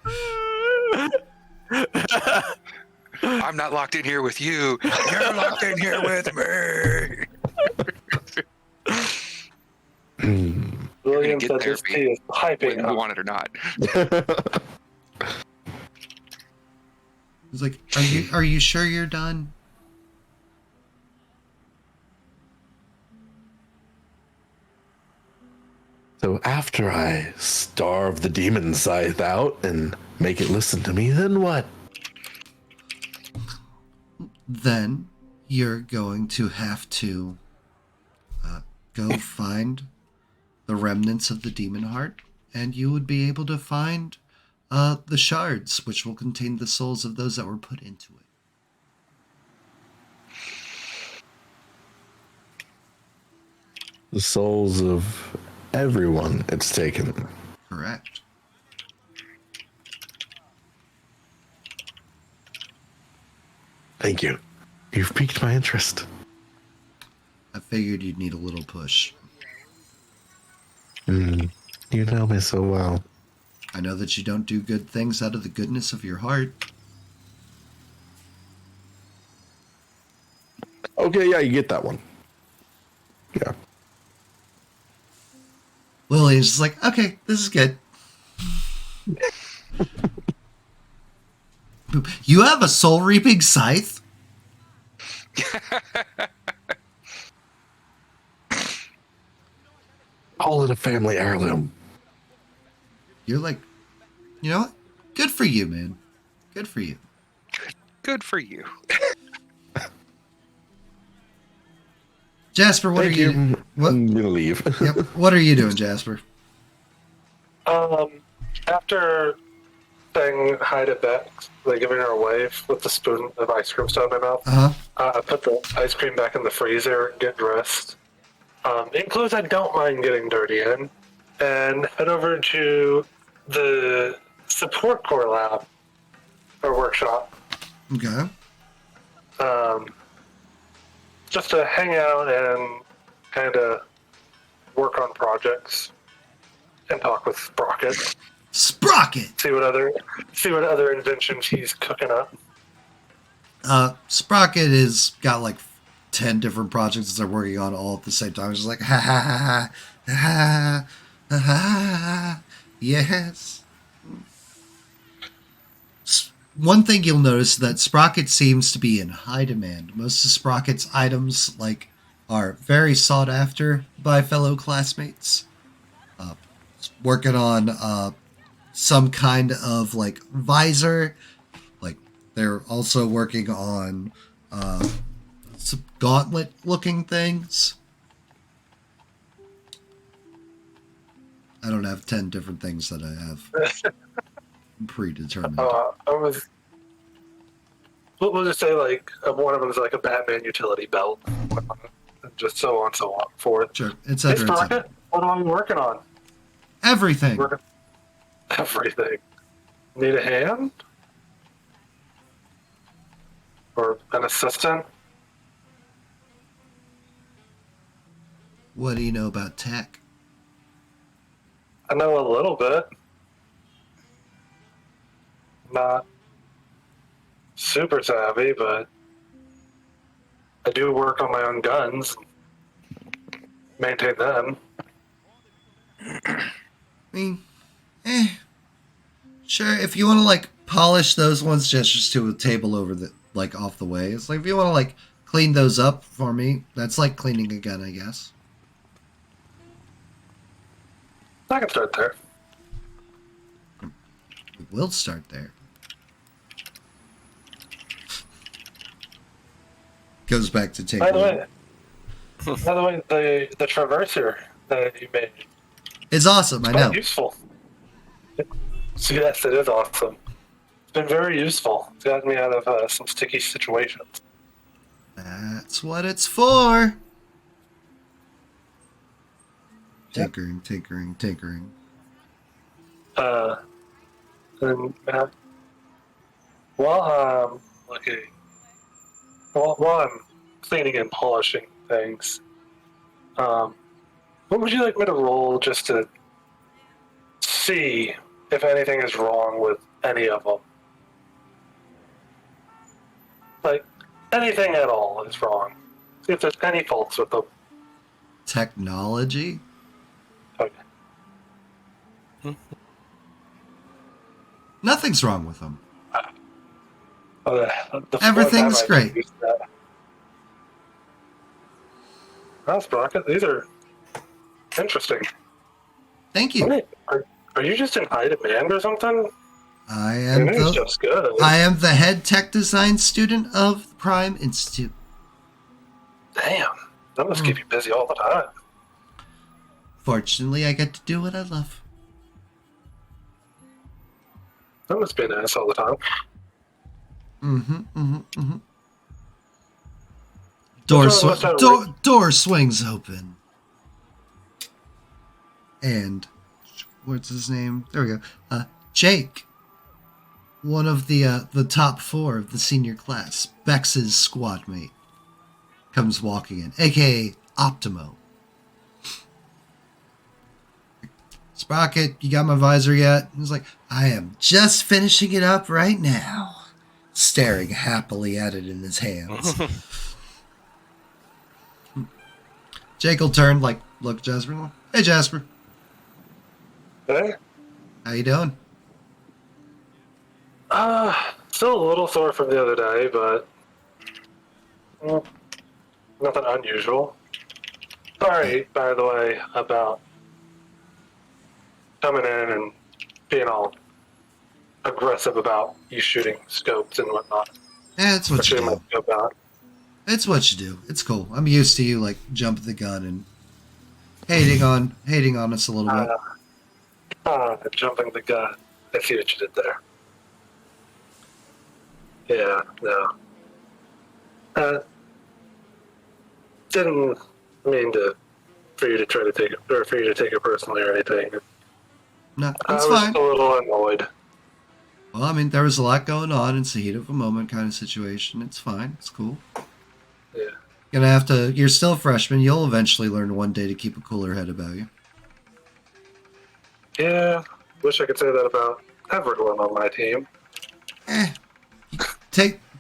I'm not locked in here with you. You're locked in here with me.
William
Get
said this
therapy.
tea is piping
Whether you
hot.
want it or not.
It's like, are you sure you're done?
So after I starve the demon scythe out and make it listen to me, then what?
Then you're going to have to go find the remnants of the demon heart, and you would be able to find the shards, which will contain the souls of those that were put into it.
The souls of everyone it's taken.
Correct.
Thank you. You've piqued my interest.
I figured you'd need a little push.
You know me so well.
I know that you don't do good things out of the goodness of your heart.
Okay, yeah, you get that one. Yeah.
Lily's just like, okay, this is good. You have a soul reaping scythe?
Call it a family heirloom.
You're like, you know what? Good for you, man. Good for you.
Good for you.
Jasper, what
Thank
are you?
you.
What?
I'm gonna leave.
Yep. What are you doing, Jasper?
After saying hi to Bex, like giving her a wave with the spoon of ice cream still in my mouth,
Uh-huh.
I put the ice cream back in the freezer, get dressed. In clothes I don't mind getting dirty in, and head over to the support core lab or workshop.
Okay.
Just to hang out and kind of work on projects and talk with Sprocket.
Sprocket!
See what other inventions he's cooking up.
Sprocket has got like 10 different projects that they're working on all at the same time. It's just like, ha ha ha ha ha ha ha, yes. One thing you'll notice is that Sprocket seems to be in high demand. Most of Sprocket's items are very sought after by fellow classmates. Working on some kind of visor. They're also working on some gauntlet looking things. I don't have 10 different things that I have predetermined.
We'll just say one of them is a Batman utility belt, and just so on, so forth.
Sure,
Hey,
etc.
Sprocket, what am I working on?
Everything.
Everything. Need a hand? Or an assistant?
What do you know about tech?
I know a little bit. Not super savvy, but I do work on my own guns. Maintain them.
I mean, sure, if you want to polish those ones just to a table over the off the way. It's if you want to clean those up for me, that's like cleaning a gun, I guess.
I can start there.
We'll start there. Goes back to take.
By the way, the traverser that you made
is awesome. I know.
Useful. Yes, it is awesome. It's been very useful. It's gotten me out of some sticky situations.
That's what it's for. Tinkering.
And while I'm cleaning and polishing things, what would you like me to roll just to see if anything is wrong with any of them? Anything at all is wrong. See if there's any faults with them.
Technology?
Okay.
Nothing's wrong with them.
Everything's
great.
Wow, Sprocket, these are interesting.
Thank you.
Wait, are you just in high demand or something?
I am
just good.
I am the head tech design student of the Prime Institute.
Damn, that must keep you busy all the time.
Fortunately, I get to do what I love.
That must be nice all the time.
Door swings open. And what's his name? There we go. Jake. One of the top 4 of the senior class, Bex's squad mate, comes walking in, aka Optimo. Sprocket, you got my visor yet? He's like, I am just finishing it up right now, staring happily at it in his hands. Jake will turn, look at Jasper. Hey, Jasper.
Hey?
How you doing?
Still a little sore from the other day, but nothing unusual. Sorry, by the way, about coming in and being all aggressive about you shooting scopes and whatnot.
Yeah, it's what you do.
About.
It's what you do. It's cool. I'm used to you jumping the gun and hating on us a little bit.
Jumping the gun. I see what you did there. Yeah, no. Didn't mean for you to try to take it, or for you to take it personally or anything.
No,
I
it's
was
fine.
just a little annoyed.
Well, I mean, there was a lot going on. It's the heat of a moment kind of situation. It's fine. It's cool.
Yeah.
Gonna have to. You're still a freshman. You'll eventually learn one day to keep a cooler head about you.
Yeah, wish I could say that about everyone on my team.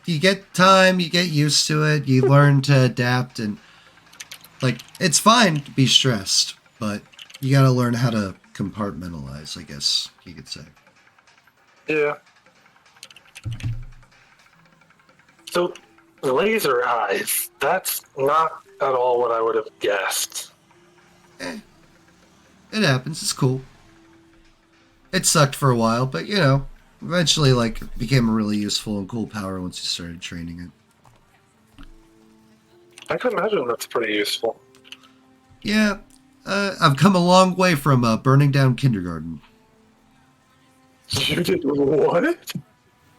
You get time, you get used to it, you learn to adapt, and like it's fine to be stressed, but you gotta learn how to compartmentalize, I guess you could say.
Yeah. So, laser eyes, that's not at all what I would have guessed.
It happens, it's cool. It sucked for a while, but you know, eventually like it became a really useful and cool power once you started training it.
I can imagine that's pretty useful.
Yeah, I've come a long way from burning down kindergarten.
You did what?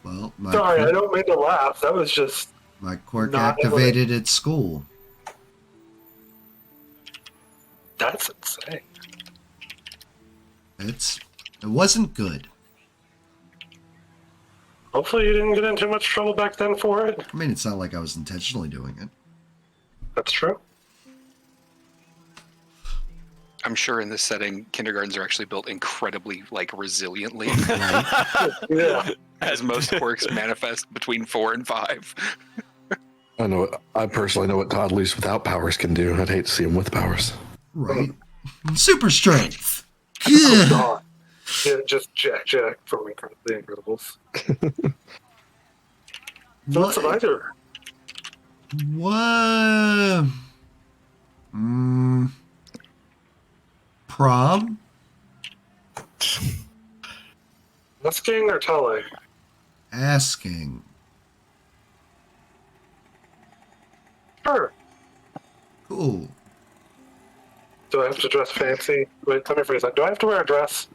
Well,
Sorry, I don't mean to laugh. That was just...
my quirk
not
activated at school.
That's insane.
It wasn't good.
Hopefully you didn't get in too much trouble back then for it.
I mean, it's not like I was intentionally doing it.
That's true.
I'm sure in this setting, kindergartens are actually built incredibly, like, resiliently,
Right?
Yeah.
as most quirks manifest between 4 and 5.
I personally know what toddlers without powers can do. I'd hate to see them with powers.
Right. Super strength.
Oh,
Yeah.
God. Yeah, just Jack from The Incredibles. So what's the lighter?
What? Prom?
Asking or telling?
Asking.
Sure.
Cool.
Do I have to dress fancy? Wait, let me phrase that. Do I have to wear a dress?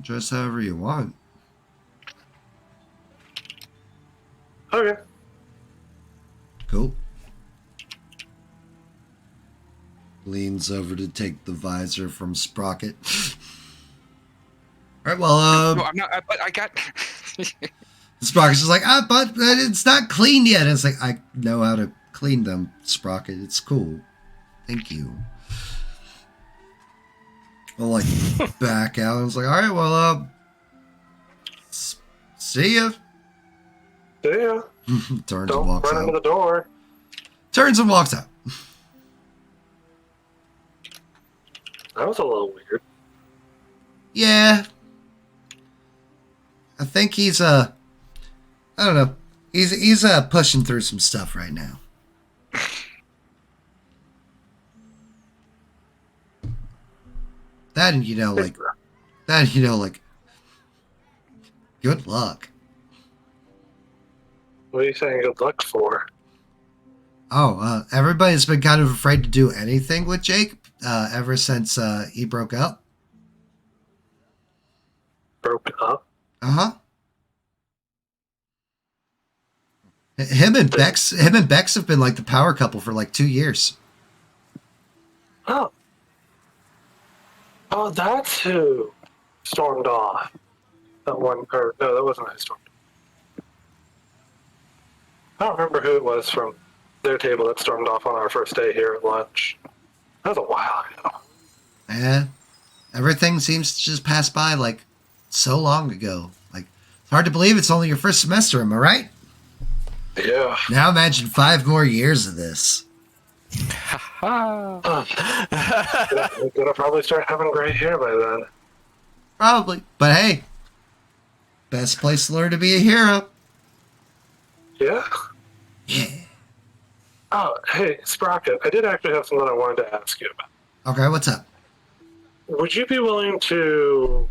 Dress however you want.
Okay.
Cool. Leans over to take the visor from Sprocket. All right, well,
No, I'm not. But I got.
Sprocket's just like, but it's not clean yet. And it's like, I know how to clean them, Sprocket. It's cool. Thank you. I'll like back out and it's like, all right, well, see ya.
See ya.
Turns and
Don't
walks
run into
out.
the door.
Turns and walks out.
That was a little weird.
Yeah. I think he's I don't know. He's pushing through some stuff right now. That and like good luck.
What are you saying good luck for?
Oh, everybody's been kind of afraid to do anything with Jake ever since he broke up.
Broke up?
Uh-huh. Him and Bex have been like the power couple for like 2 years.
Oh. Oh, that's who stormed off. That one, or no, that wasn't who stormed off. I don't remember who it was from their table that stormed off on our first day here at lunch. That was a while ago.
Yeah. Everything seems to just pass by like so long ago. Like, it's hard to believe it's only your first semester, am I right?
Yeah.
Now imagine 5 more years of this.
I'm gonna probably start having gray hair by then.
Probably. But hey, best place to learn to be a hero.
Yeah?
Yeah.
Oh, hey, Sprocket, I did actually have something I wanted to ask you about.
Okay, what's up?
Would you be willing to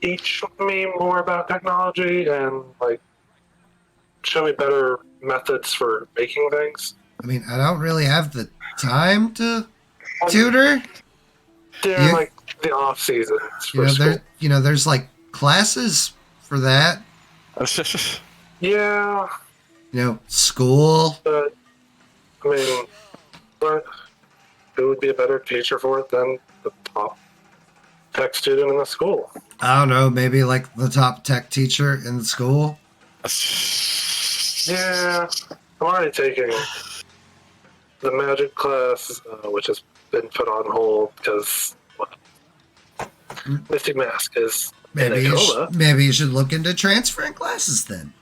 teach me more about technology and, like, show me better methods for making things?
I mean, I don't really have the time to tutor.
During, like, the off seasons for school.
There's like classes for that.
Yeah,
School.
but, I mean, but who would be a better teacher for it than the top tech student in the school?
I don't know, maybe like the top tech teacher in the school.
Yeah, I'm already taking the magic class, which has been put on hold because Mystic Mask is in a coma.
Maybe you should look into transferring classes then.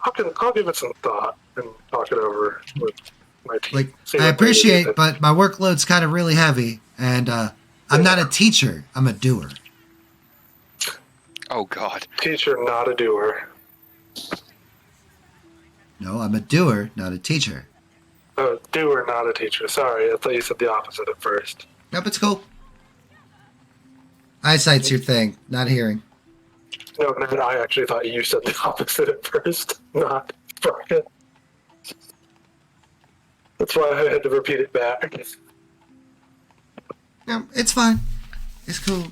I'll give it some thought and talk it over with my team.
Like,
See
I
what they
appreciate,
do.
but my workload's kind of really heavy, and I'm not a teacher. I'm a doer.
Oh God.
Teacher, not a doer.
No, I'm a doer, not a teacher.
Oh, doer, not a teacher. Sorry, I thought you said the opposite at first.
Nope, it's cool. Eyesight's your thing, not hearing.
No, I actually thought you said the opposite at first, not Brian. That's why I had to repeat it back.
No, it's fine. It's cool.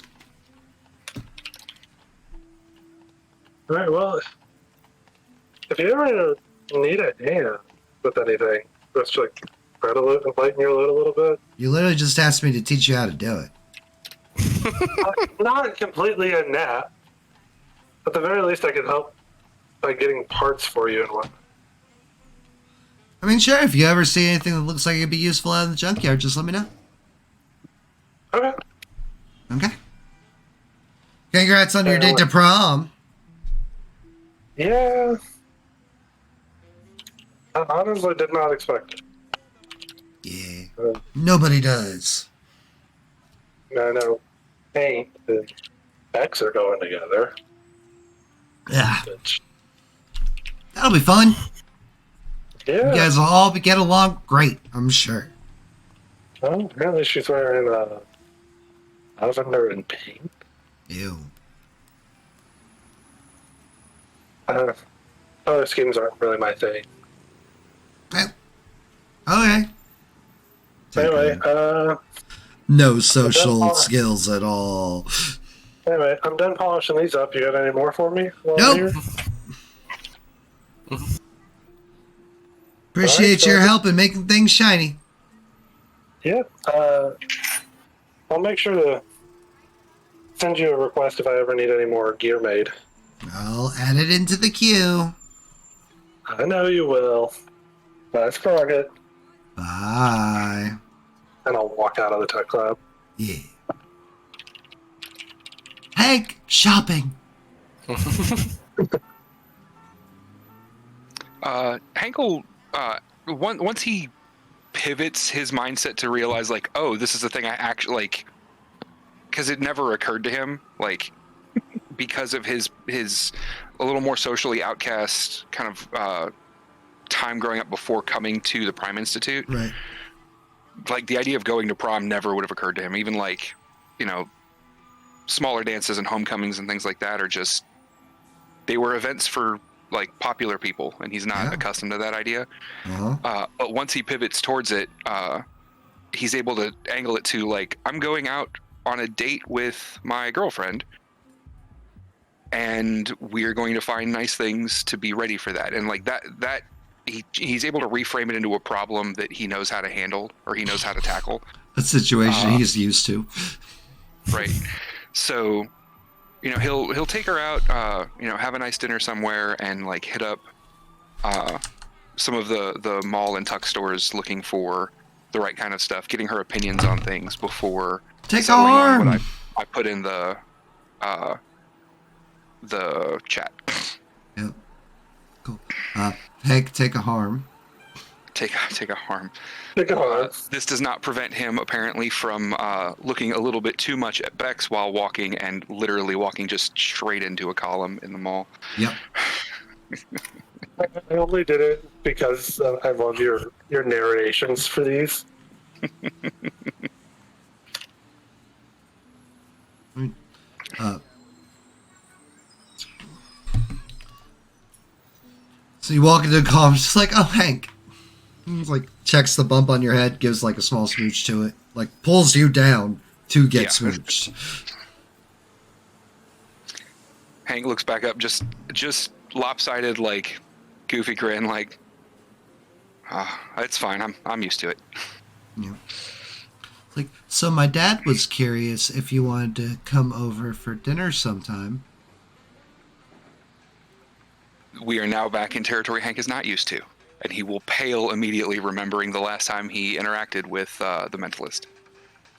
All right, well, if you ever need a hand with anything, just like try to lighten your load a little bit.
You literally just asked me to teach you how to do it.
Not completely a net. At the very least, I could help by getting parts for you and whatnot.
I mean, sure, if you ever see anything that looks like it'd be useful out in the junkyard, just let me know.
Okay.
Okay. Congrats on your date to prom.
Yeah. I honestly did not expect it.
Yeah. Nobody does.
I know Hank and X are going together.
Yeah.
Which,
That'll be fun.
yeah.
You guys will all get along great, I'm sure.
Well, apparently she's wearing lavender and pink.
Ew.
Color schemes aren't really my thing.
Well, okay.
Anyway,
No social skills at all.
anyway, I'm done polishing these up. You got any more for me? while I'm
Nope.
here?
Appreciate your help in making things shiny.
Yeah. I'll make sure to send you a request if I ever need any more gear made.
I'll add it into the queue.
I know you will. Let's sprung it.
Bye.
And I'll walk out of the tech lab.
Yeah. Hank, shopping.
Hank will, once he pivots his mindset to realize, like, oh, this is the thing I actually, like, because it never occurred to him, like, because of his a little more socially outcast kind of time growing up before coming to the Prime Institute.
Right.
Like, the idea of going to prom never would have occurred to him. Even, like, you know, smaller dances and homecomings and things like that are just, they were events for, like, popular people, and he's not accustomed to that idea.
Uh-huh.
But once he pivots towards it, he's able to angle it to, like, I'm going out on a date with my girlfriend, and we're going to find nice things to be ready for that. And, like, that he's able to reframe it into a problem that he knows how to handle, or he knows how to tackle.
A situation he's used to.
Right. So, you know, he'll take her out, you know, have a nice dinner somewhere, and, like, hit up some of the mall and tuck stores looking for the right kind of stuff, getting her opinions on things before
Take
settling on
arm.
what I put in the chat.
Yep. Cool. Hank, take a harm.
Take a harm.
Take a harm.
This does not prevent him, apparently, from looking a little bit too much at Bex while walking, and literally walking just straight into a column in the mall.
Yep.
I only did it because I love your narrations for these.
So you walk into the car, just like, oh, Hank. He's like, checks the bump on your head, gives like a small smooch to it, like pulls you down to get smooched.
Hank looks back up, just lopsided, like, goofy grin, like, it's fine. I'm used to it.
Yeah. Like, so my dad was curious if you wanted to come over for dinner sometime.
we are now back in territory Hank is not used to, and he will pale immediately, remembering the last time he interacted with the mentalist.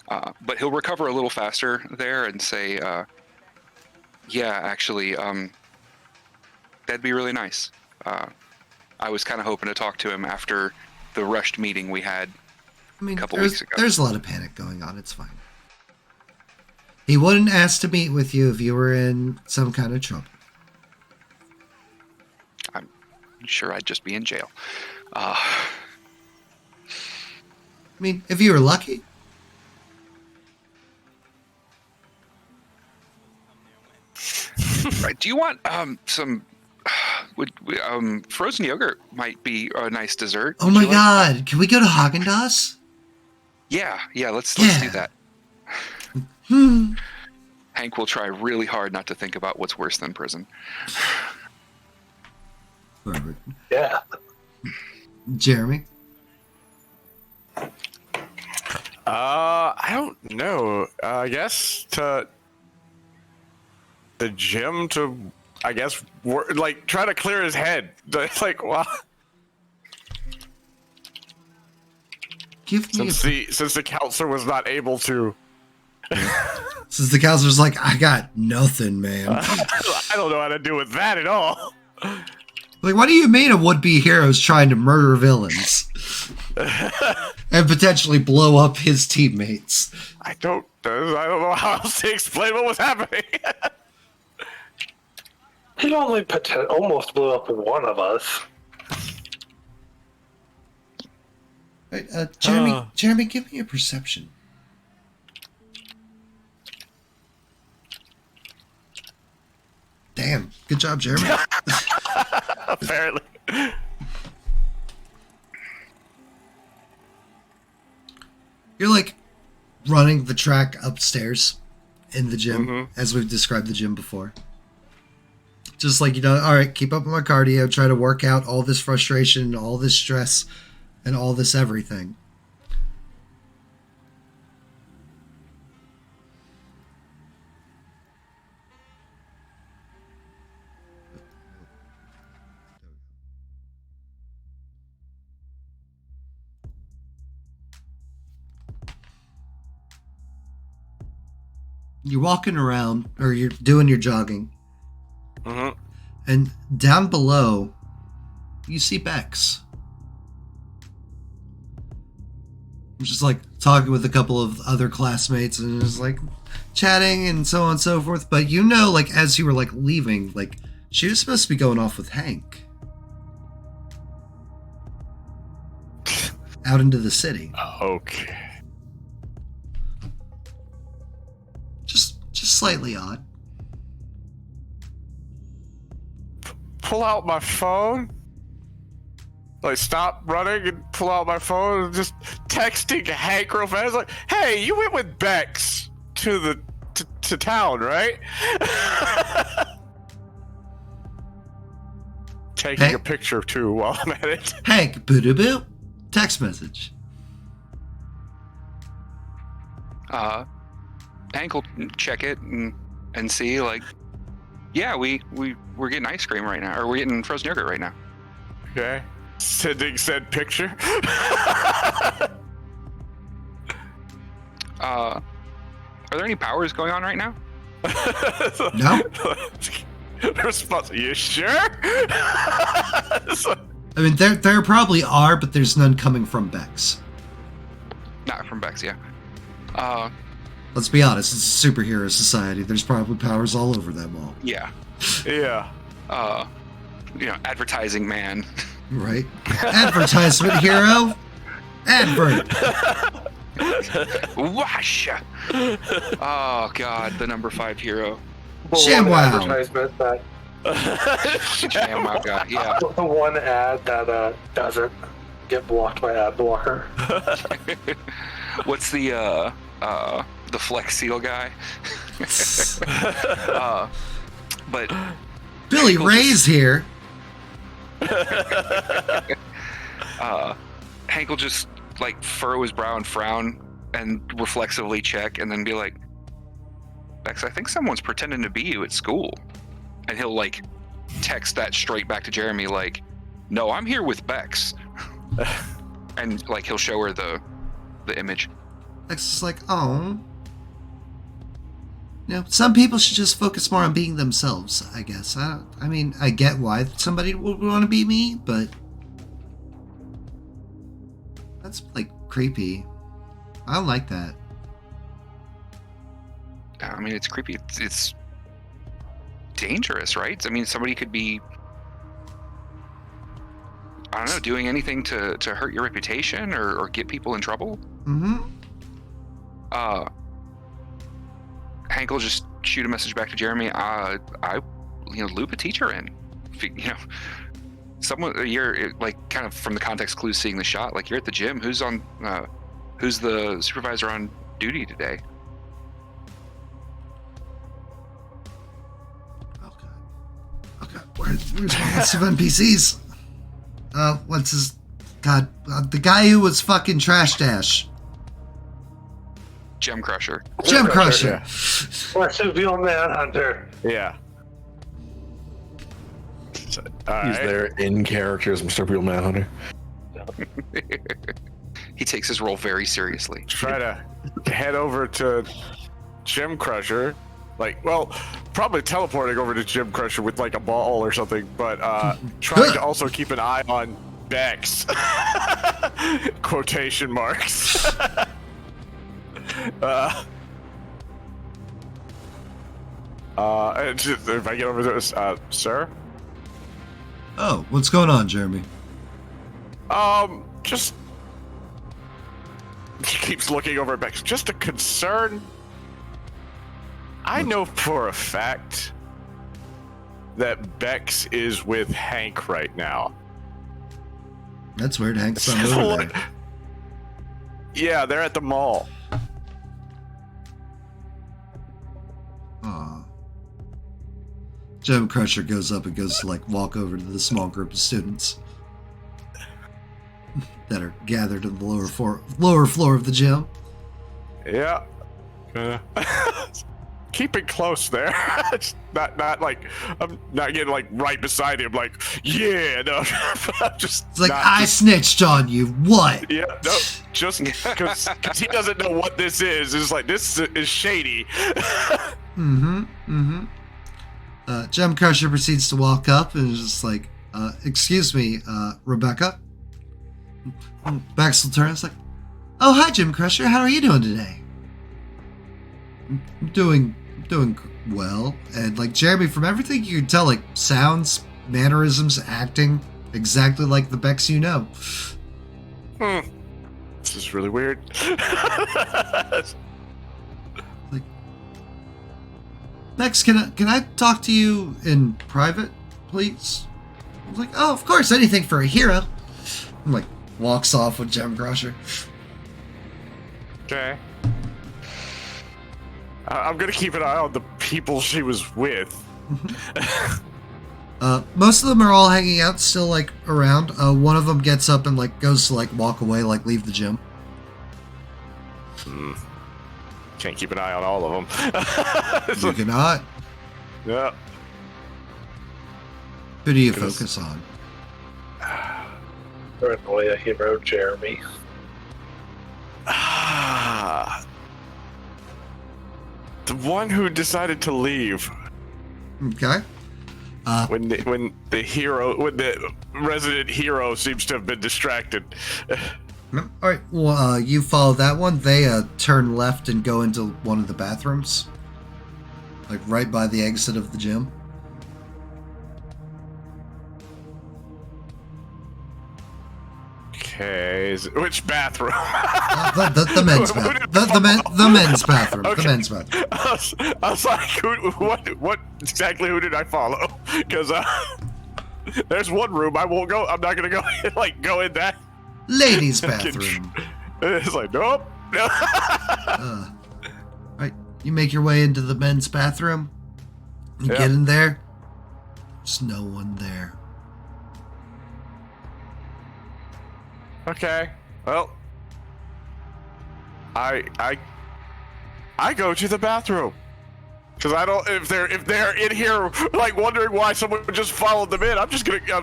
But he'll recover a little faster there and say, yeah, actually, that'd be really nice. I was kind of hoping to talk to him after the rushed meeting we had a couple weeks ago.
There's a lot of panic going on. It's fine. He wouldn't ask to meet with you if you were in some kind of trouble.
I'm sure I'd just be in jail.
I mean, if you were lucky.
Right. Do you want some? Frozen yogurt might be a nice dessert.
Oh
Would
my
you like
God!
that?
Can we go to Haagen-Dazs?
Yeah. Let's
Yeah.
do that. Hank will try really hard not to think about what's worse than prison.
Perfect.
Yeah.
Jeremy.
I don't know. I guess to the gym to, I guess, like try to clear his head. Like, wow.
Give me
Since the counselor was not able to.
Since the counselor's like, I got nothing, man.
I don't know how to deal with that at all.
Like, what do you mean of would-be heroes trying to murder villains? And potentially blow up his teammates?
I don't know how else to explain what was happening.
He only almost blew up with one of us.
Right, Jeremy, give me a perception. Damn, good job, Jeremy.
Apparently.
You're like running the track upstairs in the gym, as we've described the gym before. Just like, all right, keep up with my cardio, try to work out all this frustration, all this stress, and all this everything. You're walking around, or you're doing your jogging, and down below, you see Bex. Just like talking with a couple of other classmates, and just like chatting and so on and so forth. But like as you were like leaving, like she was supposed to be going off with Hank out into the city.
Okay.
Just slightly odd.
Pull out my phone. Like, stop running and pull out my phone and just texting Hank real fast. Like, hey, you went with Bex to town, right? Taking a picture too while I'm at it.
Hank, boo-doo-boo. Text message.
Hank will check it and see, like, yeah, we're getting ice cream right now, or we're getting frozen yogurt right now.
Okay. Sending said picture.
Are there any powers going on right now?
No.
Response. You sure?
I mean, there probably are, but there's none coming from Bex.
Not from Bex, yeah.
Let's be honest, it's a superhero society. There's probably powers all over that mall.
Yeah.
Yeah.
Advertising man.
Right? Advertisement hero? Advert.
Wash! Oh, God, the number 5 hero.
ShamWow.
Advertisement that
ShamWow guy, yeah.
the one ad that doesn't get blocked by ad blocker.
What's the Flex Seal guy? But
Billy Ray's here.
Hank will just like furrow his brow and frown and reflexively check and then be like, Bex, I think someone's pretending to be you at school. And he'll like text that straight back to Jeremy, like, "No, I'm here with Bex," and like he'll show her the image.
Bex is like, oh. You know, some people should just focus more on being themselves, I guess. I mean, I get why somebody would want to be me, but that's, like, creepy. I don't like that.
I mean, it's creepy. It's dangerous, right? I mean, somebody could be, I don't know, doing anything to hurt your reputation or get people in trouble.
Mm-hmm.
Hank will just shoot a message back to Jeremy. I loop a teacher in. Someone, you're like, kind of from the context clues, seeing the shot, like, you're at the gym. Who's the supervisor on duty today?
Okay. Where's my list of NPCs? What's his... God, the guy who was fucking Trash Dash.
Gem Crusher.
Gem Crusher.
Yeah.
Marsupial Manhunter.
Yeah.
He's there in character as Mr. Real Manhunter.
He takes his role very seriously.
Try to head over to Gem Crusher. Like, well, probably teleporting over to Gem Crusher with like a ball or something, but trying to also keep an eye on Bex. Quotation marks. If I get over this, sir?
Oh, what's going on, Jeremy?
Just... He keeps looking over at Bex. Just a concern. I know for a fact that Bex is with Hank right now.
That's weird. Hank's not over there.
Yeah, they're at the mall.
Aw. Gem Crusher goes up and goes to, like, walk over to the small group of students that are gathered in the lower floor of the gym.
Yeah. Keep it close there. not like, I'm not getting like right beside him. Like, yeah, no. Just.
It's like, I snitched on you. What?
Yeah, no. Just because he doesn't know what this is. It's like, this is shady.
Gem Crusher proceeds to walk up and is just like, excuse me, Rebecca. Bex will turn. It's like, oh, hi, Gem Crusher. How are you doing today? I'm doing well. And, like, Jeremy, from everything you can tell, like, sounds, mannerisms, acting, exactly like the Bex you know.
This is really weird.
Like, Bex, can I talk to you in private, please? I was like, oh, of course, anything for a hero. I'm like, walks off with Gem Crusher.
Okay. I'm gonna keep an eye on the people she was with.
Most of them are all hanging out, still, like, around. One of them gets up and, like, goes to, like, walk away, like, leave the gym.
Can't keep an eye on all of them.
You cannot.
Yeah.
Who do you focus on?
Paranoia hero Jeremy.
The one who decided to leave
Okay.
when the resident hero seems to have been distracted.
All right. Well, you follow that one. They turn left and go into one of the bathrooms, like right by the exit of the gym.
Okay, which bathroom?
The men's bathroom. The men's bathroom.
Okay.
The men's bathroom.
I was like, what exactly? Who did I follow? Because there's one room I won't go. I'm not gonna go go in that.
Ladies' bathroom.
It's like, nope.
Right. You make your way into the men's bathroom. You
Yeah.
get in there. There's no one there.
Okay. Well, I go to the bathroom. Because I don't. If they're in here like wondering why someone just followed them in, I'm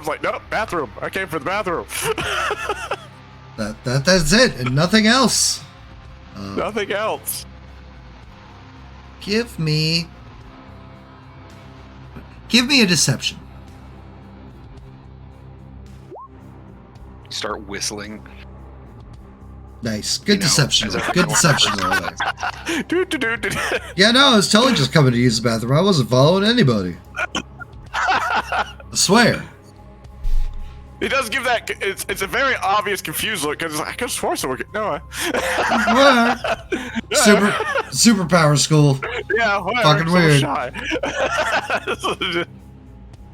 like, nope, bathroom. I came for the bathroom.
That's it, and nothing else.
Nothing else.
Give me a deception.
Start whistling.
Nice. Good
know,
deception.
as a-
Good deception roll there.
Do.
Yeah, no, I was totally just coming to use the bathroom. I wasn't following anybody. I swear.
He does give that. It's a very obvious confused look because I could have sworn someone. No.
Superpower school.
Yeah, whatever.
Fucking
so
weird.
Shy.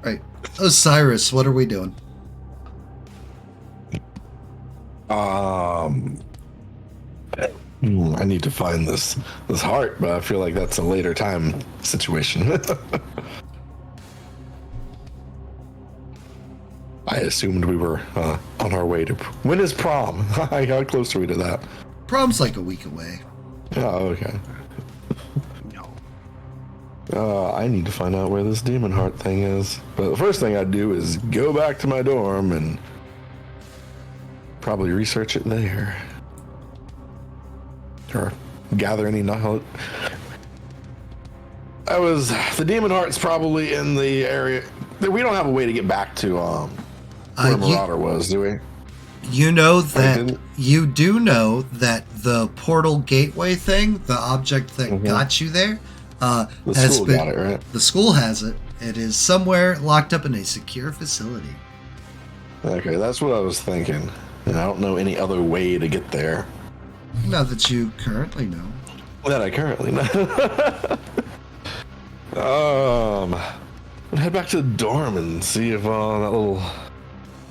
Right. Osiris, what are we doing?
I need to find this heart, but I feel like that's a later time situation. I assumed we were on our way to. When is prom? How close are we to that?
Prom's like a week away.
Oh, okay.
No.
I need to find out where this demon heart thing is. But the first thing I'd do is go back to my dorm and probably research it there. Or gather any knowledge. The demon heart's probably in the area. We don't have a way to get back to where Marauder was, do we?
You do know that the portal gateway thing, the object that got you there,
The school got it, right?
The school has it. It is somewhere locked up in a secure facility.
Okay, that's what I was thinking. And I don't know any other way to get there.
Not that you currently know.
That I currently know. I'll head back to the dorm and see if that little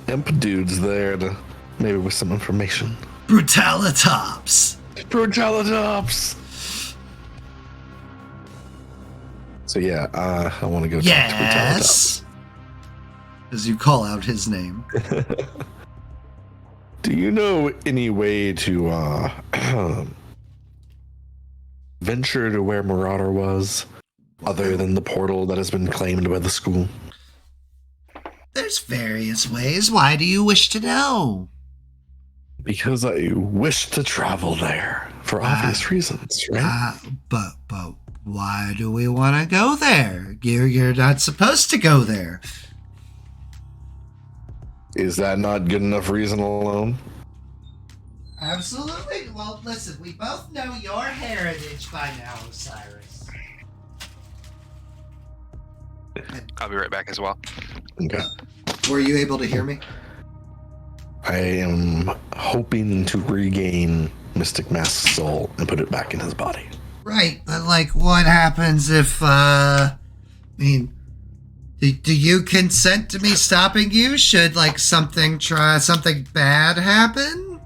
imp dude's there to maybe with some information.
Brutalitops.
So yeah, I want to go talk
Yes. As you call out his name.
to Brutalitops. Do you know any way to venture to where Marauder was, other than the portal that has been claimed by the school?
There's various ways. Why do you wish to know?
Because I wish to travel there for obvious reasons, right?
But why do we want to go there? You're not supposed to go there.
Is that not good enough reason alone?
Absolutely. Well, listen, we both know your heritage by now, Osiris.
I'll be right back as well.
Okay.
Were you able to hear me?
I am hoping to regain Mystic Mask's soul and put it back in his body.
Right, but like, what happens if, do you consent to me stopping you? Should, like, something bad happen?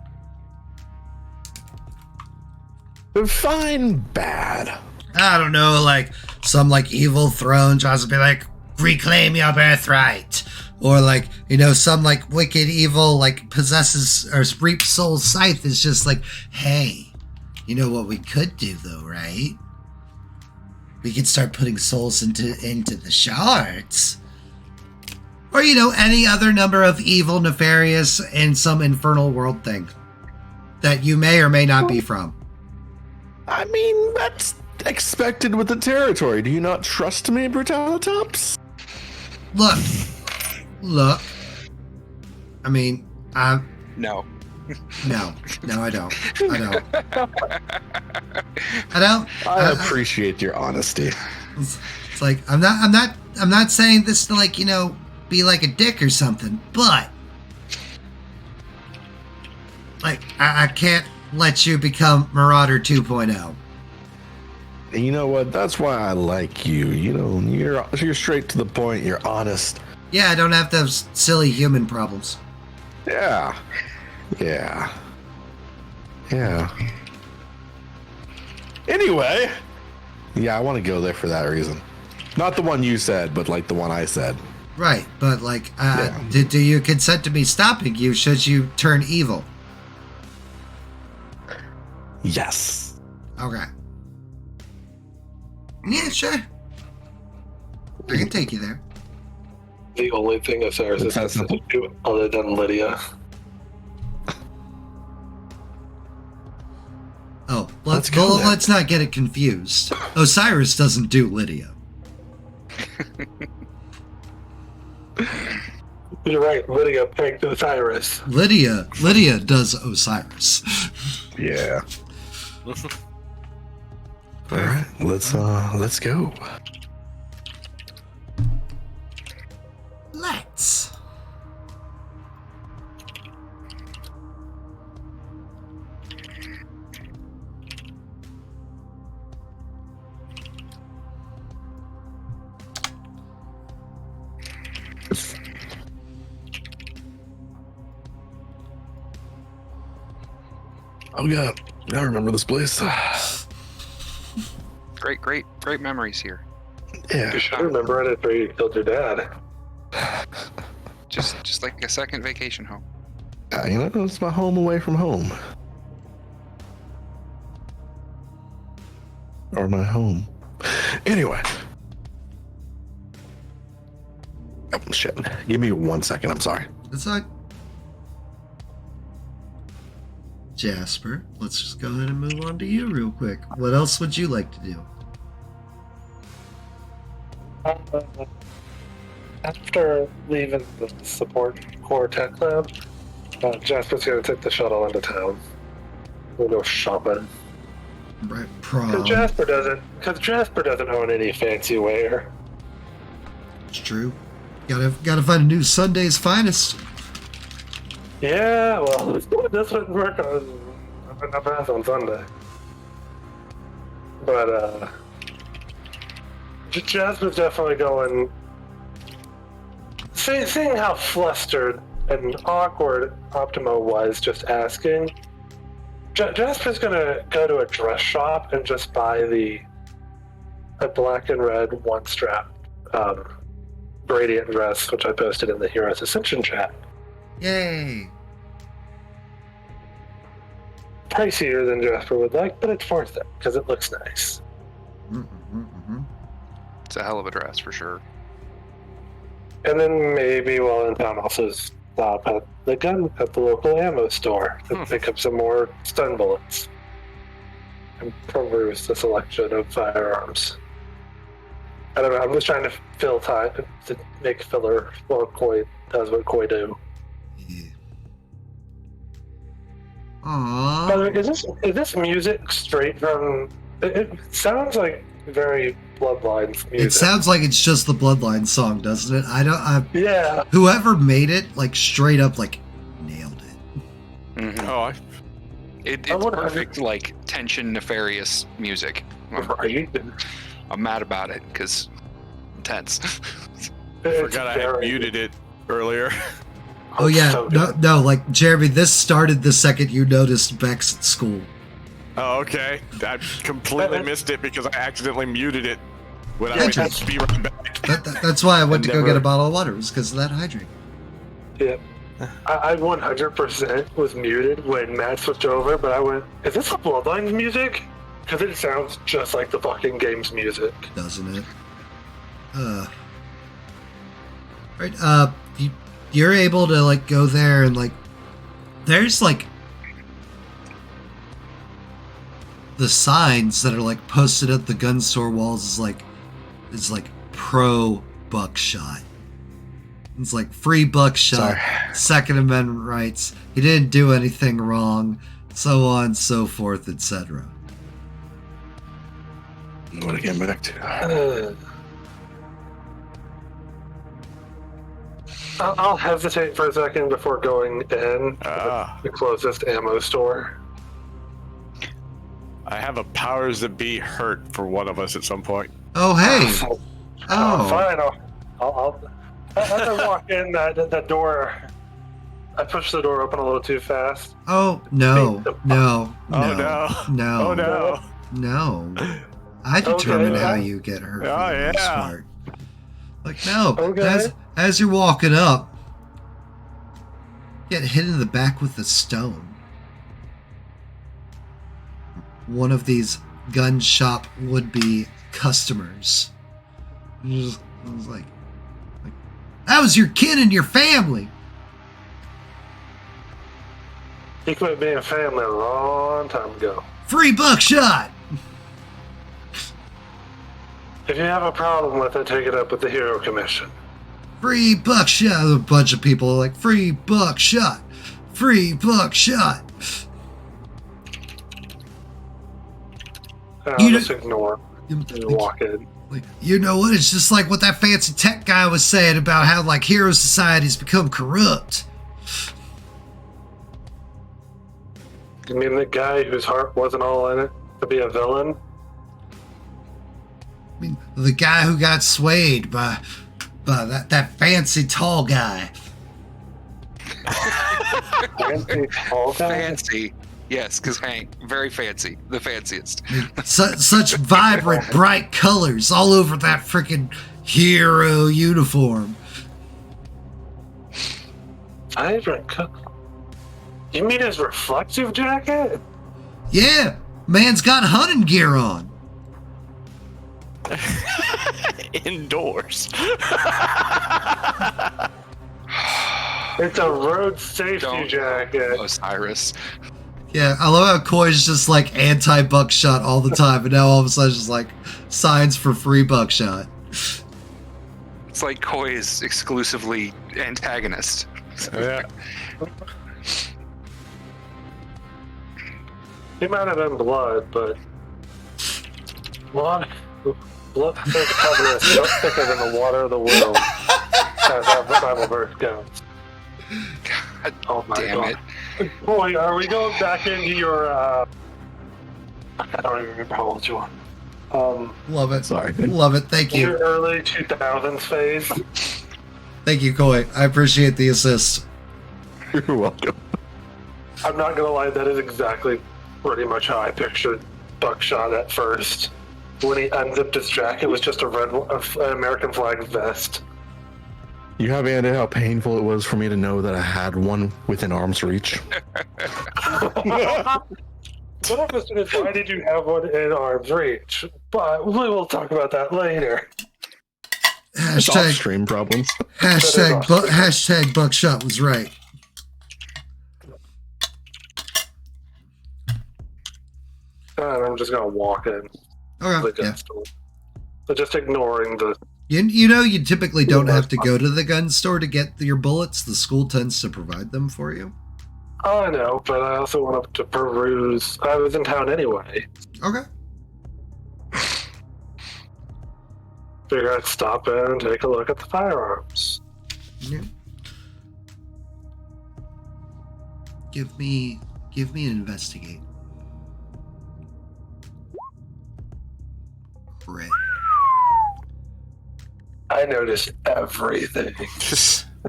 Fine, bad.
I don't know, like, some, like, evil throne tries to be like, reclaim your birthright. Or, like, some, like, wicked evil, like, possesses or reaps soul's scythe is just like, hey, you know what we could do, though, right? We could start putting souls into the shards. Or, any other number of evil, nefarious, in some infernal world thing that you may or may not be from.
I mean, that's expected with the territory. Do you not trust me, Brutalitops?
Look. I mean,
No.
No, I don't. I don't.
I appreciate your honesty.
It's like I'm not saying this to, like, be like a dick or something, but like I can't let you become Marauder 2.0.
And you know what? That's why I like you. You're straight to the point. You're honest.
Yeah, I don't have those silly human problems.
Yeah. Anyway, yeah, I want to go there for that reason. Not the one you said, but like the one I said.
Right, but like, do you consent to me stopping you should you turn evil?
Yes.
Okay. Yeah, sure. I can take you there.
The only thing Osiris is
That's
to do other than Lydia.
Oh,
Let's go then.
let's not get it confused. Osiris doesn't do Lydia.
You're right, Lydia pegged Osiris.
Lydia does Osiris.
Yeah. All right, let's go.
Let's.
Oh yeah, I remember this place.
Great memories here.
Yeah.
You should remember it after you killed your dad.
Just like a second vacation home.
You know, it's my home away from home. Or my home. Anyway. Oh, shit. Give me 1 second, I'm sorry.
It's like Jasper. Let's just go ahead and move on to you real quick. What else would you like to do?
After leaving the support core tech lab, Jasper's going to take the shuttle into town. We'll go shopping.
Right,
Because Jasper doesn't own any fancy wear.
It's true. Gotta find a new Sunday's finest.
Yeah, well, this wouldn't work on Sunday. But, Jasper's definitely going... Seeing how flustered and awkward Optimo was just asking, Jasper's gonna go to a dress shop and just buy a black and red one-strap Radiant dress, which I posted in the Heroes Ascension chat.
Yay!
Pricier than Jasper would like, but it's worth it because it looks nice.
It's a hell of a dress for sure.
And then maybe while in town, also stop at the local ammo store to pick up some more stun bullets and peruse the selection of firearms. I don't know. I'm just trying to fill time to make filler while Koi does what Koi do.
Yeah.
By the way, is this music straight from? It sounds like very Bloodlines music.
It sounds like it's just the Bloodline song, doesn't it?
Yeah.
Whoever made it, like, straight up, like, nailed it.
Mm-hmm.
Oh,
It's perfect, like, tension, nefarious music.
Right.
I'm mad about it because intense.
I forgot I had muted it earlier.
Oh yeah,
So
no, like Jeremy, this started the second you noticed Bex at school.
Oh, okay. I completely missed it because I accidentally muted it when I
Yeah,
went
just-
to be right back.
That's why I went to go
Never-
get a bottle of water, was because of that hydrate.
Yeah. I 100% was muted when Matt switched over, but I went, is this the Bloodlines music? Because it sounds just like the fucking game's music.
Doesn't it? Right, you're able to, like, go there and, like, there's, like, the signs that are, like, posted at the gun store walls is like pro buckshot. It's like free buckshot, Second Amendment rights, he didn't do anything wrong, so on, so forth, etc.
What to get back to?
I'll hesitate for a second before going in
Ah.
the closest ammo store.
I have a powers that be hurt for one of us at some point.
Oh, hey!
Oh,
Oh,
fine. As I walk in that door, I push the door open a little too fast.
oh, no.
Oh no.
No.
Oh no.
No. I determine
Okay.
how you get hurt.
Oh,
for the most
yeah.
part. Like, no.
Okay.
As you're walking up, get hit in the back with a stone. One of these gun shop would-be customers. Just I was like, that was your kid and your family.
He quit being family a long time ago.
Free buckshot.
If you have a problem with it, take it up with the Hero Commission.
Free buckshot. A bunch of people are like, free buckshot. Free buckshot.
And
You
I'll
know-
just ignore him and walk in.
Like, you know what? It's just like what that fancy tech guy was saying about how like hero society's become corrupt.
You mean the guy whose heart wasn't all in it to be a villain?
I mean, the guy who got swayed by that fancy tall guy.
Fancy tall guy?
Fancy. Yes, because Hank, very fancy. The fanciest.
Such vibrant, bright colors all over that freaking hero uniform.
Vibrant cook. You mean his reflective jacket?
Yeah, man's got hunting gear on.
Indoors.
It's a road safety
Don't
jacket.
Osiris.
Yeah, I love how Koi's just like anti-buckshot all the time, and now all of a sudden it's just like signs for free buckshot.
It's like Koi is exclusively antagonist.
Yeah.
He might have been blood, but blood covenant is thicker than the water of the womb. As our Bible verse goes.
God
Oh my
damn
god.
it.
Boy, are we going back into your I don't even remember how old you are.
Love it.
Sorry.
Love it. Thank
Your
you.
early 2000s phase.
Thank you, Koi. I appreciate the assist.
You're welcome.
I'm not gonna lie, that is exactly pretty much how I pictured Buckshot at first. When he unzipped his jacket, it was just an American flag vest.
You have any idea how painful it was for me to know that I had one within arm's reach?
What I was saying is, why did you have one in arm's reach? But we will talk about that later.
It's
Hashtag
off-stream problems.
hashtag buckshot was right.
And I'm just gonna walk in the
Okay.
gun
Yeah.
store. So just ignoring the.
You know you typically don't have to go to the gun store to get your bullets. The school tends to provide them for you.
Oh, I know, but I also wanted to peruse. I was in town anyway.
Okay.
Figure I'd stop in and take a look at the firearms.
Yeah. Give me an investigate. Crit.
I noticed everything.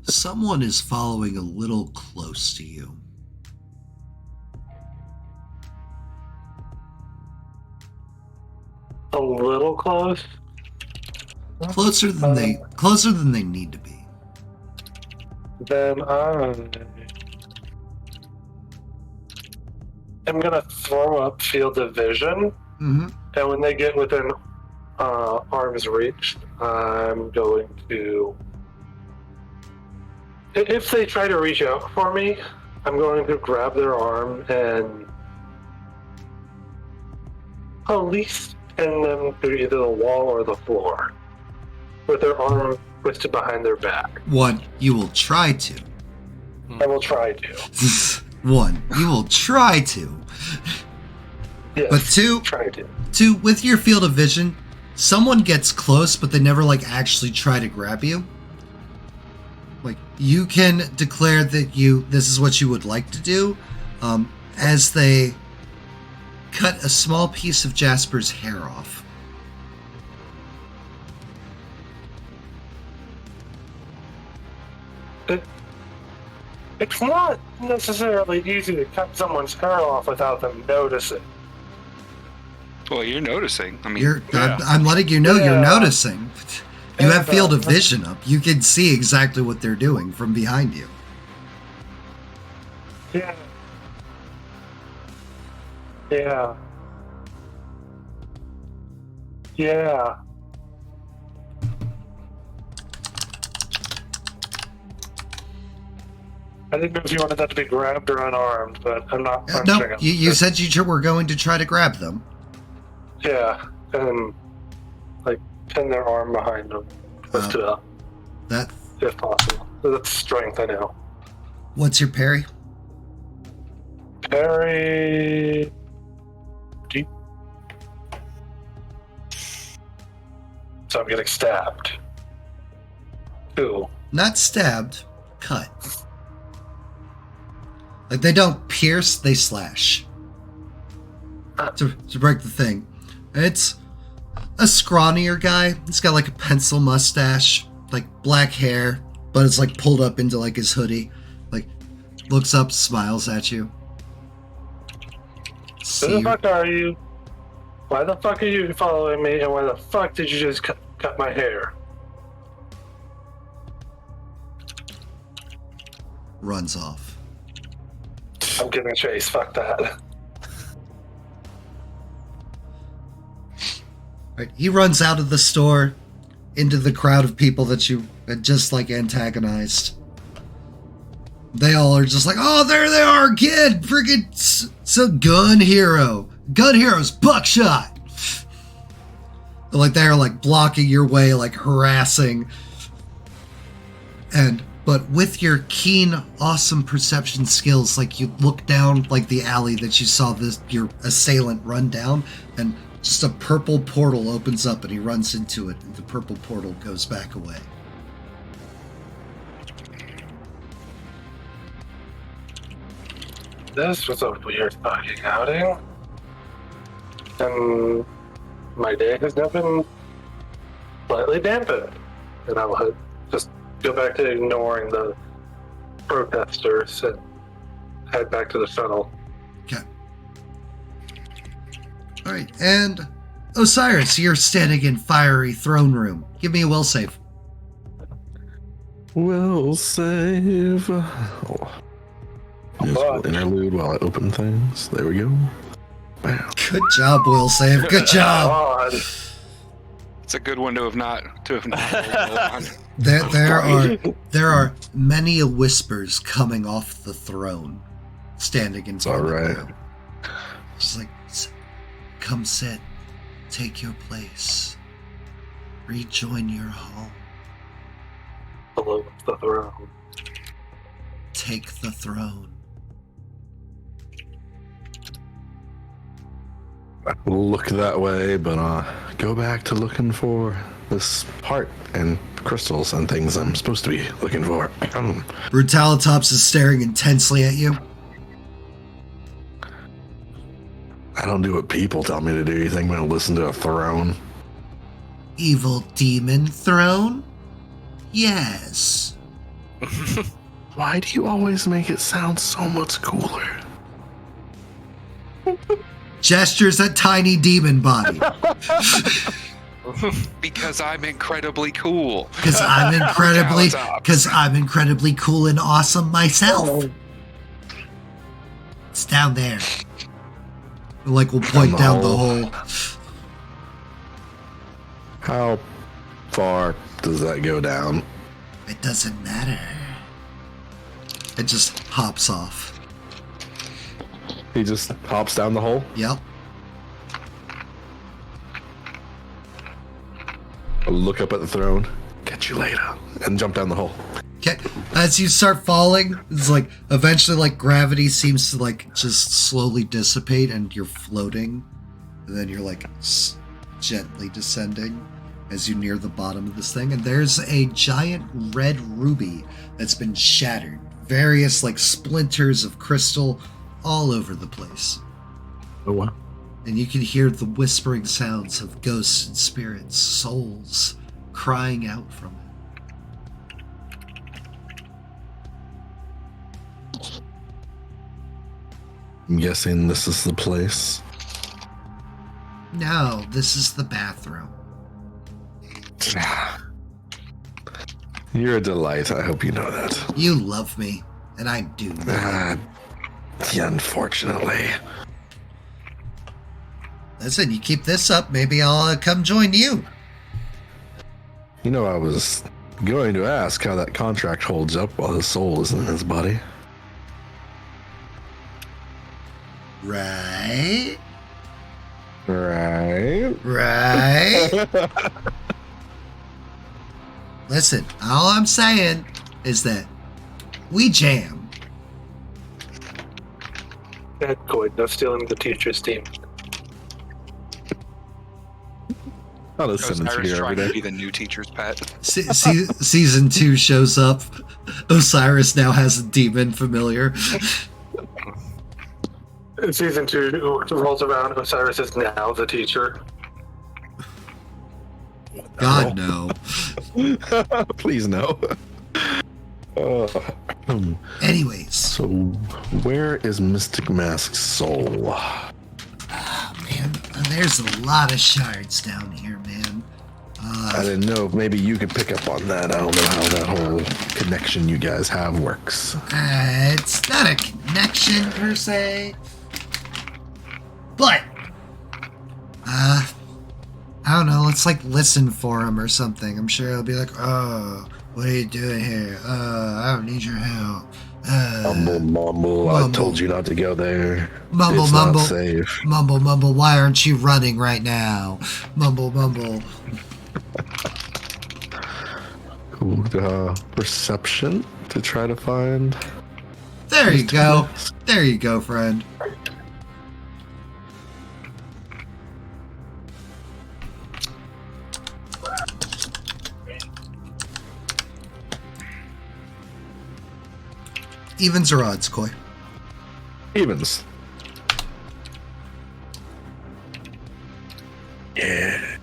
Someone is following a little close to you.
A little close.
Closer than they need to be.
Then I'm gonna throw up field of vision,
Mm-hmm.
and when they get within arm's reach, I'm going to. If they try to reach out for me, I'm going to grab their arm and at least pin them to either the wall or the floor, with their arm twisted behind their back.
One, you will try to.
I will try to.
One, you will try to.
Yes,
But two,
try to.
with your field of vision, someone gets close, but they never like actually try to grab you. Like you can declare that this is what you would like to do, as they cut a small piece of Jasper's hair off.
It's not necessarily easy to cut someone's hair off without them noticing.
Well, you're noticing. I mean,
I'm letting you know you're
Yeah.
noticing. You have
Yeah.
field of vision up. You can see exactly what they're doing from behind you.
Yeah. Yeah. I didn't know if you wanted that to be grabbed or unarmed, but I'm not
No,
punching him.
you said you were going to try to grab them.
Yeah, and like pin their arm behind them. Lift it up,
That.
if possible. That's strength, I know.
What's your parry?
Parry. Deep. So I'm getting stabbed. 2.
Not stabbed, cut. Like they don't pierce, they slash. To break the thing. It's a scrawnier guy. He's got like a pencil mustache, like black hair, but it's like pulled up into like his hoodie. Like looks up, smiles at you.
Who the fuck are you? Why the fuck are you following me? And why the fuck did you just cut my hair?
Runs off.
I'm giving chase. Fuck that.
Right, he runs out of the store into the crowd of people that you had just like antagonized. They all are just like, oh, there they are, kid! Freaking so gun hero. Gun hero's buckshot! Like they're like blocking your way, like harassing. But with your keen, awesome perception skills, like you look down like the alley that you saw your assailant run down, and just a purple portal opens up and he runs into it, and the purple portal goes back away.
This was a weird fucking outing. And my day has now been slightly dampened. And I will just go back to ignoring the protesters and head back to the shuttle.
Okay. Alright, and Osiris, you're standing in fiery throne room. Give me a will save.
Will save. Oh. Just a little interlude while I open things. There we go. Bam.
Good job, will save. Good job.
God.
It's a good one to have not rolled on.
There are many a whispers coming off the throne, standing in front
All right.
of you. It's like, come sit, take your place, rejoin your home,
Below the throne.
take the throne.
We'll look that way, but go back to looking for this heart and crystals and things I'm supposed to be looking for.
Brutalitops is staring intensely at you.
I don't do what people tell me to do. You think I'm going to listen to a throne?
Evil demon throne? Yes.
Why do you always make it sound so much cooler?
Gestures at tiny demon body.
Because I'm incredibly cool.
Because I'm incredibly cool and awesome myself. It's down there. Like we'll point down the hole.
How far does that go down?
It doesn't matter. It just hops off.
He just hops down the hole?
Yep.
I'll look up at the throne. Catch you later. And jump down the hole.
Okay. As you start falling, it's like eventually like gravity seems to like just slowly dissipate and you're floating. And then you're like gently descending as you near the bottom of this thing. And there's a giant red ruby that's been shattered. Various like splinters of crystal all over the place.
Oh, wow.
And you can hear the whispering sounds of ghosts and spirits, souls crying out from it.
I'm guessing this is the place.
No, this is the bathroom.
You're a delight. I hope you know that.
You love me, and I do.
Yeah, unfortunately.
Listen, you keep this up, maybe I'll come join you.
You know, I was going to ask how that contract holds up while his soul is in his body.
Right?
Right.
Listen, all I'm saying is that we jam.
Ed Coyd, no stealing the teacher's team.
Not a sentence
Osiris
here every
trying to
day.
be the new teacher's pet.
Season 2 shows up. Osiris now has a demon familiar.
Season 2 rolls around, Osiris is now the teacher.
God, no.
Please no.
Anyways.
So, where is Mystic Mask's soul?
Man, there's a lot of shards down here, man.
I didn't know if maybe you could pick up on that. I don't know how that whole connection you guys have works.
It's not a connection per se, but I don't know. Let's like listen for him or something. I'm sure he'll be like, "Oh, what are you doing here? I don't need your help."
Mumble. I told you not to go there.
Mumble,
it's
mumble.
Not safe.
Mumble. Why aren't you running right now? Mumble.
Cool. Perception to try to find.
There you go. There you go, friend. Evens or odds, Koi?
Evens. Yeah.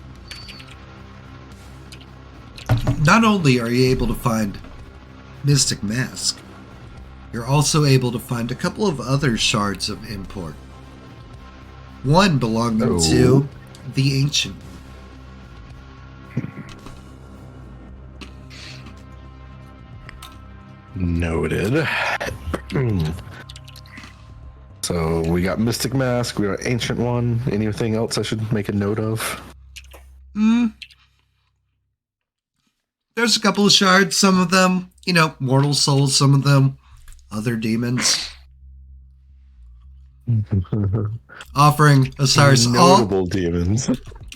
Not only are you able to find Mystic Mask, you're also able to find a couple of other shards of import. One belonging to the Ancient.
Noted. So we got Mystic Mask, we got Ancient One. Anything else I should make a note of?
There's a couple of shards, some of them, mortal souls, some of them, other demons. Offering Osiris
Notable demons.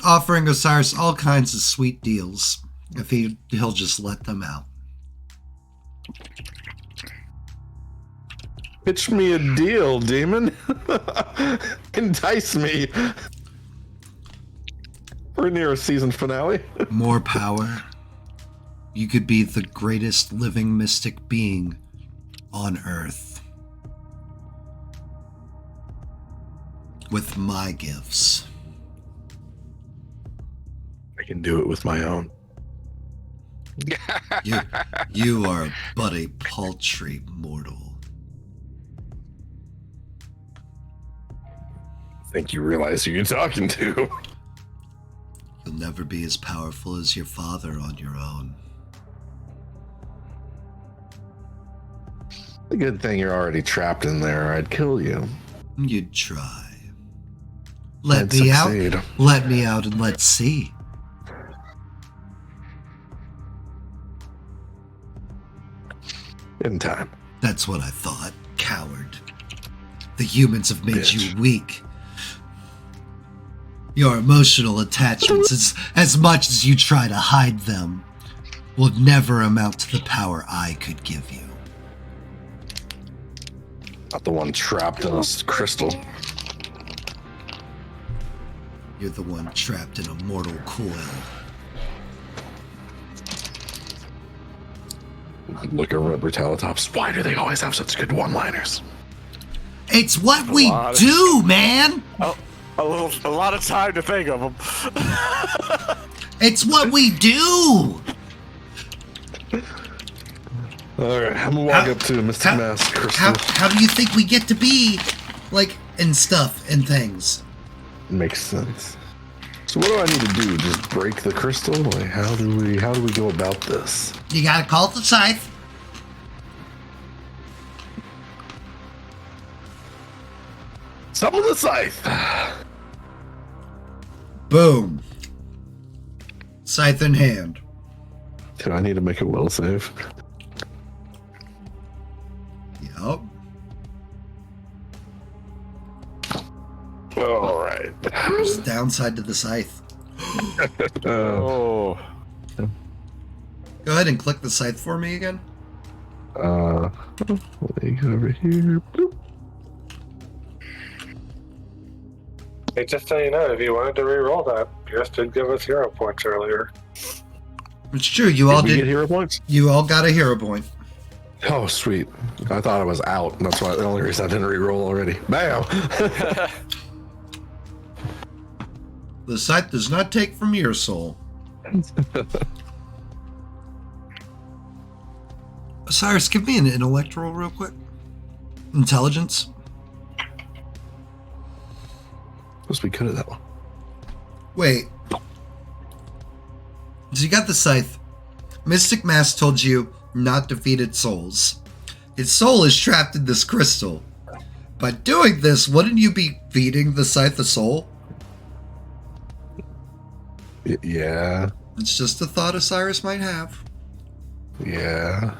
Offering Osiris all kinds of sweet deals if he'll just let them out.
Pitch me a deal, demon. Entice me. We're near a season finale.
More power. You could be the greatest living mystic being on Earth. With my gifts.
I can do it with my own.
You are but a paltry mortal.
I think you realize who you're talking to.
You'll never be as powerful as your father on your own.
The good thing you're already trapped in there, or I'd kill you.
You'd try. Let
I'd
me
succeed.
out. Let me out and let's see.
In time.
That's what I thought, coward. The humans have made you weak. Your emotional attachments, as much as you try to hide them, will never amount to the power I could give you.
Not the one trapped in a crystal.
You're the one trapped in a mortal coil.
Look over at Brutalitops. Why do they always have such good one-liners?
It's what we do, man!
A lot of time to think of them.
It's what we do!
Alright, I'm gonna walk up to Mystic Mask Crystal.
How do you think we get to be, and stuff and things?
Makes sense. So what do I need to do? Just break the crystal? Like, how do we go about this?
You gotta call the scythe.
Summon the scythe!
Boom. Scythe in hand.
Do I need to make a will save?
Yup.
All right.
There's a downside to the scythe.
Oh.
Go ahead and click the scythe for me again.
Let me go over here. Bloop.
Hey, just so you know, if you wanted to re-roll that, Pierce did give us hero points earlier.
It's true. You all
Did we get
did.
hero points?
You all got a hero point.
Oh, sweet. I thought I was out. That's why the only reason I didn't re-roll already. Bam!
The scythe does not take from your soul. Cyrus, give me an intellect roll real quick. Intelligence.
Supposed to be good at that one.
Wait. So you got the scythe. Mystic Mass told you not to feed its souls. Its soul is trapped in this crystal. By doing this, wouldn't you be feeding the scythe a soul?
Yeah.
It's just a thought Osiris might have.
Yeah.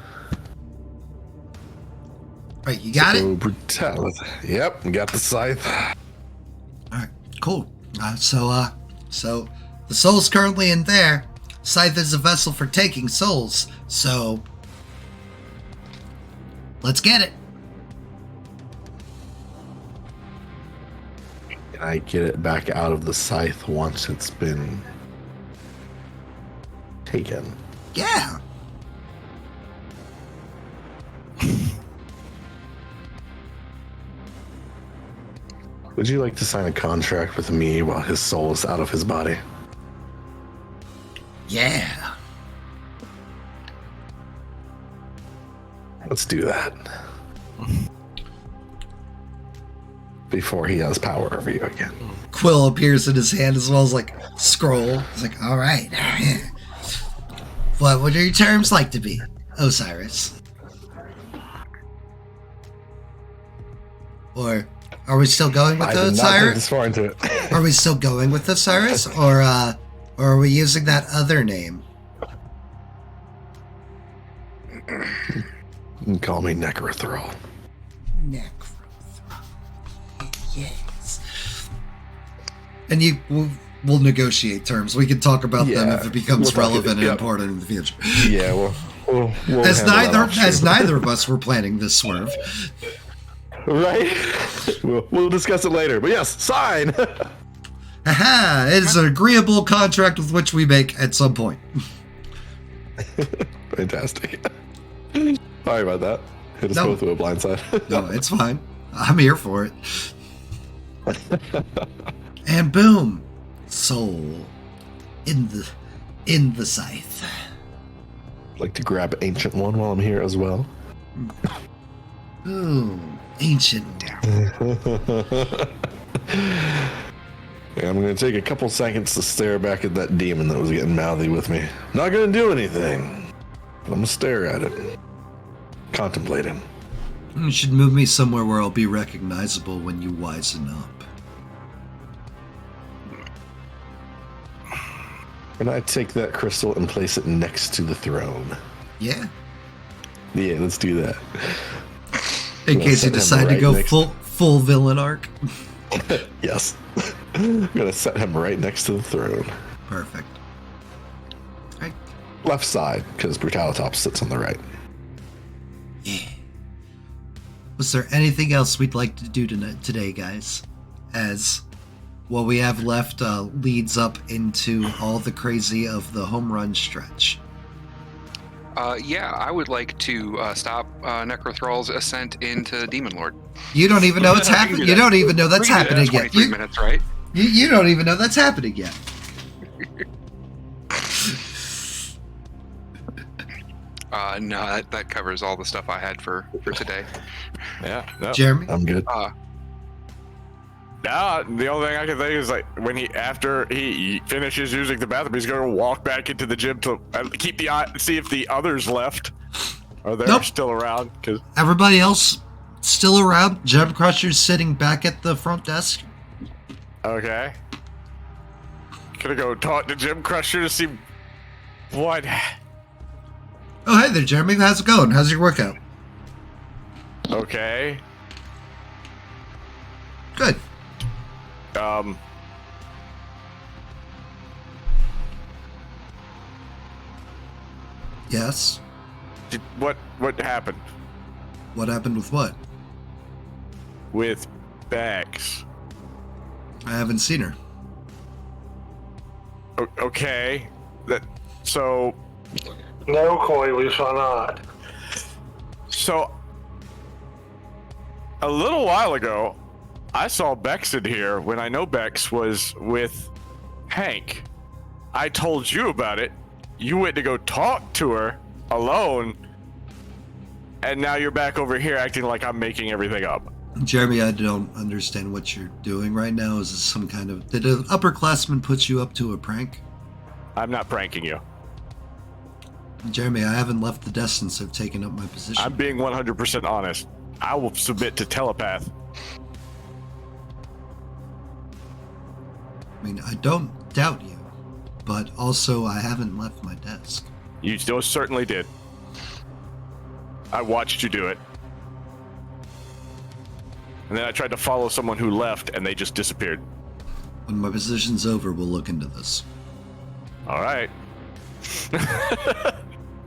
Right, you got it?
Brutality. Yep, got the scythe.
Alright, cool. So the soul's currently in there. Scythe is a vessel for taking souls. So let's get it.
Can I get it back out of the scythe once it's been taken?
Yeah.
Would you like to sign a contract with me while his soul is out of his body?
Yeah.
Let's do that. Before he has power over you again.
Quill appears in his hand as well as like scroll. He's like, all right. What would your terms like to be, Osiris? Or are we still going with
I did not think
Osiris?
this far into it.
Are we still going with Osiris? Or are we using that other name?
You can call me Necrothrall.
Necrothrall. Yes. And we'll negotiate terms. We can talk about them
Yeah,
if it becomes
we'll talk
relevant and
yep.
important in the future.
Yeah, we'll
As
handle that
neither of us were planning this swerve.
Right? We'll discuss it later. But yes, sign.
Aha! It is an agreeable contract with which we make at some point.
Fantastic. Sorry about that. Hit us
No.
both with a blindside.
No, it's fine. I'm here for it. And boom, soul in the scythe.
I'd like to grab Ancient One while I'm here as well.
Boom, ancient down.
Yeah, I'm going to take a couple seconds to stare back at that demon that was getting mouthy with me. Not going to do anything. I'm going to stare at it. Contemplate him.
You should move me somewhere where I'll be recognizable when you wisen up.
Can I take that crystal and place it next to the throne?
Yeah.
Yeah, let's do that.
In
Gonna
case you
set him
decide to
right
go
next-
full villain arc.
Yes. I'm going to set him right next to the throne.
Perfect. Right.
Left side, because Brutalitop sits on the right.
Yeah. Was there anything else we'd like to do today, guys? As what we have left leads up into all the crazy of the home run stretch.
Yeah, I would like to stop Necrothrall's ascent into Demon Lord.
You don't even know it's
We can
happening.
do
You
that.
don't even know that's
We can do that in
happening yet.
23 minutes, right?
You don't even know that's happening yet.
No, that covers all the stuff I had for today.
Yeah. No.
Jeremy?
I'm good.
Now, the only thing I can think is like when after he finishes using the bathroom, he's going to walk back into the gym to keep the eye, see if the others left are there
Nope.
still around. Cause
Everybody else still around. Gem Crusher's sitting back at the front desk.
okay, gonna go talk to Jim Crusher to see what.
Oh, hey there, Jeremy. How's it going? How's your workout?
Okay,
Good. Yes.
What happened
What happened with what?
with Bex?
I haven't seen her.
Okay, so
No, Coy, we shall not.
A little while ago, I saw Bex in here when I know Bex was with Hank. I told you about it. You went to go talk to her alone, and now you're back over here acting like I'm making everything up.
Jeremy, I don't understand what you're doing right now. Is this some kind of... Did an upperclassman put you up to a prank?
I'm not pranking you.
Jeremy, I haven't left the desk since I've taken up my position.
I'm being 100% honest. I will submit to telepath.
I mean, I don't doubt you, but also I haven't left my desk.
You still certainly did. I watched you do it. And then I tried to follow someone who left, and they just disappeared.
When my position's over, we'll look into this.
All right.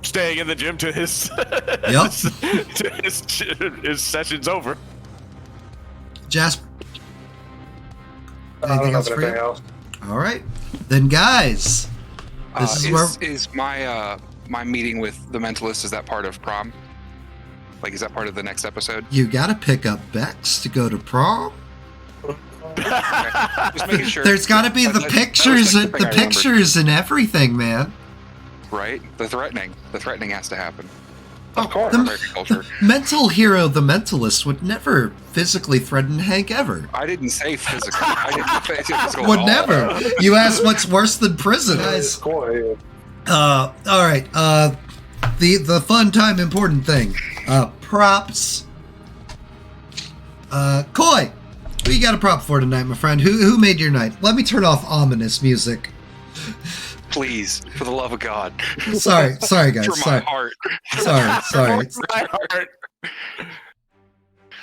Staying in the gym to his
Yep.
to his session's over.
Jasper.
I don't
Anything
have
else for
anything
you?
else.
All right. Then, guys, this is where...
Is my my meeting with the mentalist, is that part of prom? Like, is that part of the next episode?
You gotta pick up Bex to go to prom.
Just making sure.
There's gotta be the
That was
pictures,
like the thing I remembered.
pictures and everything, man.
Right? The threatening has to happen.
Of course.
The-
American culture.
Mental hero, the mentalist, would never physically threaten Hank ever.
I didn't say physical. I didn't say physical.
Would
at all.
never. You asked what's worse than prison, guys.
Coy.
All right. The fun time important thing. Props. Coy, who you got a prop for tonight, my friend? Who made your night? Let me turn off ominous music.
Please, for the love of God.
Sorry, guys.
For my heart.
Sorry.
My heart.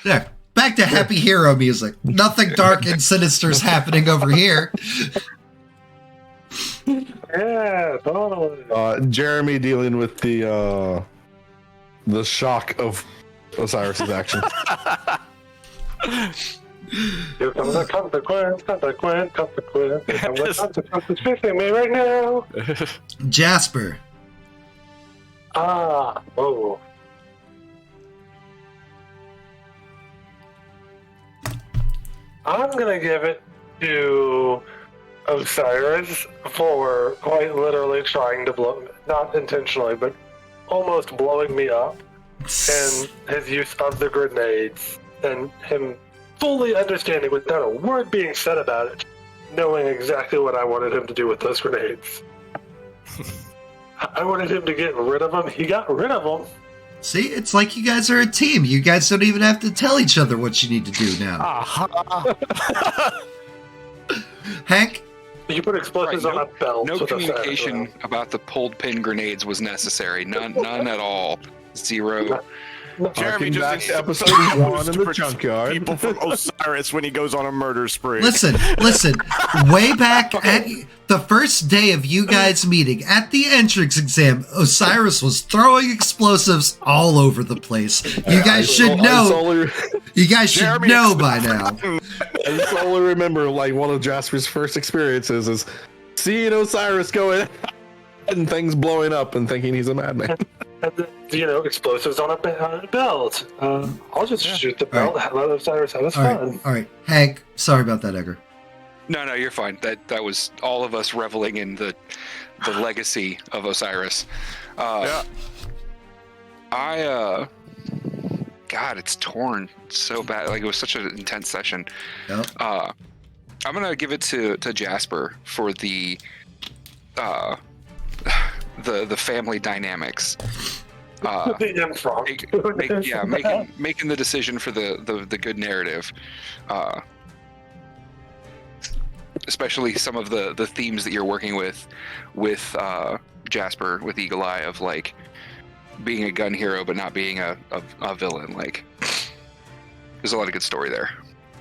There. Back to happy hero music. Nothing dark and sinister is happening over here.
Yeah, totally.
Jeremy dealing with the shock of Osiris's action.
Here comes the consequence. Here comes the consequence facing me right now.
Jasper.
Oh. I'm gonna give it to Osiris for quite literally trying to blow, not intentionally, but almost blowing me up, and his use of the grenades, and him fully understanding without a word being said about it, knowing exactly what I wanted him to do with those grenades. I wanted him to get rid of them. He got rid of them.
See, it's like you guys are a team. You guys don't even have to tell each other what you need to do now. Hank?
You put explosives
Right,
on a belt.
No
with a
communication
sash.
about the pulled pin grenades was necessary. None at all. Zero.
Jeremy
Harking
just
back to
insists
episode 1 in
to
the
protect
junkyard.
people from Osiris when he goes on a murder spree.
Listen. Way back at the first day of you guys meeting, at the entrance exam, Osiris was throwing explosives all over the place. You guys should know. You guys should
Jeremy
know
is
by now.
I just only remember like one of Jasper's first experiences is seeing Osiris going and things blowing up and thinking he's a madman.
And then, explosives on a belt. I'll just shoot the belt. Let Osiris have his fun.
All right. Hank, sorry about that, Edgar.
No, you're fine. That was all of us reveling in the legacy of Osiris. God, it's torn so bad. Like, it was such an intense session.
Yep.
I'm gonna give it to Jasper for the family dynamics. Making the decision for the good narrative. Especially some of the themes that you're working with Jasper, with Eagle Eye, of like being a gun hero but not being a villain. Like, there's a lot of good story there.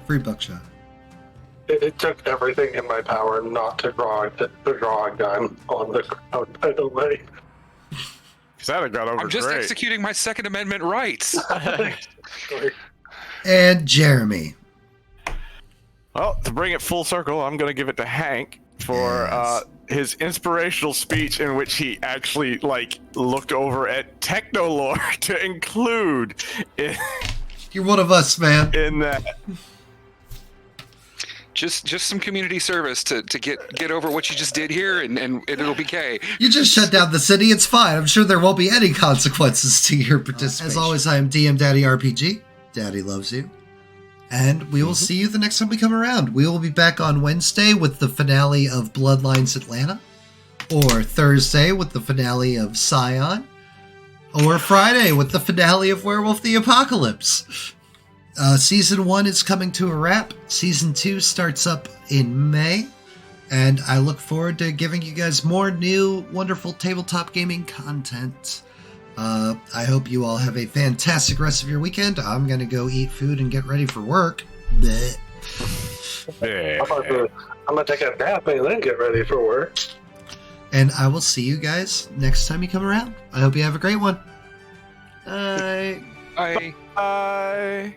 Free buckshot.
It took everything in my power not to draw a gun on the ground, by the way.
That had got over
I'm just
great.
executing my Second Amendment rights.
And Jeremy.
Well, to bring it full circle, I'm going to give it to Hank for
Yes.
his inspirational speech in which he actually looked over at technolore to include
You're one of us, man.
in that.
Just some community service to get over what you just did here, and it'll be okay.
You just shut down the city. It's fine. I'm sure there won't be any consequences to your participation. As always, I am DM Daddy RPG. Daddy loves you. And we will see you the next time we come around. We will be back on Wednesday with the finale of Bloodlines Atlanta, or Thursday with the finale of Scion, or Friday with the finale of Werewolf the Apocalypse. Season 1 is coming to a wrap. Season 2 starts up in May. And I look forward to giving you guys more new, wonderful tabletop gaming content. I hope you all have a fantastic rest of your weekend. I'm going to go eat food and get ready for work. Bleh.
I'm gonna take a nap and then get ready for work.
And I will see you guys next time you come around. I hope you have a great one. Bye.
Bye.
Bye.